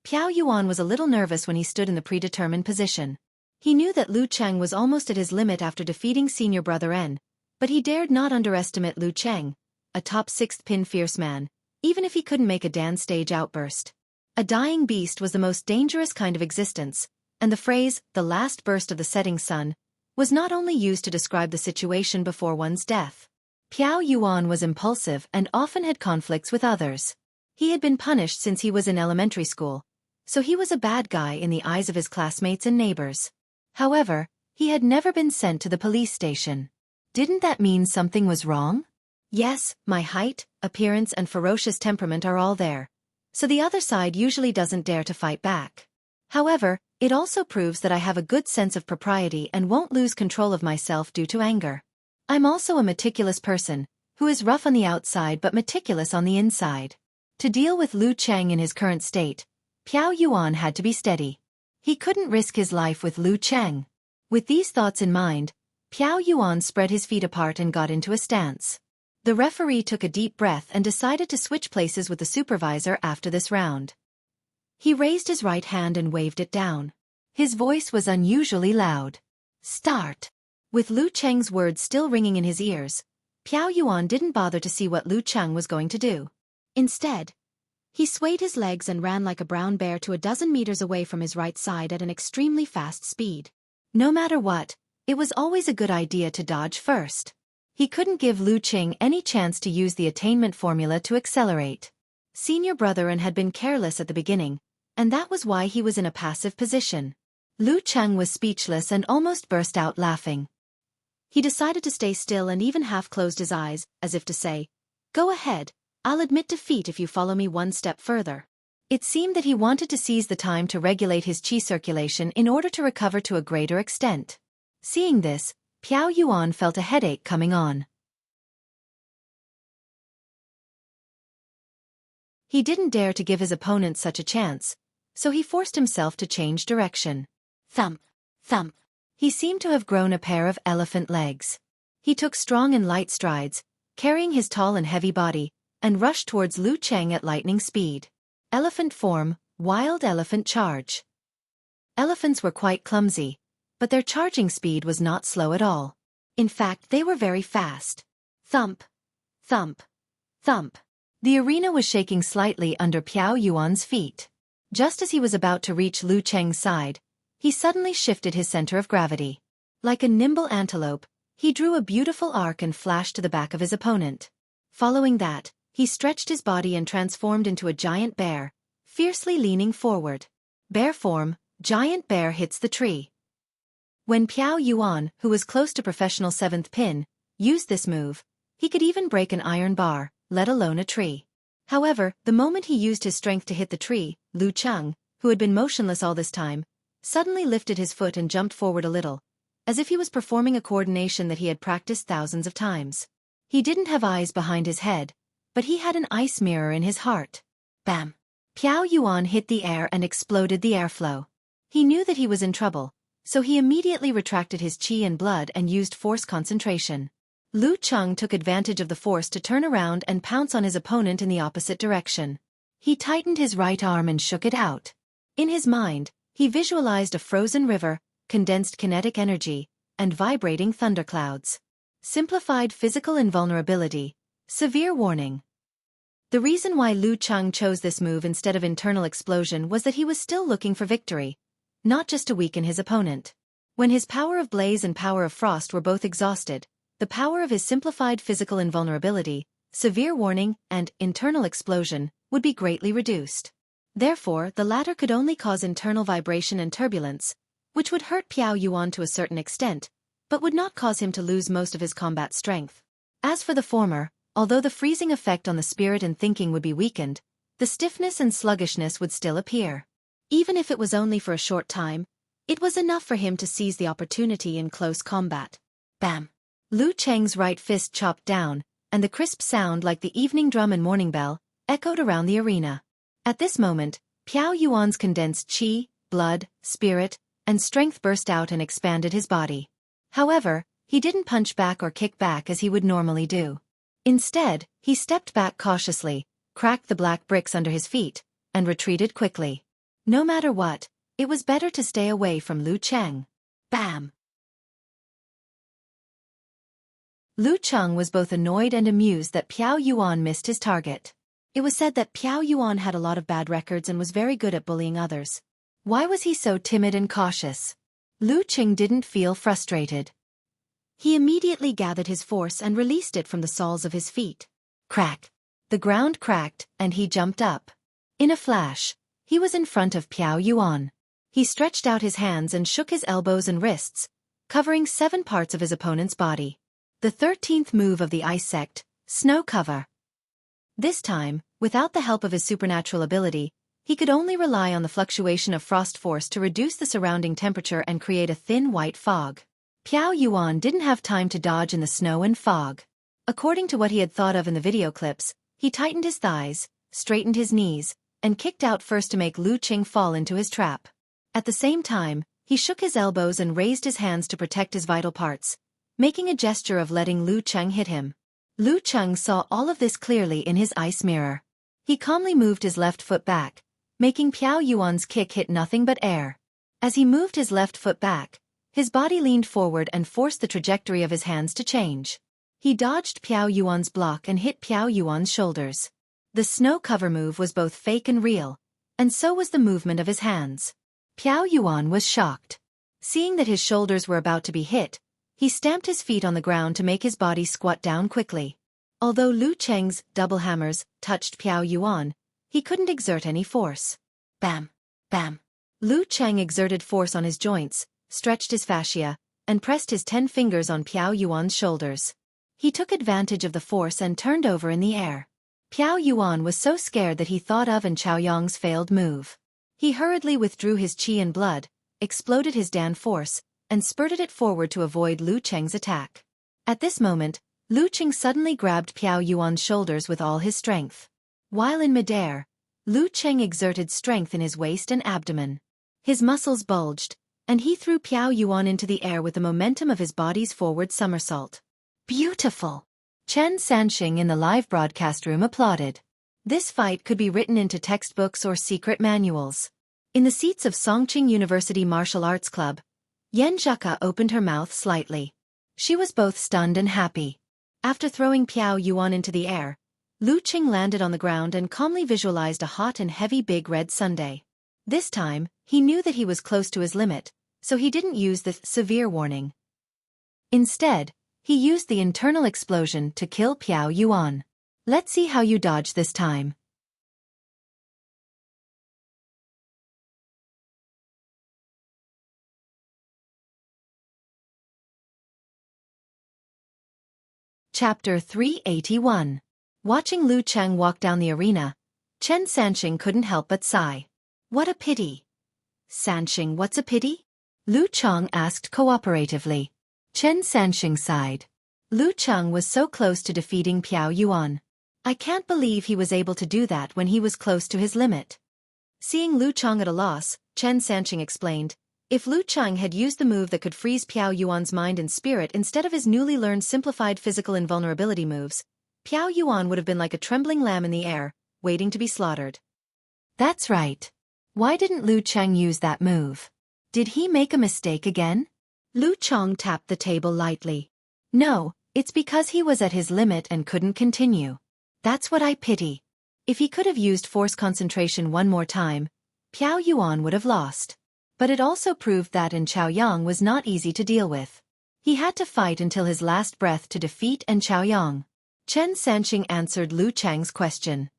Piao Yuan was a little nervous when he stood in the predetermined position. He knew that Lu Cheng was almost at his limit after defeating senior brother N, but he dared not underestimate Lu Cheng, a top 6th pin fierce man, even if he couldn't make a dance stage outburst. A dying beast was the most dangerous kind of existence, and the phrase, the last burst of the setting sun, was not only used to describe the situation before one's death. Piao Yuan was impulsive and often had conflicts with others. He had been punished since he was in elementary school, so he was a bad guy in the eyes of his classmates and neighbors. However, he had never been sent to the police station. Didn't that mean something was wrong? Yes, my height, appearance and ferocious temperament are all there, so the other side usually doesn't dare to fight back. However, it also proves that I have a good sense of propriety and won't lose control of myself due to anger. I'm also a meticulous person, who is rough on the outside but meticulous on the inside. To deal with Lu Cheng in his current state, Piao Yuan had to be steady. He couldn't risk his life with Lu Cheng. With these thoughts in mind, Piao Yuan spread his feet apart and got into a stance. The referee took a deep breath and decided to switch places with the supervisor after this round. He raised his right hand and waved it down. His voice was unusually loud. Start! With Lu Cheng's words still ringing in his ears, Piao Yuan didn't bother to see what Lu Cheng was going to do. Instead, he swayed his legs and ran like a brown bear to a dozen meters away from his right side at an extremely fast speed. No matter what, it was always a good idea to dodge first. He couldn't give Lu Cheng any chance to use the attainment formula to accelerate. Senior brother and had been careless at the beginning, and that was why he was in a passive position. Lu Cheng was speechless and almost burst out laughing. He decided to stay still and even half closed his eyes, as if to say, "Go ahead, I'll admit defeat if you follow me one step further." It seemed that he wanted to seize the time to regulate his qi circulation in order to recover to a greater extent. Seeing this, Piao Yuan felt a headache coming on. He didn't dare to give his opponent such a chance, so he forced himself to change direction. Thump, thump. He seemed to have grown a pair of elephant legs. He took strong and light strides, carrying his tall and heavy body, and rushed towards Lu Cheng at lightning speed. Elephant form, wild elephant charge. Elephants were quite clumsy, but their charging speed was not slow at all. In fact, they were very fast. Thump, thump, thump. The arena was shaking slightly under Piao Yuan's feet. Just as he was about to reach Lu Cheng's side, he suddenly shifted his center of gravity. Like a nimble antelope, he drew a beautiful arc and flashed to the back of his opponent. Following that, he stretched his body and transformed into a giant bear, fiercely leaning forward. Bear form, giant bear hits the tree. When Piao Yuan, who was close to professional 7th pin, used this move, he could even break an iron bar, let alone a tree. However, the moment he used his strength to hit the tree, Lu Cheng, who had been motionless all this time, suddenly lifted his foot and jumped forward a little, as if he was performing a coordination that he had practiced thousands of times. He didn't have eyes behind his head, but he had an ice mirror in his heart. Bam! Piao Yuan hit the air and exploded the airflow. He knew that he was in trouble, so he immediately retracted his qi and blood and used force concentration. Lu Cheng took advantage of the force to turn around and pounce on his opponent in the opposite direction. He tightened his right arm and shook it out. In his mind, he visualized a frozen river, condensed kinetic energy, and vibrating thunderclouds. Simplified physical invulnerability. Severe warning. The reason why Lu Cheng chose this move instead of internal explosion was that he was still looking for victory, not just to weaken his opponent. When his power of blaze and power of frost were both exhausted, the power of his simplified physical invulnerability, severe warning, and internal explosion would be greatly reduced. Therefore, the latter could only cause internal vibration and turbulence, which would hurt Piao Yuan to a certain extent, but would not cause him to lose most of his combat strength. As for the former, although the freezing effect on the spirit and thinking would be weakened, the stiffness and sluggishness would still appear. Even if it was only for a short time, it was enough for him to seize the opportunity in close combat. Bam! Lu Cheng's right fist chopped down, and the crisp sound like the evening drum and morning bell echoed around the arena. At this moment, Piao Yuan's condensed qi, blood, spirit, and strength burst out and expanded his body. However, he didn't punch back or kick back as he would normally do. Instead, he stepped back cautiously, cracked the black bricks under his feet, and retreated quickly. No matter what, it was better to stay away from Lu Cheng. Bam! Lu Cheng was both annoyed and amused that Piao Yuan missed his target. It was said that Piao Yuan had a lot of bad records and was very good at bullying others. Why was he so timid and cautious? Lu Qing didn't feel frustrated. He immediately gathered his force and released it from the soles of his feet. Crack! The ground cracked, and he jumped up. In a flash, he was in front of Piao Yuan. He stretched out his hands and shook his elbows and wrists, covering 7 parts of his opponent's body. The 13th move of the ice sect, Snow Cover. This time, without the help of his supernatural ability, he could only rely on the fluctuation of frost force to reduce the surrounding temperature and create a thin white fog. Piao Yuan didn't have time to dodge in the snow and fog. According to what he had thought of in the video clips, he tightened his thighs, straightened his knees, and kicked out first to make Lu Qing fall into his trap. At the same time, he shook his elbows and raised his hands to protect his vital parts, making a gesture of letting Lu Qing hit him. Lu Qing saw all of this clearly in his ice mirror. He calmly moved his left foot back, making Piao Yuan's kick hit nothing but air. As he moved his left foot back, his body leaned forward and forced the trajectory of his hands to change. He dodged Piao Yuan's block and hit Piao Yuan's shoulders. The snow cover move was both fake and real, and so was the movement of his hands. Piao Yuan was shocked. Seeing that his shoulders were about to be hit, he stamped his feet on the ground to make his body squat down quickly. Although Lu Cheng's double hammers touched Piao Yuan, he couldn't exert any force. Bam! Bam! Lu Cheng exerted force on his joints, stretched his fascia, and pressed his 10 fingers on Piao Yuan's shoulders. He took advantage of the force and turned over in the air. Piao Yuan was so scared that he thought of An Chaoyang's failed move. He hurriedly withdrew his qi and blood, exploded his Dan force, and spurted it forward to avoid Lu Cheng's attack. At this moment, Lu Cheng suddenly grabbed Piao Yuan's shoulders with all his strength. While in midair, Lu Cheng exerted strength in his waist and abdomen. His muscles bulged, and he threw Piao Yuan into the air with the momentum of his body's forward somersault. Beautiful! Chen Sanxing in the live broadcast room applauded. This fight could be written into textbooks or secret manuals. In the seats of Songqing University Martial Arts Club, Yan Zhaka opened her mouth slightly. She was both stunned and happy. After throwing Piao Yuan into the air, Lu Qing landed on the ground and calmly visualized a hot and heavy big red sundae. This time, he knew that he was close to his limit, so he didn't use the severe warning. Instead, he used the internal explosion to kill Piao Yuan. Let's see how you dodge this time. Chapter 381. Watching Lu Cheng walk down the arena, Chen Sanxing couldn't help but sigh. What a pity. Sanxing, what's a pity? Lu Cheng asked cooperatively. Chen Sanxing sighed. Lu Cheng was so close to defeating Piao Yuan. I can't believe he was able to do that when he was close to his limit. Seeing Lu Cheng at a loss, Chen Sanxing explained, if Lu Cheng had used the move that could freeze Piao Yuan's mind and spirit instead of his newly learned simplified physical invulnerability moves, Piao Yuan would have been like a trembling lamb in the air, waiting to be slaughtered. That's right. Why didn't Lu Cheng use that move? Did he make a mistake again? Lu Cheng tapped the table lightly. No, it's because he was at his limit and couldn't continue. That's what I pity. If he could have used force concentration one more time, Piao Yuan would have lost. But it also proved that An Chaoyang was not easy to deal with. He had to fight until his last breath to defeat An Chaoyang. Chen Sanxing answered Lu Cheng's question.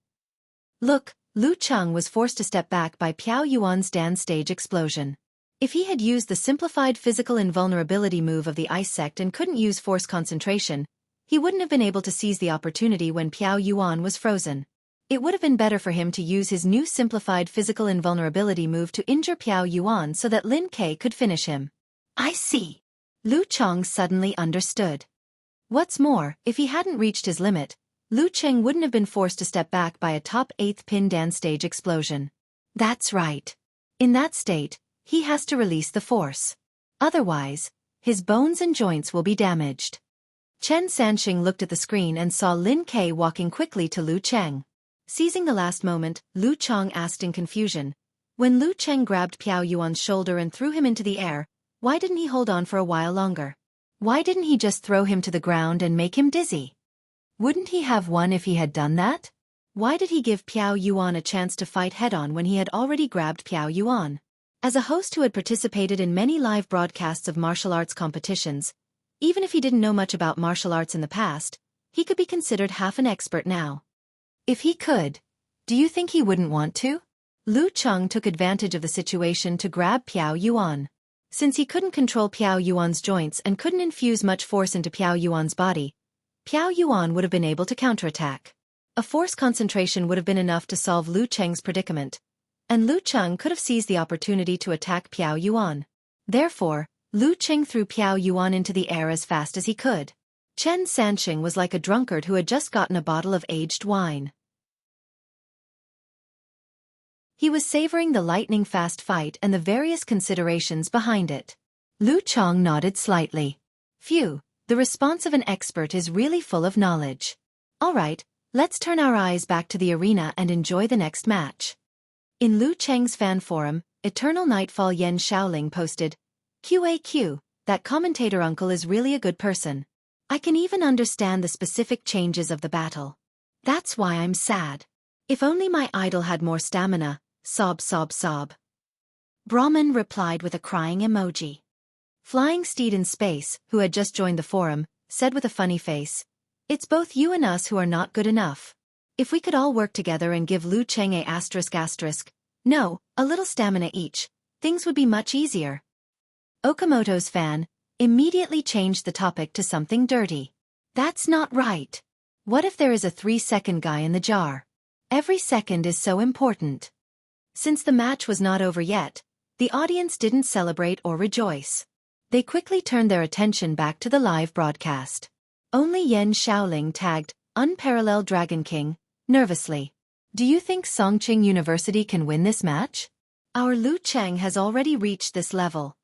Look, Lu Cheng was forced to step back by Piao Yuan's Dan stage explosion. If he had used the simplified physical invulnerability move of the ice sect and couldn't use force concentration, he wouldn't have been able to seize the opportunity when Piao Yuan was frozen. It would have been better for him to use his new simplified physical invulnerability move to injure Piao Yuan so that Lin Ke could finish him. I see. Lu Cheng suddenly understood. What's more, if he hadn't reached his limit, Lu Cheng wouldn't have been forced to step back by a top 8th pin Dan stage explosion. That's right. In that state, he has to release the force. Otherwise, his bones and joints will be damaged. Chen Sanxing looked at the screen and saw Lin Ke walking quickly to Lu Cheng. Seizing the last moment, Lu Cheng asked in confusion. When Lu Cheng grabbed Piao Yuan's shoulder and threw him into the air, why didn't he hold on for a while longer? Why didn't he just throw him to the ground and make him dizzy? Wouldn't he have won if he had done that? Why did he give Piao Yuan a chance to fight head-on when he had already grabbed Piao Yuan? As a host who had participated in many live broadcasts of martial arts competitions, even if he didn't know much about martial arts in the past, he could be considered half an expert now. If he could, do you think he wouldn't want to? Lu Cheng took advantage of the situation to grab Piao Yuan. Since he couldn't control Piao Yuan's joints and couldn't infuse much force into Piao Yuan's body, Piao Yuan would have been able to counterattack. A force concentration would have been enough to solve Lu Cheng's predicament, and Lu Cheng could have seized the opportunity to attack Piao Yuan. Therefore, Lu Cheng threw Piao Yuan into the air as fast as he could. Chen Sanqing was like a drunkard who had just gotten a bottle of aged wine. He was savoring the lightning-fast fight and the various considerations behind it. Lu Cheng nodded slightly. Phew, the response of an expert is really full of knowledge. All right, let's turn our eyes back to the arena and enjoy the next match. In Lu Cheng's fan forum, Eternal Nightfall Yan Shaoling posted, "QAQ, that commentator uncle is really a good person. I can even understand the specific changes of the battle. That's why I'm sad. If only my idol had more stamina, sob sob sob." Brahman replied with a crying emoji. Flying Steed in Space, who had just joined the forum, said with a funny face, "It's both you and us who are not good enough. If we could all work together and give Lu Cheng a little stamina each, things would be much easier." Okamoto's fan immediately changed the topic to something dirty. "That's not right. What if there is a 3-second guy in the jar? Every second is so important." Since the match was not over yet, the audience didn't celebrate or rejoice. They quickly turned their attention back to the live broadcast. Only Yan Shaoling tagged, "Unparalleled Dragon King," nervously. "Do you think Songqing University can win this match? Our Lu Cheng has already reached this level."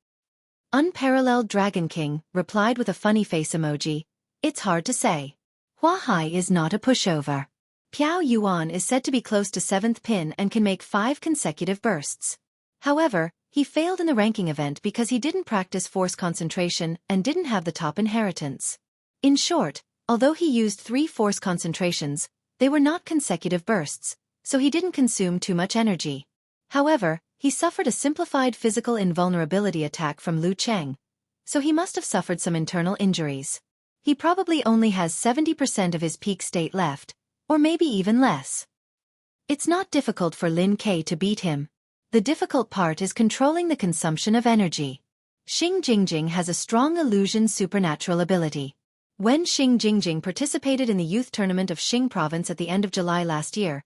Unparalleled Dragon King replied with a funny face emoji, "It's hard to say. Hua Hai is not a pushover. Piao Yuan is said to be close to 7th pin and can make 5 consecutive bursts. However, he failed in the ranking event because he didn't practice force concentration and didn't have the top inheritance. In short, although he used 3 force concentrations, they were not consecutive bursts, so he didn't consume too much energy. However, he suffered a simplified physical invulnerability attack from Lu Cheng, so he must have suffered some internal injuries. He probably only has 70% of his peak state left, or maybe even less. It's not difficult for Lin Ke to beat him. The difficult part is controlling the consumption of energy. Xing Jingjing has a strong illusion supernatural ability. When Xing Jingjing participated in the youth tournament of Xing province at the end of July last year,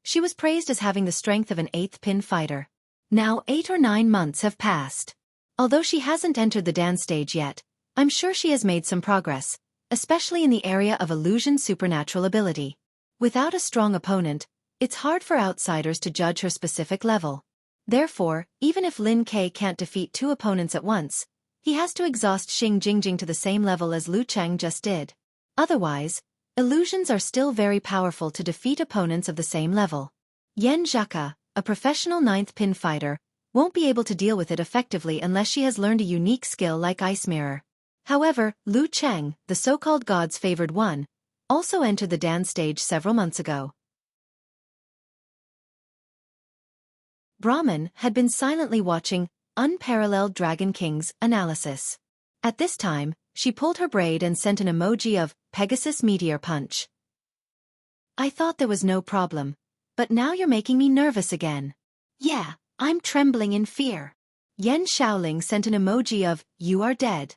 she was praised as having the strength of an 8th pin fighter. Now 8 or 9 months have passed. Although she hasn't entered the dance stage yet, I'm sure she has made some progress, especially in the area of illusion supernatural ability. Without a strong opponent, it's hard for outsiders to judge her specific level. Therefore, even if Lin Ke can't defeat 2 opponents at once, he has to exhaust Xing Jingjing to the same level as Lu Cheng just did. Otherwise, illusions are still very powerful to defeat opponents of the same level. Yan Zhaka, a professional 9th pin fighter, won't be able to deal with it effectively unless she has learned a unique skill like Ice Mirror. However, Lu Cheng, the so-called God's favored one, also entered the dance stage several months ago. Brahman had been silently watching Unparalleled Dragon King's analysis. At this time, she pulled her braid and sent an emoji of Pegasus Meteor Punch. "I thought there was no problem, but now you're making me nervous again." "Yeah, I'm trembling in fear." Yan Shaoling sent an emoji of "You are dead."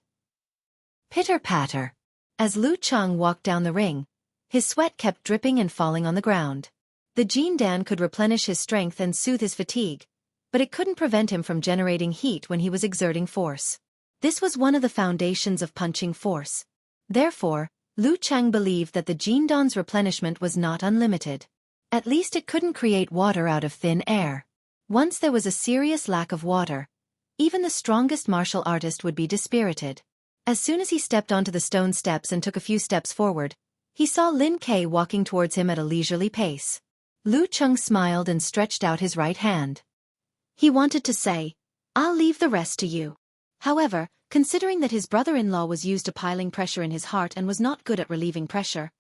Pitter-patter. As Lu Cheng walked down the ring, his sweat kept dripping and falling on the ground. The Jin Dan could replenish his strength and soothe his fatigue, but it couldn't prevent him from generating heat when he was exerting force. This was one of the foundations of punching force. Therefore, Lu Cheng believed that the Jin Dan's replenishment was not unlimited. At least it couldn't create water out of thin air. Once there was a serious lack of water, even the strongest martial artist would be dispirited. As soon as he stepped onto the stone steps and took a few steps forward, he saw Lin Ke walking towards him at a leisurely pace. Lu Cheng smiled and stretched out his right hand. He wanted to say, "I'll leave the rest to you." However, considering that his brother-in-law was used to piling pressure in his heart and was not good at relieving pressure,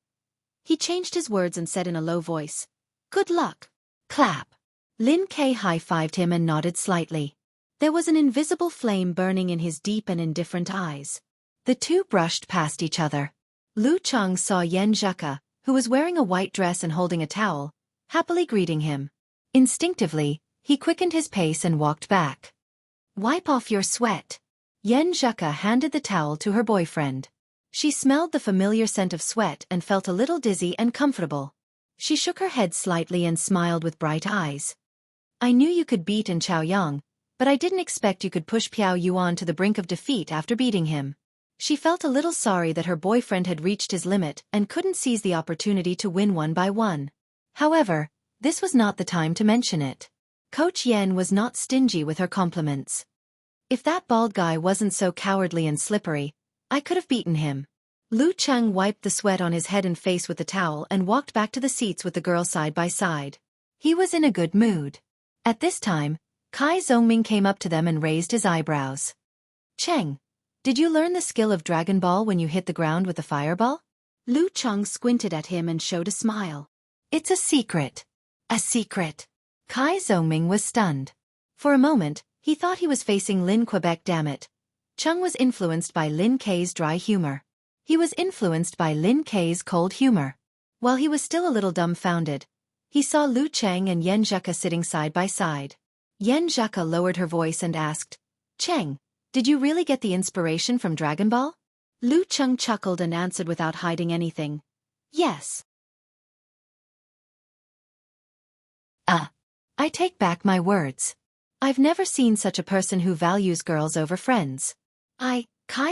he changed his words and said in a low voice, Good luck. Clap. Lin Kei high-fived him and nodded slightly. There was an invisible flame burning in his deep and indifferent eyes. The two brushed past each other. Lu Cheng saw Yan Zheka, who was wearing a white dress and holding a towel, happily greeting him. Instinctively, he quickened his pace and walked back. Wipe off your sweat. Yan Zheka handed the towel to her boyfriend. She smelled the familiar scent of sweat and felt a little dizzy and comfortable. She shook her head slightly and smiled with bright eyes. I knew you could beat in Chaoyang, but I didn't expect you could push Piao Yuan to the brink of defeat after beating him. She felt a little sorry that her boyfriend had reached his limit and couldn't seize the opportunity to win one by one. However, this was not the time to mention it. Coach Yen was not stingy with her compliments. If that bald guy wasn't so cowardly and slippery, I could have beaten him. Lu Cheng wiped the sweat on his head and face with the towel and walked back to the seats with the girl side by side. He was in a good mood. At this time, Kai Zhongming came up to them and raised his eyebrows. Cheng, did you learn the skill of Dragon Ball when you hit the ground with the fireball? Lu Cheng squinted at him and showed a smile. It's a secret. A secret. Kai Zhongming was stunned. For a moment, he thought he was facing Lin Quebec. Damn it. Cheng was influenced by Lin Kei's dry humor. He was influenced by Lin Kei's cold humor. While he was still a little dumbfounded, he saw Lu Cheng and Yan Zheka sitting side by side. Yan Zheka lowered her voice and asked, Cheng, did you really get the inspiration from Dragon Ball? Lu Cheng chuckled and answered without hiding anything. Yes. I take back my words. I've never seen such a person who values girls over friends. Kai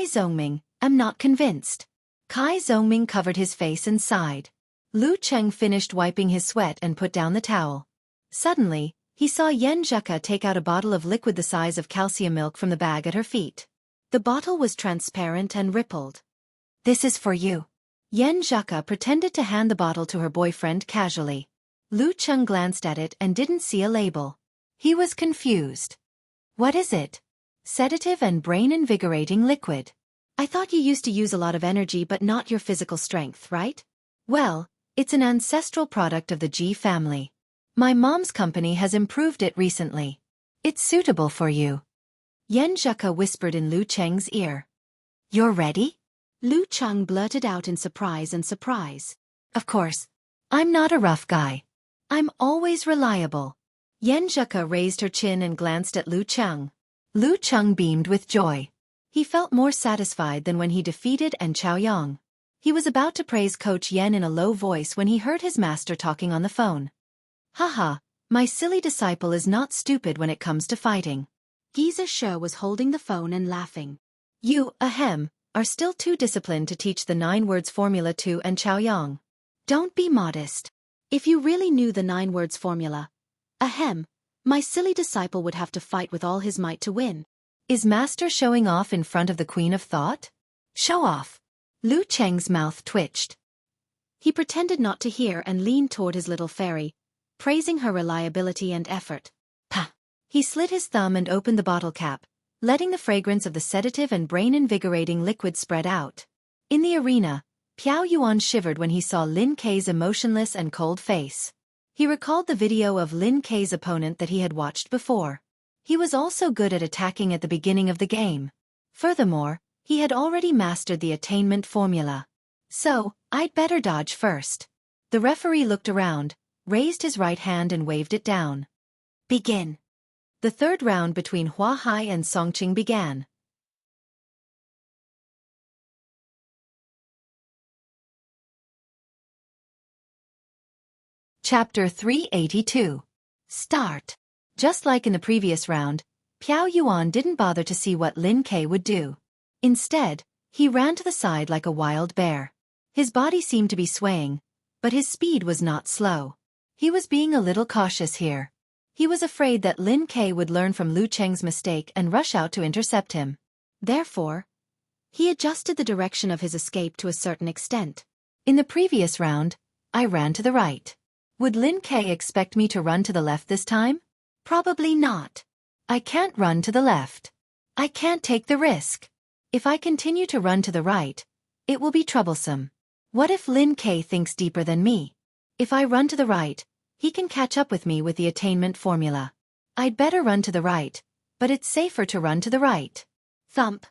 Zhongming, am not convinced. Kai Zhongming covered his face and sighed. Lu Cheng finished wiping his sweat and put down the towel. Suddenly, he saw Yan Zheka take out a bottle of liquid the size of calcium milk from the bag at her feet. The bottle was transparent and rippled. This is for you. Yan Zheka pretended to hand the bottle to her boyfriend casually. Lu Cheng glanced at it and didn't see a label. He was confused. What is it? Sedative and brain-invigorating liquid. I thought you used to use a lot of energy but not your physical strength, right? Well, it's an ancestral product of the Ji family. My mom's company has improved it recently. It's suitable for you. Yan Zheka whispered in Lu Cheng's ear. You're ready? Lu Cheng blurted out in surprise. Of course. I'm not a rough guy. I'm always reliable. Yan Zheka raised her chin and glanced at Lu Cheng. Lu Cheng beamed with joy. He felt more satisfied than when he defeated An Chaoyang. He was about to praise Coach Yen in a low voice when he heard his master talking on the phone. Haha, my silly disciple is not stupid when it comes to fighting. Giza She was holding the phone and laughing. You, are still too disciplined to teach the 9 words formula to An Chaoyang. Don't be modest. If you really knew the 9 words formula, my silly disciple would have to fight with all his might to win. Is master showing off in front of the Queen of Thought? Show off. Lu Cheng's mouth twitched. He pretended not to hear and leaned toward his little fairy, praising her reliability and effort. Pah! He slid his thumb and opened the bottle cap, letting the fragrance of the sedative and brain-invigorating liquid spread out. In the arena, Piao Yuan shivered when he saw Lin Kei's emotionless and cold face. He recalled the video of Lin Kei's opponent that he had watched before. He was also good at attacking at the beginning of the game. Furthermore, he had already mastered the attainment formula. So, I'd better dodge first. The referee looked around, raised his right hand and waved it down. Begin. The third round between Hua Hai and Songqing began. Chapter 382. Start. Just like in the previous round, Piao Yuan didn't bother to see what Lin Kei would do. Instead, he ran to the side like a wild bear. His body seemed to be swaying, but his speed was not slow. He was being a little cautious here. He was afraid that Lin Kei would learn from Lu Cheng's mistake and rush out to intercept him. Therefore, he adjusted the direction of his escape to a certain extent. In the previous round, I ran to the right. Would Lin Kei expect me to run to the left this time? Probably not. I can't run to the left. I can't take the risk. If I continue to run to the right, it will be troublesome. What if Lin Kei thinks deeper than me? If I run to the right, He can catch up with me with the attainment formula. I'd better run to the right, but it's safer to run to the right. Thump,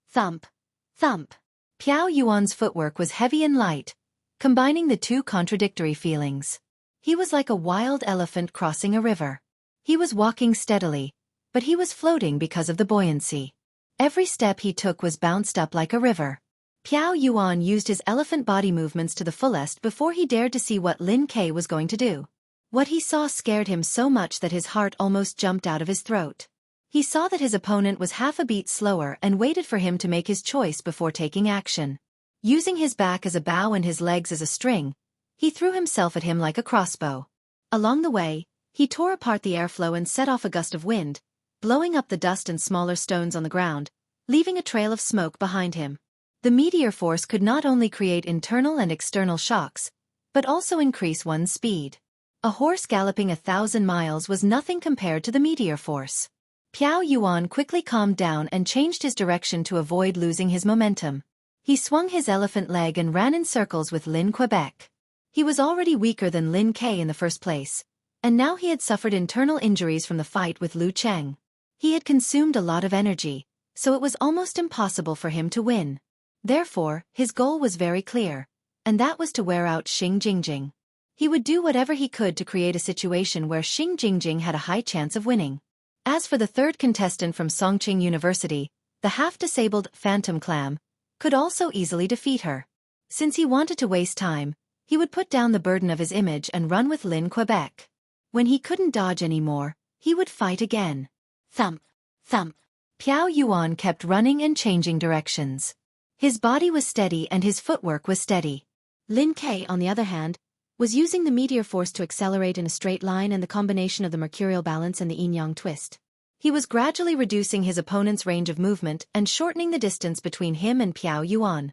thump, thump. Piao Yuan's footwork was heavy and light, combining the two contradictory feelings. He was like a wild elephant crossing a river. He was walking steadily, but he was floating because of the buoyancy. Every step he took was bounced up like a river. Piao Yuan used his elephant body movements to the fullest before he dared to see what Lin Ke was going to do. What he saw scared him so much that his heart almost jumped out of his throat. He saw that his opponent was half a beat slower and waited for him to make his choice before taking action. Using his back as a bow and his legs as a string, he threw himself at him like a crossbow. Along the way, he tore apart the airflow and set off a gust of wind, blowing up the dust and smaller stones on the ground, leaving a trail of smoke behind him. The meteor force could not only create internal and external shocks, but also increase one's speed. A horse galloping 1,000 miles was nothing compared to the meteor force. Piao Yuan quickly calmed down and changed his direction to avoid losing his momentum. He swung his elephant leg and ran in circles with Lin Quebec. He was already weaker than Lin Ke in the first place, and now he had suffered internal injuries from the fight with Lu Cheng. He had consumed a lot of energy, so it was almost impossible for him to win. Therefore, his goal was very clear, and that was to wear out Xing Jingjing. He would do whatever he could to create a situation where Xing Jingjing had a high chance of winning. As for the third contestant from Songqing University, the half-disabled Phantom Clam, could also easily defeat her. Since he wanted to waste time, he would put down the burden of his image and run with Lin Quebec. When he couldn't dodge anymore, he would fight again. Thump, thump. Piao Yuan kept running and changing directions. His body was steady and his footwork was steady. Lin Ke, on the other hand, was using the meteor force to accelerate in a straight line and the combination of the mercurial balance and the yin-yang twist. He was gradually reducing his opponent's range of movement and shortening the distance between him and Piao Yuan.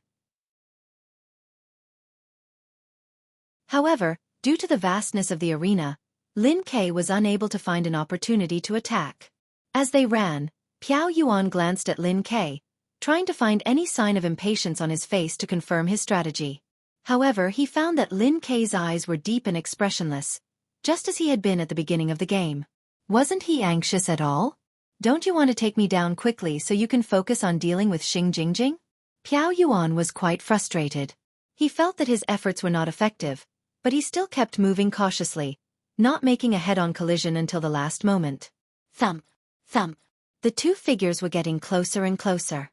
However, due to the vastness of the arena, Lin Ke was unable to find an opportunity to attack. As they ran, Piao Yuan glanced at Lin Ke, trying to find any sign of impatience on his face to confirm his strategy. However, he found that Lin Ke's eyes were deep and expressionless, just as he had been at the beginning of the game. Wasn't he anxious at all? Don't you want to take me down quickly so you can focus on dealing with Xing Jingjing? Piao Yuan was quite frustrated. He felt that his efforts were not effective, but he still kept moving cautiously, not making a head-on collision until the last moment. Thump, thump. The two figures were getting closer and closer.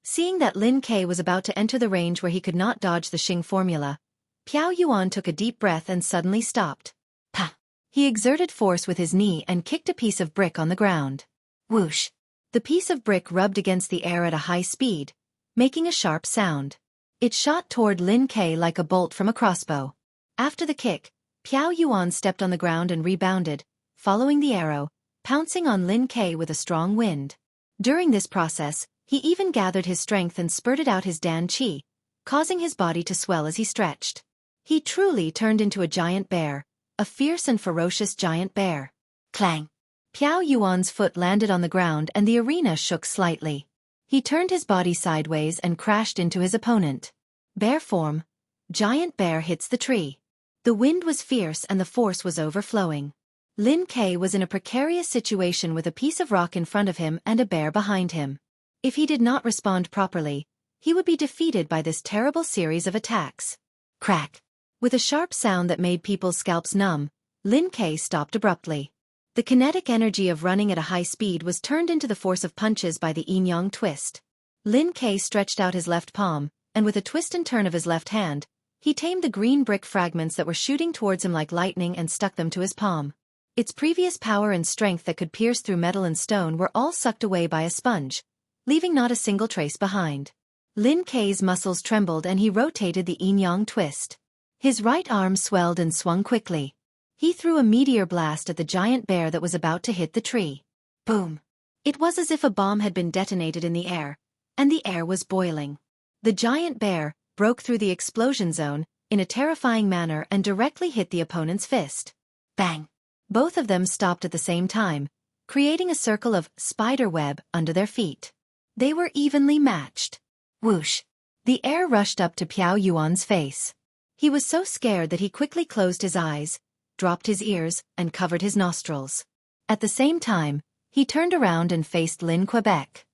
Seeing that Lin Ke was about to enter the range where he could not dodge the Xing formula, Piao Yuan took a deep breath and suddenly stopped. Pa! He exerted force with his knee and kicked a piece of brick on the ground. Whoosh! The piece of brick rubbed against the air at a high speed, making a sharp sound. It shot toward Lin Ke like a bolt from a crossbow. After the kick, Piao Yuan stepped on the ground and rebounded, following the arrow, pouncing on Lin Ke with a strong wind. During this process, he even gathered his strength and spurted out his Dan Qi, causing his body to swell as he stretched. He truly turned into a giant bear, a fierce and ferocious giant bear. Clang! Piao Yuan's foot landed on the ground and the arena shook slightly. He turned his body sideways and crashed into his opponent. Bear form. Giant bear hits the tree. The wind was fierce and the force was overflowing. Lin Ke was in a precarious situation with a piece of rock in front of him and a bear behind him. If he did not respond properly, he would be defeated by this terrible series of attacks. Crack! With a sharp sound that made people's scalps numb, Lin Ke stopped abruptly. The kinetic energy of running at a high speed was turned into the force of punches by the yin-yang twist. Lin Ke stretched out his left palm, and with a twist and turn of his left hand, he tamed the green brick fragments that were shooting towards him like lightning and stuck them to his palm. Its previous power and strength that could pierce through metal and stone were all sucked away by a sponge, leaving not a single trace behind. Lin Ke's muscles trembled and he rotated the yin-yang twist. His right arm swelled and swung quickly. He threw a meteor blast at the giant bear that was about to hit the tree. Boom! It was as if a bomb had been detonated in the air, and the air was boiling. The giant bear broke through the explosion zone in a terrifying manner and directly hit the opponent's fist. Bang! Both of them stopped at the same time, creating a circle of spider web under their feet. They were evenly matched. Whoosh! The air rushed up to Piao Yuan's face. He was so scared that he quickly closed his eyes, dropped his ears, and covered his nostrils. At the same time, he turned around and faced Lin Quebec.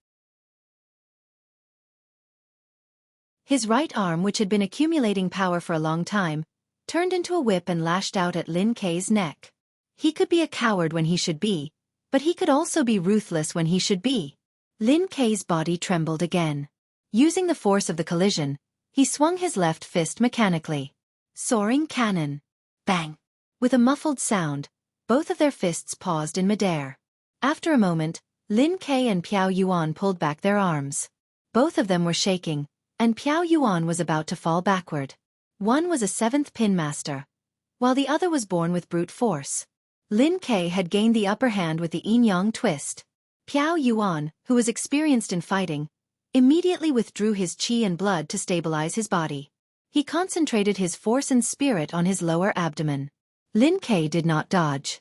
His right arm, which had been accumulating power for a long time, turned into a whip and lashed out at Lin Kei's neck. He could be a coward when he should be, but he could also be ruthless when he should be. Lin Kei's body trembled again. Using the force of the collision, he swung his left fist mechanically. Soaring cannon. Bang! With a muffled sound, both of their fists paused in midair. After a moment, Lin Kei and Piao Yuan pulled back their arms. Both of them were shaking, and Piao Yuan was about to fall backward. One was a 7th pin master, while the other was born with brute force. Lin Kei had gained the upper hand with the yin-yang twist. Piao Yuan, who was experienced in fighting, immediately withdrew his qi and blood to stabilize his body. He concentrated his force and spirit on his lower abdomen. Lin Kei did not dodge.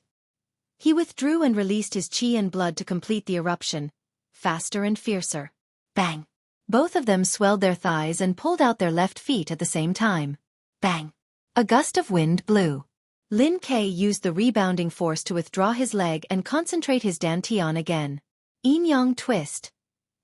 He withdrew and released his qi and blood to complete the eruption, faster and fiercer. Bang! Both of them swelled their thighs and pulled out their left feet at the same time. Bang! A gust of wind blew. Lin Kei used the rebounding force to withdraw his leg and concentrate his dantian again. Yin-yang twist.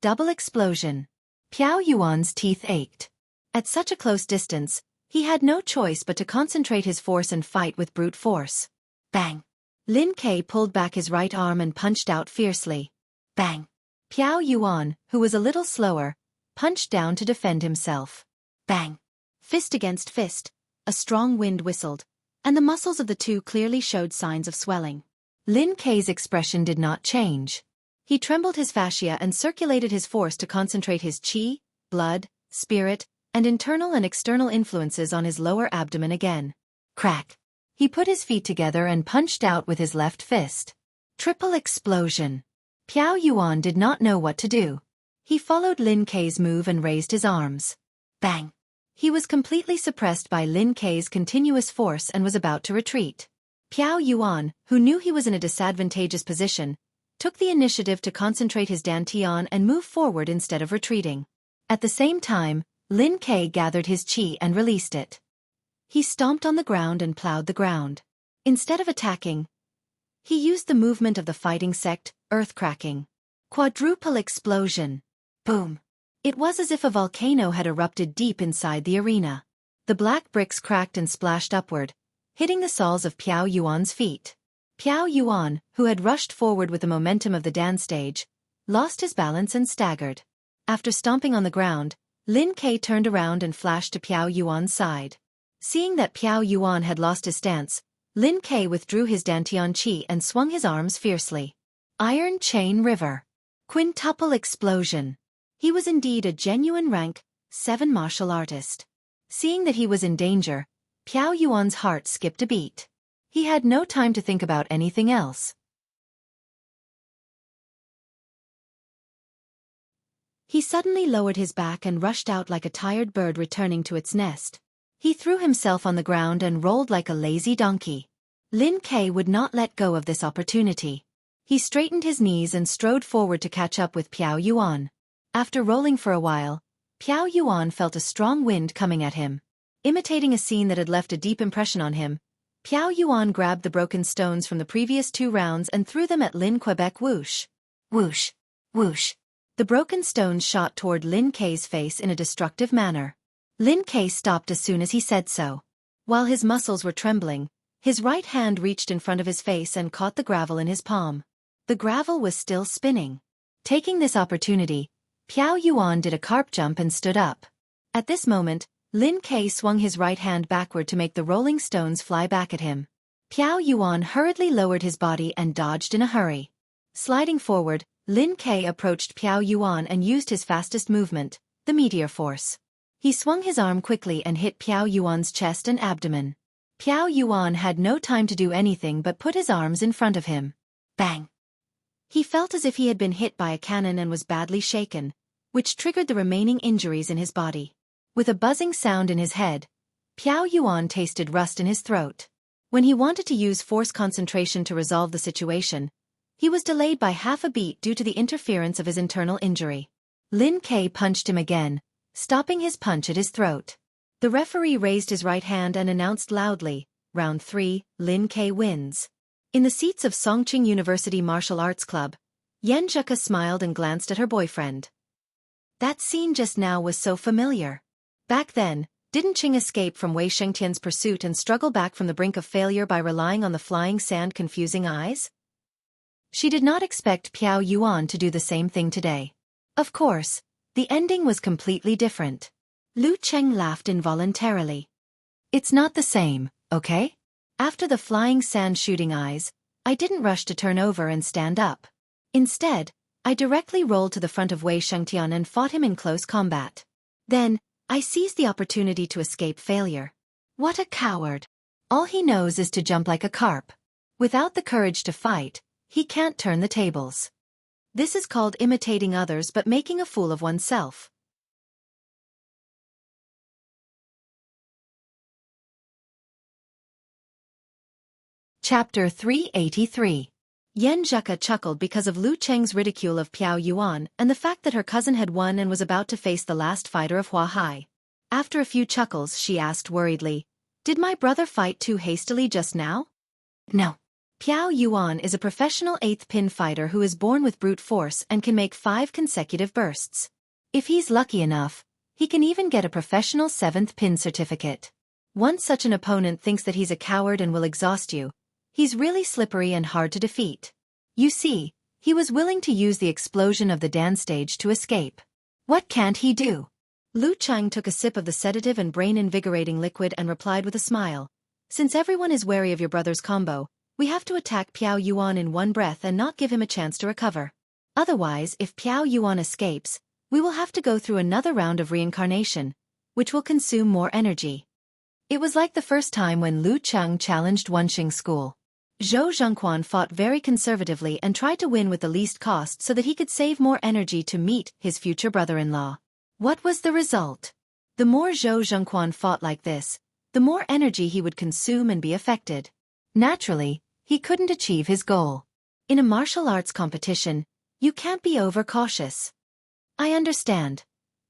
Double explosion. Piao Yuan's teeth ached. At such a close distance, he had no choice but to concentrate his force and fight with brute force. Bang! Lin Kei pulled back his right arm and punched out fiercely. Bang! Piao Yuan, who was a little slower, punched down to defend himself. Bang! Fist against fist, a strong wind whistled, and the muscles of the two clearly showed signs of swelling. Lin Kei's expression did not change. He trembled his fascia and circulated his force to concentrate his qi, blood, spirit, and internal and external influences on his lower abdomen again. Crack! He put his feet together and punched out with his left fist. Triple explosion. Piao Yuan did not know what to do. He followed Lin Kei's move and raised his arms. Bang! He was completely suppressed by Lin Kei's continuous force and was about to retreat. Piao Yuan, who knew he was in a disadvantageous position, took the initiative to concentrate his dantian and move forward instead of retreating. At the same time, Lin Kei gathered his qi and released it. He stomped on the ground and plowed the ground. Instead of attacking, he used the movement of the fighting sect, earth-cracking. Quadruple explosion. Boom! It was as if a volcano had erupted deep inside the arena. The black bricks cracked and splashed upward, hitting the soles of Piao Yuan's feet. Piao Yuan, who had rushed forward with the momentum of the dance stage, lost his balance and staggered. After stomping on the ground, Lin Kei turned around and flashed to Piao Yuan's side. Seeing that Piao Yuan had lost his stance, Lin Kei withdrew his dantian qi and swung his arms fiercely. Iron Chain River. Quintuple explosion. He was indeed a genuine rank 7 martial artist. Seeing that he was in danger, Piao Yuan's heart skipped a beat. He had no time to think about anything else. He suddenly lowered his back and rushed out like a tired bird returning to its nest. He threw himself on the ground and rolled like a lazy donkey. Lin Kei would not let go of this opportunity. He straightened his knees and strode forward to catch up with Piao Yuan. After rolling for a while, Piao Yuan felt a strong wind coming at him. Imitating a scene that had left a deep impression on him, Piao Yuan grabbed the broken stones from the previous 2 rounds and threw them at Lin Quebec. Whoosh! Whoosh! Whoosh! The broken stones shot toward Lin Kei's face in a destructive manner. Lin Kei stopped as soon as he said so. While his muscles were trembling, his right hand reached in front of his face and caught the gravel in his palm. The gravel was still spinning. Taking this opportunity, Piao Yuan did a carp jump and stood up. At this moment, Lin Kei swung his right hand backward to make the rolling stones fly back at him. Piao Yuan hurriedly lowered his body and dodged in a hurry. Sliding forward, Lin Kei approached Piao Yuan and used his fastest movement, the meteor force. He swung his arm quickly and hit Piao Yuan's chest and abdomen. Piao Yuan had no time to do anything but put his arms in front of him. Bang! He felt as if he had been hit by a cannon and was badly shaken, which triggered the remaining injuries in his body. With a buzzing sound in his head, Piao Yuan tasted rust in his throat. When he wanted to use force concentration to resolve the situation, he was delayed by half a beat due to the interference of his internal injury. Lin Kei punched him again, stopping his punch at his throat. The referee raised his right hand and announced loudly, Round 3, Lin Ke wins. In the seats of Songqing University Martial Arts Club, Yan Zheka smiled and glanced at her boyfriend. That scene just now was so familiar. Back then, didn't Qing escape from Wei Shengtian's pursuit and struggle back from the brink of failure by relying on the flying sand confusing eyes? She did not expect Piao Yuan to do the same thing today. Of course, the ending was completely different. Lu Cheng laughed involuntarily. It's not the same, okay? After the flying sand shooting eyes, I didn't rush to turn over and stand up. Instead, I directly rolled to the front of Wei Shengtian and fought him in close combat. Then, I seized the opportunity to escape failure. What a coward. All he knows is to jump like a carp. Without the courage to fight, he can't turn the tables. This is called imitating others but making a fool of oneself. Chapter 383. Yan Zheka chuckled because of Lu Cheng's ridicule of Piao Yuan and the fact that her cousin had won and was about to face the last fighter of Hua Hai. After a few chuckles, she asked worriedly, "Did my brother fight too hastily just now?" "No. Piao Yuan is a professional 8th pin fighter who is born with brute force and can make 5 consecutive bursts. If he's lucky enough, he can even get a professional 7th pin certificate. Once such an opponent thinks that he's a coward and will exhaust you, he's really slippery and hard to defeat. You see, he was willing to use the explosion of the dance stage to escape. What can't he do?" Lu Cheng took a sip of the sedative and brain-invigorating liquid and replied with a smile. "Since everyone is wary of your brother's combo, we have to attack Piao Yuan in one breath and not give him a chance to recover. Otherwise, if Piao Yuan escapes, we will have to go through another round of reincarnation, which will consume more energy." It was like the first time when Lu Cheng challenged Wenxing School. Zhou Zhengquan fought very conservatively and tried to win with the least cost so that he could save more energy to meet his future brother-in-law. What was the result? The more Zhou Zhengquan fought like this, the more energy he would consume and be affected. Naturally, he couldn't achieve his goal. In a martial arts competition, you can't be overcautious. I understand.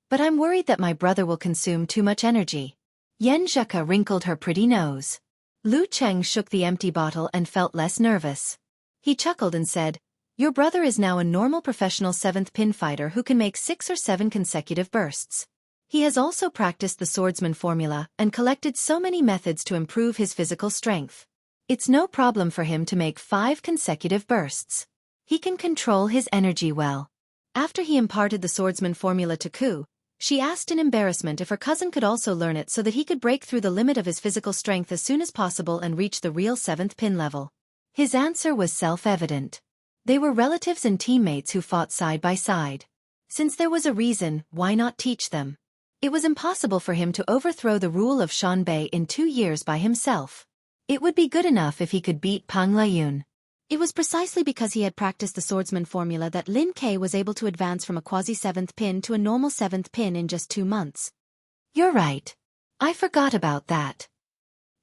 But I'm worried that my brother will consume too much energy. Yan Zheka wrinkled her pretty nose. Lu Cheng shook the empty bottle and felt less nervous. He chuckled and said, "Your brother is now a normal professional 7th pin fighter who can make 6 or 7 consecutive bursts. He has also practiced the swordsman formula and collected so many methods to improve his physical strength. It's no problem for him to make 5 consecutive bursts. He can control his energy well." After he imparted the swordsman formula to Ku, she asked in embarrassment if her cousin could also learn it so that he could break through the limit of his physical strength as soon as possible and reach the real 7th pin level. His answer was self-evident. They were relatives and teammates who fought side by side. Since there was a reason, why not teach them? It was impossible for him to overthrow the rule of Shanbei in 2 years by himself. It would be good enough if he could beat Pang Layun. It was precisely because he had practiced the swordsman formula that Lin Ke was able to advance from a quasi-7th pin to a normal 7th pin in just 2 months. "You're right. I forgot about that,"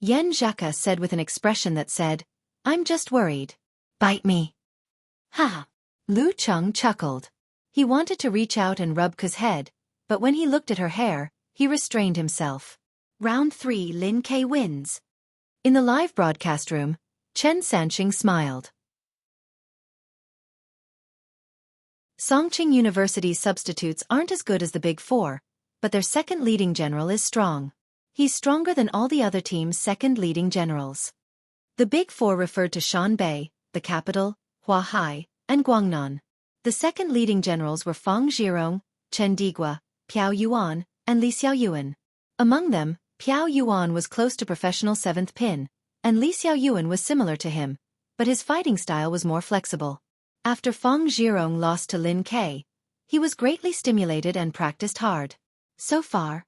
Yan Zheka said with an expression that said, "I'm just worried. Bite me." Ha! Lu Cheng chuckled. He wanted to reach out and rub Ku's head, but when he looked at her hair, he restrained himself. Round 3, Lin Ke wins. In the live broadcast room, Chen Sanqing smiled. Songqing University's substitutes aren't as good as the Big Four, but their second leading general is strong. He's stronger than all the other team's second leading generals. The Big Four referred to Shanbei, the capital, Hua Hai, and Guangnan. The second leading generals were Fang Zhirong, Chen Digua, Piao Yuan, and Li Xiaoyuan. Among them, Piao Yuan was close to professional 7th pin, and Li Xiaoyuan was similar to him, but his fighting style was more flexible. After Fang Zhirong lost to Lin Ke, he was greatly stimulated and practiced hard. So far,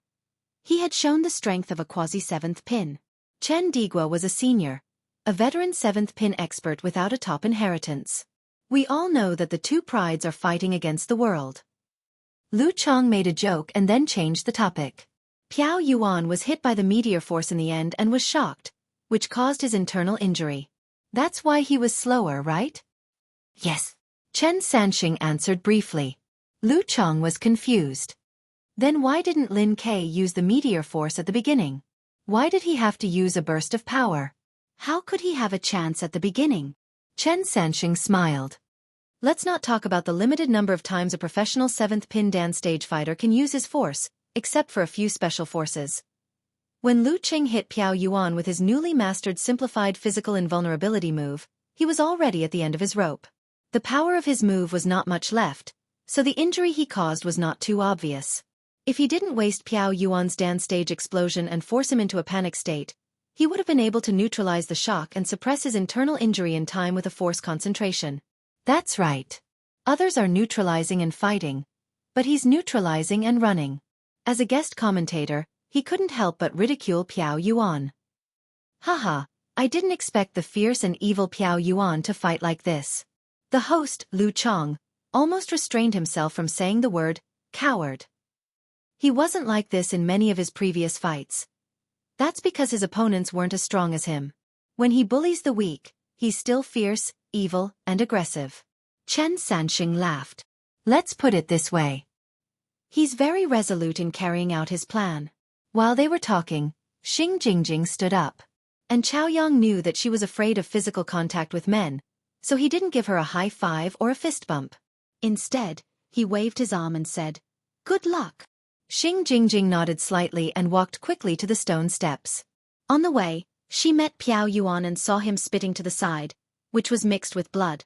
he had shown the strength of a quasi-7th pin. Chen Digua was a senior, a veteran 7th pin expert without a top inheritance. We all know that the two prides are fighting against the world. Lu Cheng made a joke and then changed the topic. Piao Yuan was hit by the meteor force in the end and was shocked, which caused his internal injury. That's why he was slower, right? Yes. Chen Sanqing answered briefly. Lu Cheng was confused. Then why didn't Lin Ke use the meteor force at the beginning? Why did he have to use a burst of power? How could he have a chance at the beginning? Chen Sanxing smiled. Let's not talk about the limited number of times a professional 7th pin Dan stage fighter can use his force, except for a few special forces. When Lu Qing hit Piao Yuan with his newly mastered simplified physical invulnerability move, he was already at the end of his rope. The power of his move was not much left, so the injury he caused was not too obvious. If he didn't waste Piao Yuan's Dan stage explosion and force him into a panic state, he would have been able to neutralize the shock and suppress his internal injury in time with a force concentration. That's right. Others are neutralizing and fighting, but he's neutralizing and running. As a guest commentator, he couldn't help but ridicule Piao Yuan. Haha, I didn't expect the fierce and evil Piao Yuan to fight like this. The host, Lu Chong, almost restrained himself from saying the word, coward. He wasn't like this in many of his previous fights. That's because his opponents weren't as strong as him. When he bullies the weak, he's still fierce, evil, and aggressive. Chen Sanxing laughed. Let's put it this way. He's very resolute in carrying out his plan. While they were talking, Xing Jingjing stood up. And Chaoyang knew that she was afraid of physical contact with men, so he didn't give her a high five or a fist bump. Instead, he waved his arm and said, "Good luck." Xing Jingjing nodded slightly and walked quickly to the stone steps. On the way, she met Piao Yuan and saw him spitting to the side, which was mixed with blood.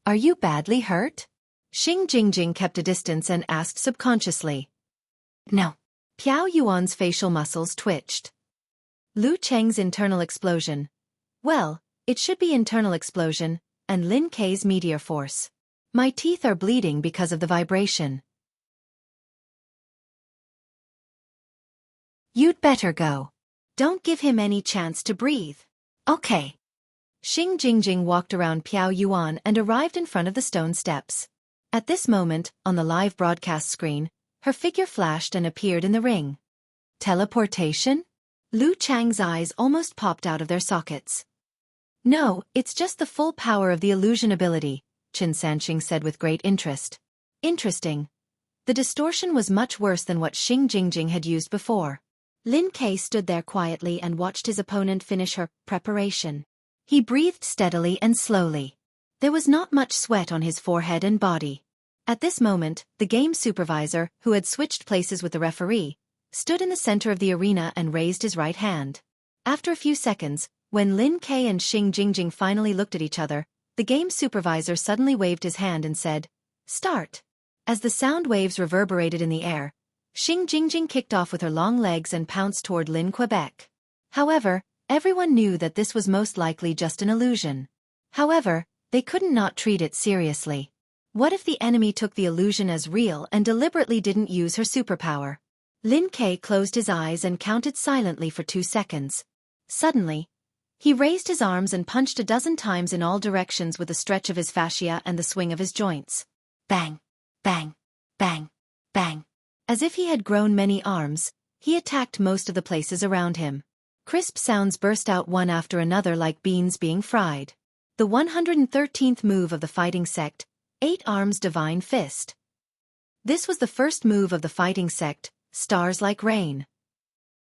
"Are you badly hurt?" Xing Jingjing kept a distance and asked subconsciously. "No." Piao Yuan's facial muscles twitched. Lu Cheng's internal explosion. Well, it should be internal explosion, and Lin Kei's meteor force. My teeth are bleeding because of the vibration. You'd better go. Don't give him any chance to breathe. Okay. Xing Jingjing walked around Piao Yuan and arrived in front of the stone steps. At this moment, on the live broadcast screen, her figure flashed and appeared in the ring. Teleportation? Lu Chang's eyes almost popped out of their sockets. No, it's just the full power of the illusion ability, Chen Sanxing said with great interest. Interesting. The distortion was much worse than what Xing Jingjing had used before. Lin Kei stood there quietly and watched his opponent finish her preparation. He breathed steadily and slowly. There was not much sweat on his forehead and body. At this moment, the game supervisor, who had switched places with the referee, stood in the center of the arena and raised his right hand. After a few seconds, when Lin Kei and Xing Jingjing finally looked at each other, the game supervisor suddenly waved his hand and said, "Start." As the sound waves reverberated in the air, Xing Jingjing kicked off with her long legs and pounced toward Lin Quebec. However, everyone knew that this was most likely just an illusion. However, they couldn't not treat it seriously. What if the enemy took the illusion as real and deliberately didn't use her superpower? Lin Kei closed his eyes and counted silently for 2 seconds. Suddenly, he raised his arms and punched a dozen times in all directions with the stretch of his fascia and the swing of his joints. Bang! Bang! Bang! Bang! As if he had grown many arms, he attacked most of the places around him. Crisp sounds burst out one after another like beans being fried. The 113th move of the fighting sect, 8 Arms Divine Fist. This was the first move of the fighting sect, Stars Like Rain.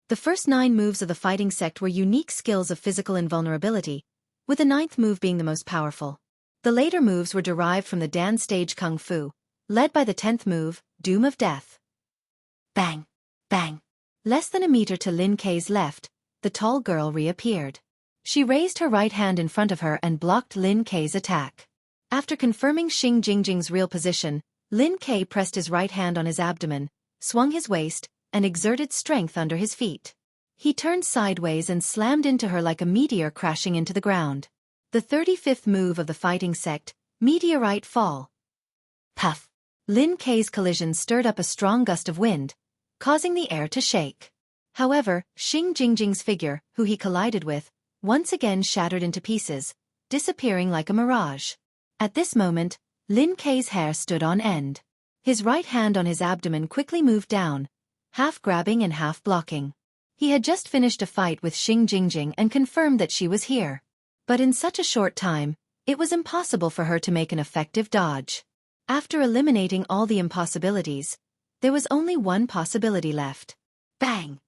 The first 9 moves of the fighting sect were unique skills of physical invulnerability, with the 9th move being the most powerful. The later moves were derived from the Dan stage Kung Fu, led by the 10th move, Doom of Death. Bang! Bang! Less than a meter to Lin Kei's left, the tall girl reappeared. She raised her right hand in front of her and blocked Lin Kei's attack. After confirming Xing Jingjing's real position, Lin Kei pressed his right hand on his abdomen, swung his waist, and exerted strength under his feet. He turned sideways and slammed into her like a meteor crashing into the ground. The 35th move of the fighting sect, Meteorite Fall. Puff! Lin Kei's collision stirred up a strong gust of wind, causing the air to shake. However, Xing Jingjing's figure, who he collided with, once again shattered into pieces, disappearing like a mirage. At this moment, Lin Kei's hair stood on end. His right hand on his abdomen quickly moved down, half grabbing and half blocking. He had just finished a fight with Xing Jingjing and confirmed that she was here. But in such a short time, it was impossible for her to make an effective dodge. After eliminating all the impossibilities, there was only one possibility left. Bang!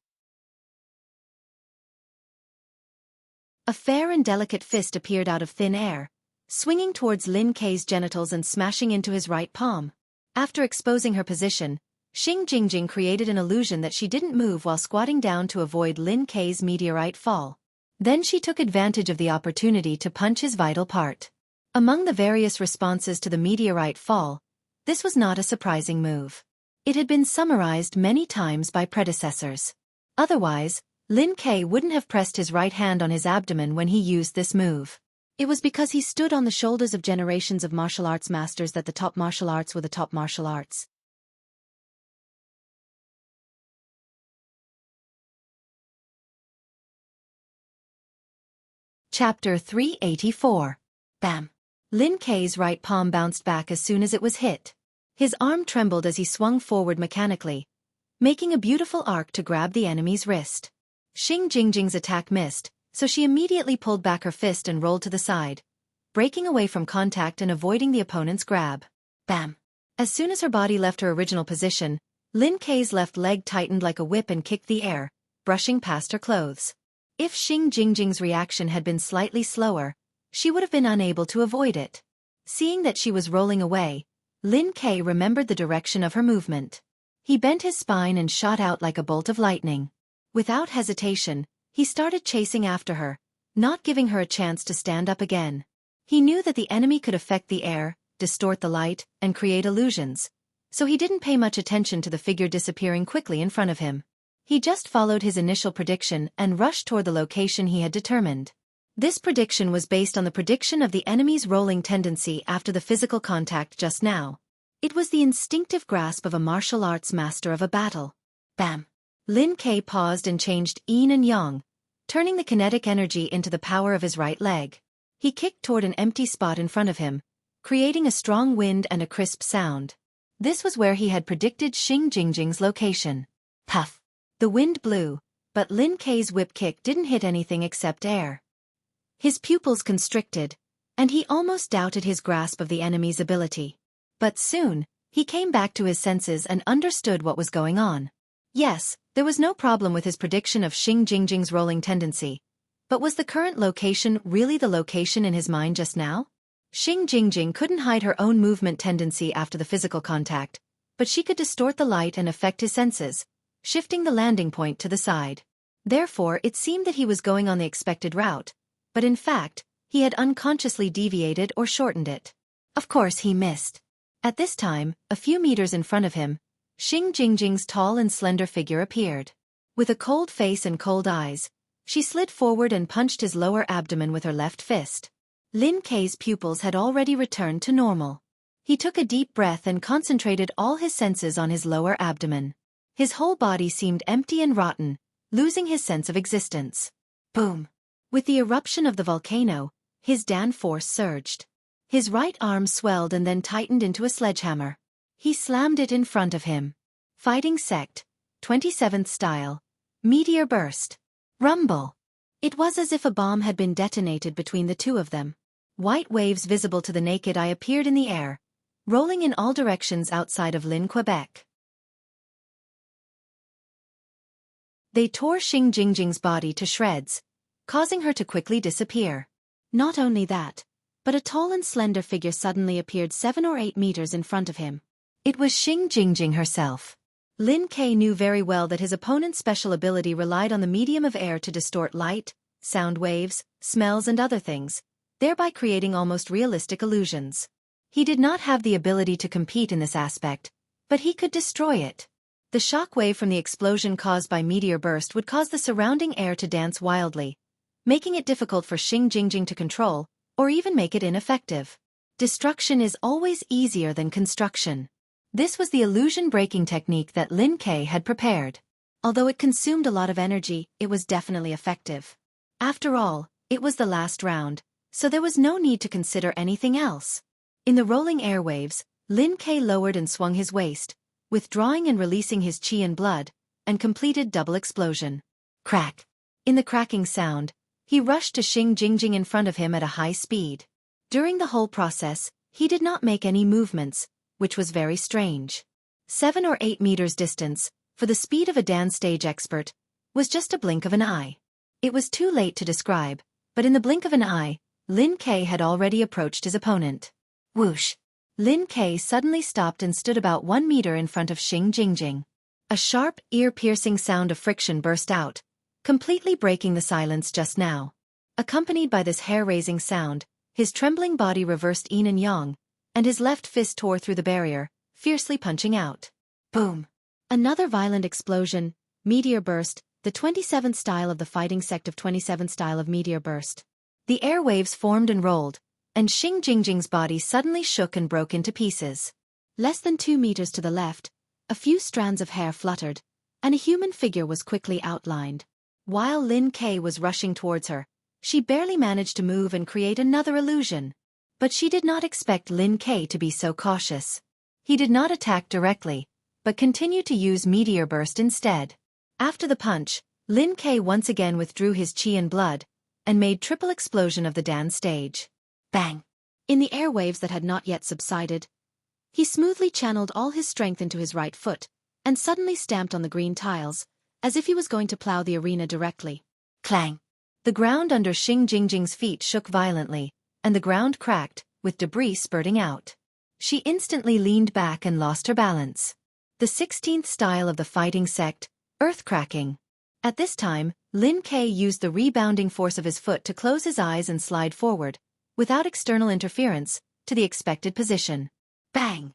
A fair and delicate fist appeared out of thin air, swinging towards Lin Kei's genitals and smashing into his right palm. After exposing her position, Xing Jingjing created an illusion that she didn't move while squatting down to avoid Lin Kei's meteorite fall. Then she took advantage of the opportunity to punch his vital part. Among the various responses to the meteorite fall, this was not a surprising move. It had been summarized many times by predecessors. Otherwise, Lin Kei wouldn't have pressed his right hand on his abdomen when he used this move. It was because he stood on the shoulders of generations of martial arts masters that the top martial arts were the top martial arts. Chapter 384. Bam! Lin Kei's right palm bounced back as soon as it was hit. His arm trembled as he swung forward mechanically, making a beautiful arc to grab the enemy's wrist. Xing Jingjing's attack missed, so she immediately pulled back her fist and rolled to the side, breaking away from contact and avoiding the opponent's grab. Bam! As soon as her body left her original position, Lin Kei's left leg tightened like a whip and kicked the air, brushing past her clothes. If Xing Jingjing's reaction had been slightly slower, she would have been unable to avoid it. Seeing that she was rolling away, Lin Kei remembered the direction of her movement. He bent his spine and shot out like a bolt of lightning. Without hesitation, he started chasing after her, not giving her a chance to stand up again. He knew that the enemy could affect the air, distort the light, and create illusions, so he didn't pay much attention to the figure disappearing quickly in front of him. He just followed his initial prediction and rushed toward the location he had determined. This prediction was based on the prediction of the enemy's rolling tendency after the physical contact just now. It was the instinctive grasp of a martial arts master of a battle. Bam! Lin Kei paused and changed yin and yang, turning the kinetic energy into the power of his right leg. He kicked toward an empty spot in front of him, creating a strong wind and a crisp sound. This was where he had predicted Xing Jingjing's location. Puff! The wind blew, but Lin Kei's whip kick didn't hit anything except air. His pupils constricted, and he almost doubted his grasp of the enemy's ability. But soon, he came back to his senses and understood what was going on. Yes, there was no problem with his prediction of Xing Jingjing's rolling tendency. But was the current location really the location in his mind just now? Xing Jingjing couldn't hide her own movement tendency after the physical contact, but she could distort the light and affect his senses, shifting the landing point to the side. Therefore, it seemed that he was going on the expected route, but in fact, he had unconsciously deviated or shortened it. Of course he missed. At this time, a few meters in front of him, Xing Jingjing's tall and slender figure appeared. With a cold face and cold eyes, she slid forward and punched his lower abdomen with her left fist. Lin Kei's pupils had already returned to normal. He took a deep breath and concentrated all his senses on his lower abdomen. His whole body seemed empty and rotten, losing his sense of existence. Boom! With the eruption of the volcano, his Dan force surged. His right arm swelled and then tightened into a sledgehammer. He slammed it in front of him. Fighting Sect, 27th style. Meteor burst. Rumble. It was as if a bomb had been detonated between the two of them. White waves visible to the naked eye appeared in the air, rolling in all directions outside of Lin, Quebec. They tore Xing Jingjing's body to shreds, causing her to quickly disappear. Not only that, but a tall and slender figure suddenly appeared 7 or 8 meters in front of him. It was Xing Jingjing herself. Lin Kei knew very well that his opponent's special ability relied on the medium of air to distort light, sound waves, smells and other things, thereby creating almost realistic illusions. He did not have the ability to compete in this aspect, but he could destroy it. The shock wave from the explosion caused by meteor burst would cause the surrounding air to dance wildly, making it difficult for Xing Jingjing to control, or even make it ineffective. Destruction is always easier than construction. This was the illusion-breaking technique that Lin Kei had prepared. Although it consumed a lot of energy, it was definitely effective. After all, it was the last round, so there was no need to consider anything else. In the rolling airwaves, Lin Kei lowered and swung his waist, withdrawing and releasing his qi and blood, and completed double explosion. Crack! In the cracking sound, he rushed to Xing Jingjing in front of him at a high speed. During the whole process, he did not make any movements, which was very strange. 7 or 8 meters distance, for the speed of a dance stage expert, was just a blink of an eye. It was too late to describe, But in the blink of an eye, Lin Ke had already approached his opponent. Whoosh! Lin Ke suddenly stopped and stood about 1 meter in front of Xing Jingjing. A sharp, ear-piercing sound of friction burst out, completely breaking the silence just now. Accompanied by this hair-raising sound, his trembling body reversed yin and yang, and his left fist tore through the barrier, fiercely punching out. Boom! Another violent explosion, meteor burst, the 27th style of the fighting sect of 27th style of meteor burst. The airwaves formed and rolled, and Xing Jingjing's body suddenly shook and broke into pieces. Less than 2 meters to the left, a few strands of hair fluttered, and a human figure was quickly outlined. While Lin Ke was rushing towards her, she barely managed to move and create another illusion. But she did not expect Lin Ke to be so cautious. He did not attack directly, but continued to use Meteor Burst instead. After the punch, Lin Ke once again withdrew his qi and blood, and made triple explosion of the dance stage. Bang! In the airwaves that had not yet subsided, he smoothly channeled all his strength into his right foot, and suddenly stamped on the green tiles, as if he was going to plow the arena directly. Clang! The ground under Xing Jingjing's feet shook violently, and the ground cracked, with debris spurting out. She instantly leaned back and lost her balance. The 16th style of the fighting sect, earth-cracking. At this time, Lin Ke used the rebounding force of his foot to close his eyes and slide forward, without external interference, to the expected position. Bang!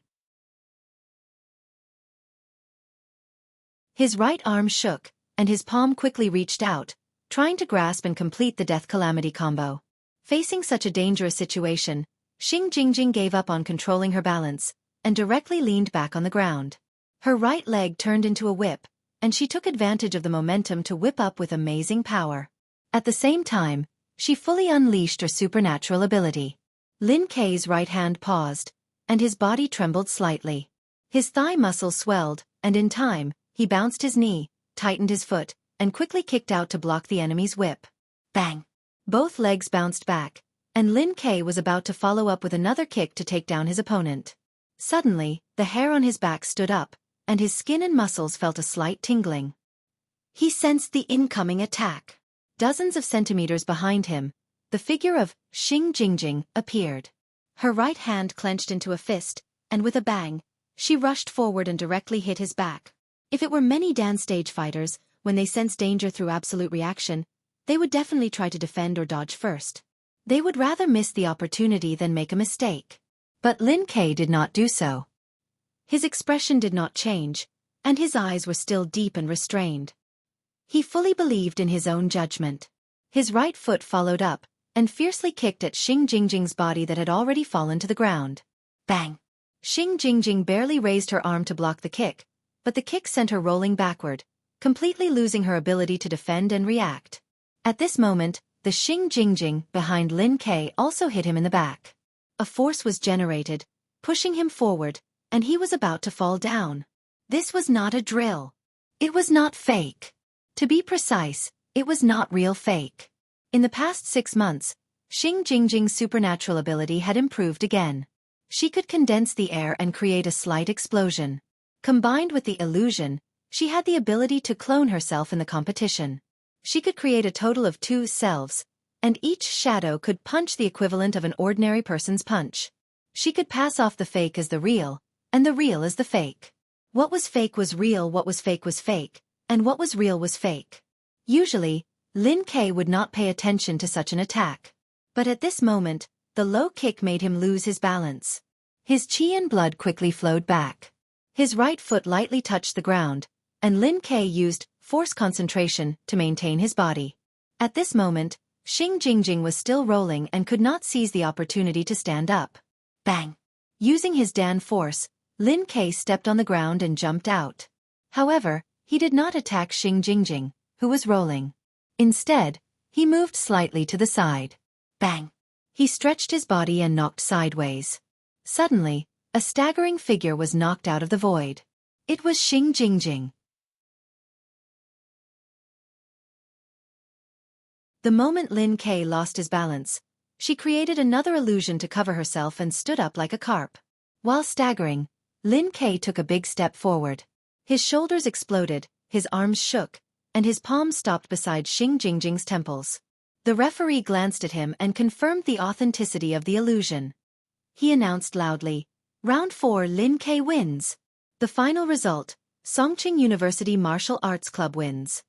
His right arm shook, and his palm quickly reached out, trying to grasp and complete the Death Calamity combo. Facing such a dangerous situation, Xing Jingjing gave up on controlling her balance, and directly leaned back on the ground. Her right leg turned into a whip, and she took advantage of the momentum to whip up with amazing power. At the same time, she fully unleashed her supernatural ability. Lin Ke's right hand paused, and his body trembled slightly. His thigh muscles swelled, and in time, he bounced his knee, tightened his foot, and quickly kicked out to block the enemy's whip. Bang! Both legs bounced back, and Lin Ke was about to follow up with another kick to take down his opponent. Suddenly, the hair on his back stood up, and his skin and muscles felt a slight tingling. He sensed the incoming attack. Dozens of centimeters behind him, the figure of Xing Jingjing appeared. Her right hand clenched into a fist, and with a bang, she rushed forward and directly hit his back. If it were many dance stage fighters, when they sense danger through absolute reaction, they would definitely try to defend or dodge first. They would rather miss the opportunity than make a mistake. But Lin Ke did not do so. His expression did not change, and his eyes were still deep and restrained. He fully believed in his own judgment. His right foot followed up, and fiercely kicked at Xing Jingjing's body that had already fallen to the ground. Bang! Xing Jingjing barely raised her arm to block the kick, but the kick sent her rolling backward, completely losing her ability to defend and react. At this moment, the Xing Jingjing behind Lin Ke also hit him in the back. A force was generated, pushing him forward, and he was about to fall down. This was not a drill. It was not fake. To be precise, it was not real fake. In the past 6 months, Xing Jingjing's supernatural ability had improved again. She could condense the air and create a slight explosion. Combined with the illusion, she had the ability to clone herself in the competition. She could create a total of 2 selves, and each shadow could punch the equivalent of an ordinary person's punch. She could pass off the fake as the real, and the real as the fake. What was fake was real, what was fake was fake, and what was real was fake. Usually, Lin Ke would not pay attention to such an attack. But at this moment, the low kick made him lose his balance. His qi and blood quickly flowed back. His right foot lightly touched the ground, and Lin Ke used force concentration to maintain his body. At this moment, Xing Jingjing was still rolling and could not seize the opportunity to stand up. Bang! Using his Dan force, Lin Ke stepped on the ground and jumped out. However, he did not attack Xing Jingjing, who was rolling. Instead, he moved slightly to the side. Bang! He stretched his body and knocked sideways. Suddenly, a staggering figure was knocked out of the void. It was Xing Jingjing. The moment Lin Ke lost his balance, she created another illusion to cover herself and stood up like a carp. While staggering, Lin Ke took a big step forward. His shoulders exploded, his arms shook, and his palms stopped beside Xing Jingjing's temples. The referee glanced at him and confirmed the authenticity of the illusion. He announced loudly, "Round 4, Lin Ke wins." The final result, Songqing University Martial Arts Club wins.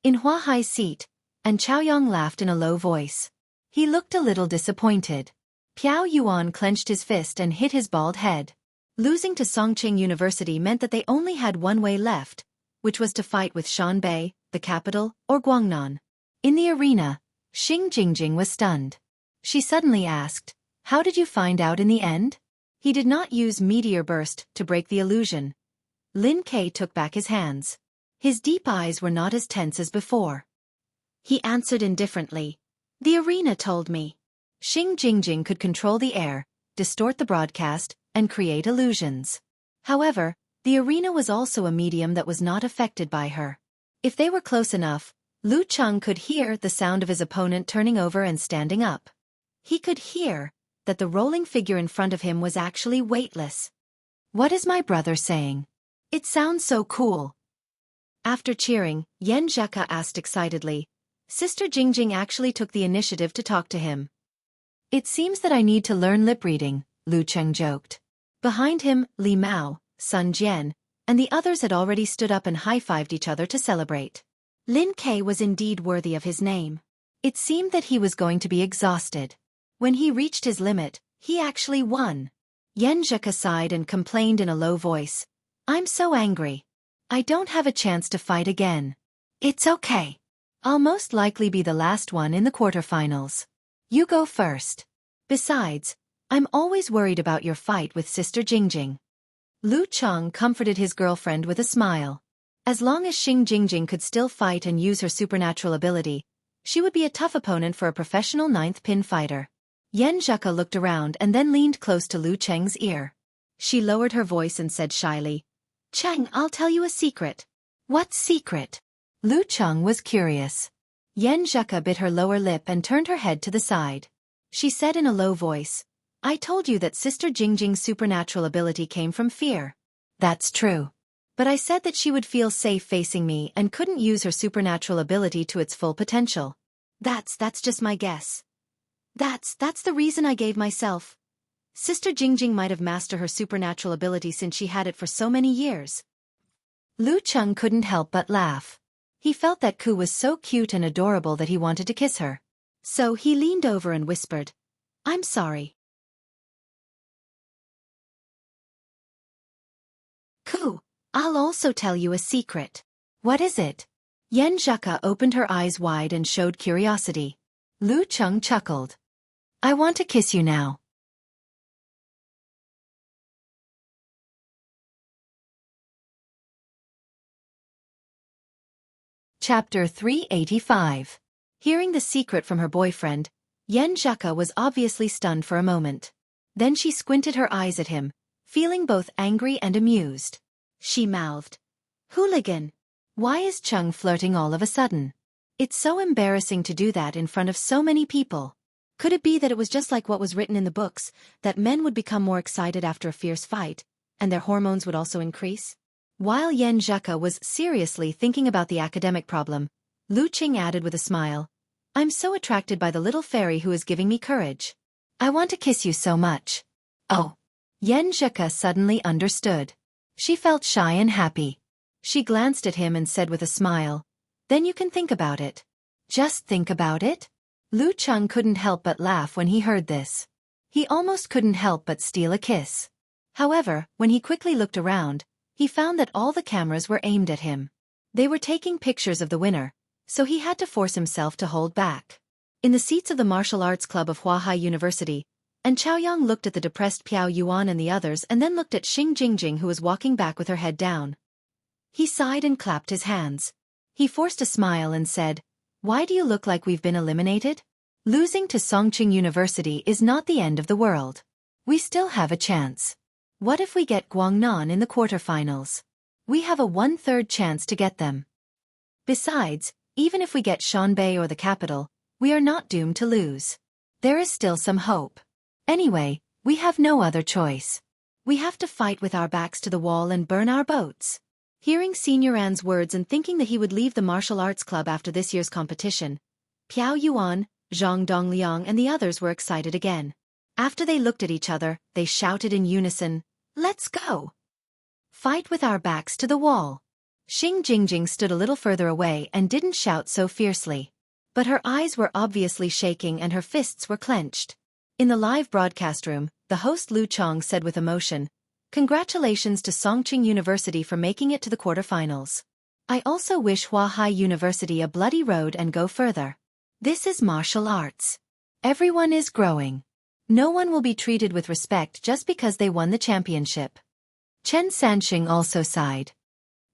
In Hua Hai's seat, and Chaoyang laughed in a low voice. He looked a little disappointed. Piao Yuan clenched his fist and hit his bald head. Losing to Songqing University meant that they only had one way left, which was to fight with Shanbei, the capital, or Guangnan. In the arena, Xing Jingjing was stunned. She suddenly asked, "How did you find out in the end?" He did not use meteor burst to break the illusion. Lin Ke took back his hands. His deep eyes were not as tense as before. He answered indifferently, "The arena told me." Xing Jingjing could control the air, distort the broadcast, and create illusions. However, the arena was also a medium that was not affected by her. If they were close enough, Lu Cheng could hear the sound of his opponent turning over and standing up. He could hear that the rolling figure in front of him was actually weightless. "What is my brother saying? It sounds so cool." After cheering, Yan Zheka asked excitedly, "Sister Jingjing actually took the initiative to talk to him." "It seems that I need to learn lip reading," Lu Cheng joked. Behind him, Li Mao, Sun Jian, and the others had already stood up and high-fived each other to celebrate. Lin Ke was indeed worthy of his name. It seemed that he was going to be exhausted. When he reached his limit, he actually won. Yan Zheka sighed and complained in a low voice, "I'm so angry. I don't have a chance to fight again." "It's okay. I'll most likely be the last one in the quarterfinals. You go first. Besides, I'm always worried about your fight with Sister Jingjing." Lu Cheng comforted his girlfriend with a smile. As long as Xing Jingjing could still fight and use her supernatural ability, she would be a tough opponent for a professional ninth pin fighter. Yan Zheka looked around and then leaned close to Lu Cheng's ear. She lowered her voice and said shyly, "Cheng, I'll tell you a secret." "What secret?" Lu Cheng was curious. Yan Zheka bit her lower lip and turned her head to the side. She said in a low voice, "I told you that Sister Jingjing's supernatural ability came from fear." "That's true. But I said that she would feel safe facing me and couldn't use her supernatural ability to its full potential." That's just my guess. That's the reason I gave myself. Sister Jingjing might have mastered her supernatural ability since she had it for so many years." Lu Cheng couldn't help but laugh. He felt that Ku was so cute and adorable that he wanted to kiss her. So he leaned over and whispered, "I'm sorry. Ku, I'll also tell you a secret." "What is it?" Yan Zheka opened her eyes wide and showed curiosity. Lu Cheng chuckled. "I want to kiss you now." Chapter 385. Hearing the secret from her boyfriend, Yan Zheka was obviously stunned for a moment. Then she squinted her eyes at him, feeling both angry and amused. She mouthed, "Hooligan. Why is Cheng flirting all of a sudden? It's so embarrassing to do that in front of so many people." Could it be that it was just like what was written in the books, that men would become more excited after a fierce fight, and their hormones would also increase? While Yan Zheka was seriously thinking about the academic problem, Lu Qing added with a smile, "I'm so attracted by the little fairy who is giving me courage. I want to kiss you so much." "Oh." Yan Zheka suddenly understood. She felt shy and happy. She glanced at him and said with a smile, "Then you can think about it." "Just think about it?" Lu Cheng couldn't help but laugh when he heard this. He almost couldn't help but steal a kiss. However, when he quickly looked around, he found that all the cameras were aimed at him. They were taking pictures of the winner, so he had to force himself to hold back. In the seats of the martial arts club of Hua Hai University, and Chaoyang looked at the depressed Piao Yuan and the others and then looked at Xing Jingjing who was walking back with her head down. He sighed and clapped his hands. He forced a smile and said, "Why do you look like we've been eliminated? Losing to Songqing University is not the end of the world. We still have a chance. What if we get Guangnan in the quarterfinals? We have a 1/3 chance to get them. Besides, even if we get Shanbei or the capital, we are not doomed to lose. There is still some hope. Anyway, we have no other choice. We have to fight with our backs to the wall and burn our boats." Hearing Senior An's words and thinking that he would leave the martial arts club after this year's competition, Piao Yuan, Zhang Dongliang and the others were excited again. After they looked at each other, they shouted in unison, "Let's go! Fight with our backs to the wall." Xing Jingjing stood a little further away and didn't shout so fiercely. But her eyes were obviously shaking and her fists were clenched. In the live broadcast room, the host Lu Chong said with emotion, "Congratulations to Songqing University for making it to the quarterfinals. I also wish Huahai University a bloody road and go further. This is martial arts. Everyone is growing. No one will be treated with respect just because they won the championship." Chen Sanxing also sighed.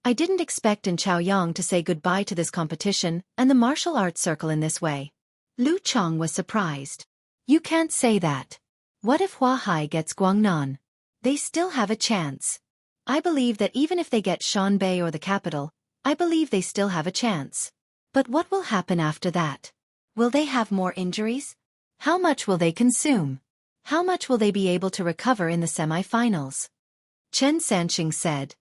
"I didn't expect in Chaoyang to say goodbye to this competition and the martial arts circle in this way." Lu Chong was surprised. "You can't say that. What if Huahai gets Guangnan? They still have a chance. I believe that even if they get Shanbei or the capital, I believe they still have a chance. But what will happen after that? Will they have more injuries? How much will they consume? How much will they be able to recover in the semi-finals?" Chen Sanxing said.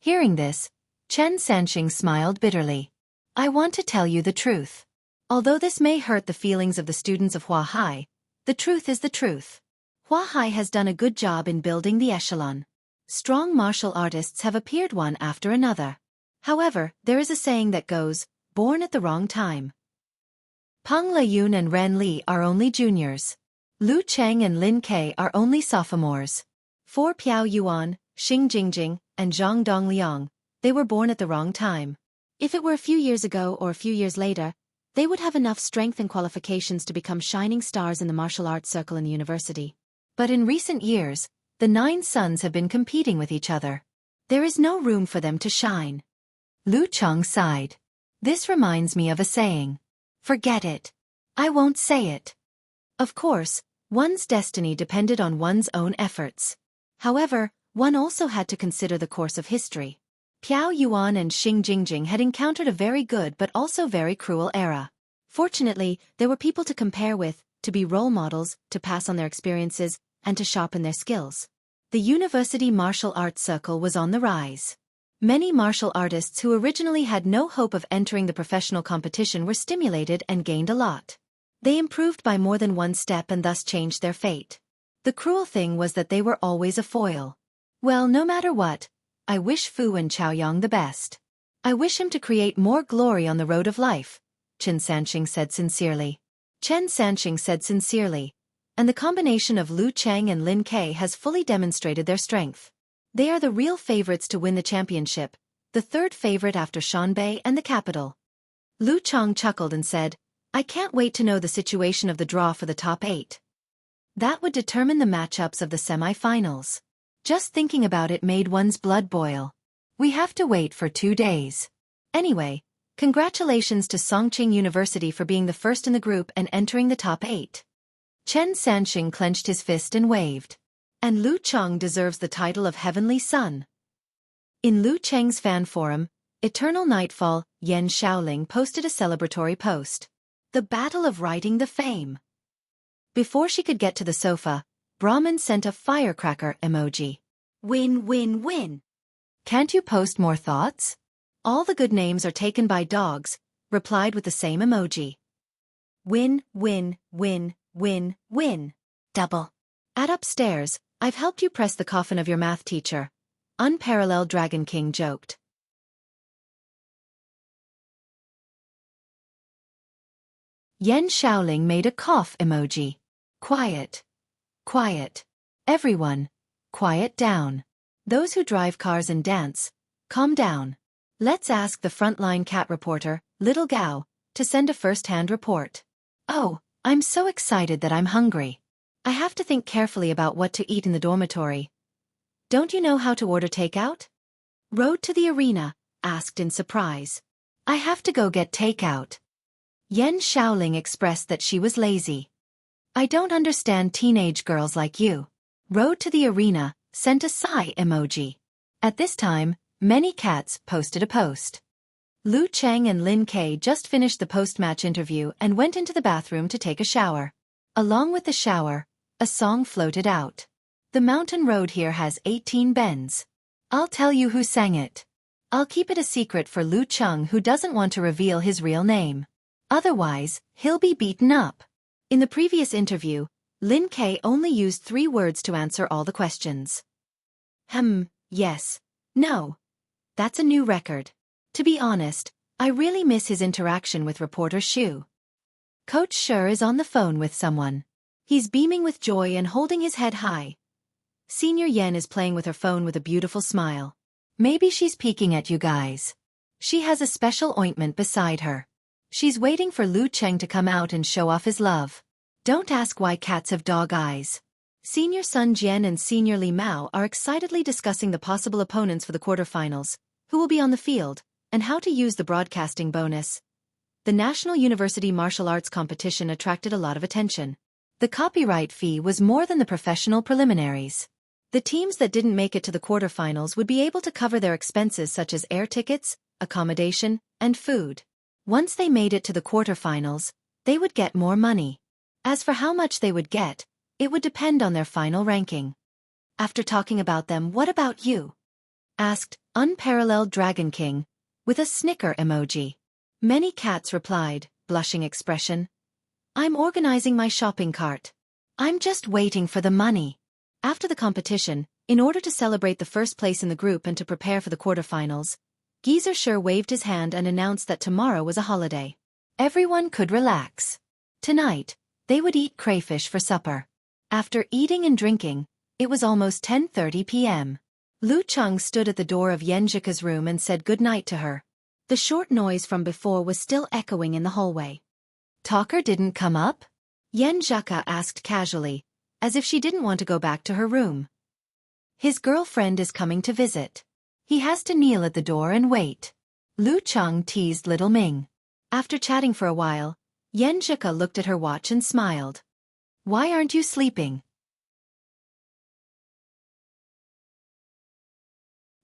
Hearing this, Chen Sanxing smiled bitterly. "I want to tell you the truth. Although this may hurt the feelings of the students of Huahai, the truth is the truth. Huahai has done a good job in building the echelon. Strong martial artists have appeared one after another. However, there is a saying that goes, born at the wrong time. Peng Leyun and Ren Li are only juniors. Lu Cheng and Lin Ke are only sophomores. For Piao Yuan, Xing Jingjing, and Zhang Dongliang, they were born at the wrong time. If it were a few years ago or a few years later, they would have enough strength and qualifications to become shining stars in the martial arts circle in the university. But in recent years, the 9 sons have been competing with each other. There is no room for them to shine." Lu Chong sighed. "This reminds me of a saying. Forget it. I won't say it." Of course, one's destiny depended on one's own efforts. However, one also had to consider the course of history. Piao Yuan and Xing Jingjing had encountered a very good but also very cruel era. Fortunately, there were people to compare with, to be role models, to pass on their experiences, and to sharpen their skills. The university martial arts circle was on the rise. Many martial artists who originally had no hope of entering the professional competition were stimulated and gained a lot. They improved by more than one step and thus changed their fate. The cruel thing was that they were always a foil. Well, no matter what, I wish Fu and Chaoyang the best. I wish him to create more glory on the road of life, Chen Sanxing said sincerely. Chen Sanxing said sincerely, and the combination of Lu Cheng and Lin Ke has fully demonstrated their strength. They are the real favorites to win the championship, the third favorite after Shanbei and the capital. Lu Chong chuckled and said, "I can't wait to know the situation of the draw for the top 8. That would determine the matchups of the semi-finals. Just thinking about it made one's blood boil. We have to wait for 2 days. Anyway, congratulations to Songqing University for being the first in the group and entering the top 8. Chen Sanxing clenched his fist and waved. And Lu Chong deserves the title of Heavenly Son. In Lu Cheng's fan forum, Eternal Nightfall, Yan Shaoling posted a celebratory post. The battle of writing the fame. Before she could get to the sofa, Brahman sent a firecracker emoji. Win, win, win. Can't you post more thoughts? All the good names are taken by dogs, replied with the same emoji. Win, win, win, win, win. Double. At upstairs, I've helped you press the coffin of your math teacher. Unparalleled Dragon King joked. Yan Shaoling made a cough emoji. Quiet. Quiet. Everyone, quiet down. Those who drive cars and dance, calm down. Let's ask the frontline cat reporter, Little Gao, to send a first-hand report. Oh, I'm so excited that I'm hungry. I have to think carefully about what to eat in the dormitory. Don't you know how to order takeout? Road to the arena, asked in surprise. I have to go get takeout. Yan Shaoling expressed that she was lazy. I don't understand teenage girls like you. Road to the arena, sent a sigh emoji. At this time, many cats posted a post. Lu Cheng and Lin Ke just finished the post-match interview and went into the bathroom to take a shower. Along with the shower, a song floated out. The mountain road here has 18 bends. I'll tell you who sang it. I'll keep it a secret for Lu Cheng, who doesn't want to reveal his real name. Otherwise, he'll be beaten up. In the previous interview, Lin Ke only used 3 words to answer all the questions. Yes. No. That's a new record. To be honest, I really miss his interaction with reporter Xu. Coach Sher is on the phone with someone. He's beaming with joy and holding his head high. Senior Yen is playing with her phone with a beautiful smile. Maybe she's peeking at you guys. She has a special ointment beside her. She's waiting for Lu Cheng to come out and show off his love. Don't ask why cats have dog eyes. Senior Sun Jian and Senior Li Mao are excitedly discussing the possible opponents for the quarterfinals, who will be on the field, and how to use the broadcasting bonus. The National University Martial Arts competition attracted a lot of attention. The copyright fee was more than the professional preliminaries. The teams that didn't make it to the quarterfinals would be able to cover their expenses such as air tickets, accommodation, and food. Once they made it to the quarterfinals, they would get more money. As for how much they would get, it would depend on their final ranking. After talking about them, what about you? Asked Unparalleled Dragon King, with a snicker emoji. Many cats replied, blushing expression. I'm organizing my shopping cart. I'm just waiting for the money. After the competition, in order to celebrate the first place in the group and to prepare for the quarterfinals, Geezer Sher waved his hand and announced that tomorrow was a holiday. Everyone could relax. Tonight, they would eat crayfish for supper. After eating and drinking, it was almost 10:30 p.m. Lu Cheng stood at the door of Yen Zhika's room and said goodnight to her. The short noise from before was still echoing in the hallway. Talker didn't come up? Yen Zhika asked casually, as if she didn't want to go back to her room. His girlfriend is coming to visit. He has to kneel at the door and wait. Lu Cheng teased little Ming. After chatting for a while, Yen Zhika looked at her watch and smiled. Why aren't you sleeping?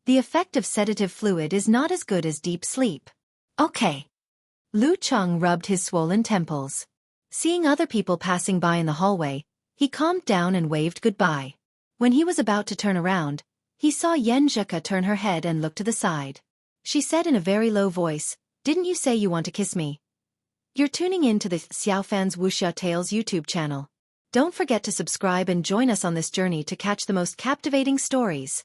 The effect of sedative fluid is not as good as deep sleep. Okay. Lu Cheng rubbed his swollen temples. Seeing other people passing by in the hallway, he calmed down and waved goodbye. When he was about to turn around, he saw Yen Zhika turn her head and look to the side. She said in a very low voice, "Didn't you say you want to kiss me?" You're tuning in to the Xiaofan's Wuxia Tales YouTube channel. Don't forget to subscribe and join us on this journey to catch the most captivating stories.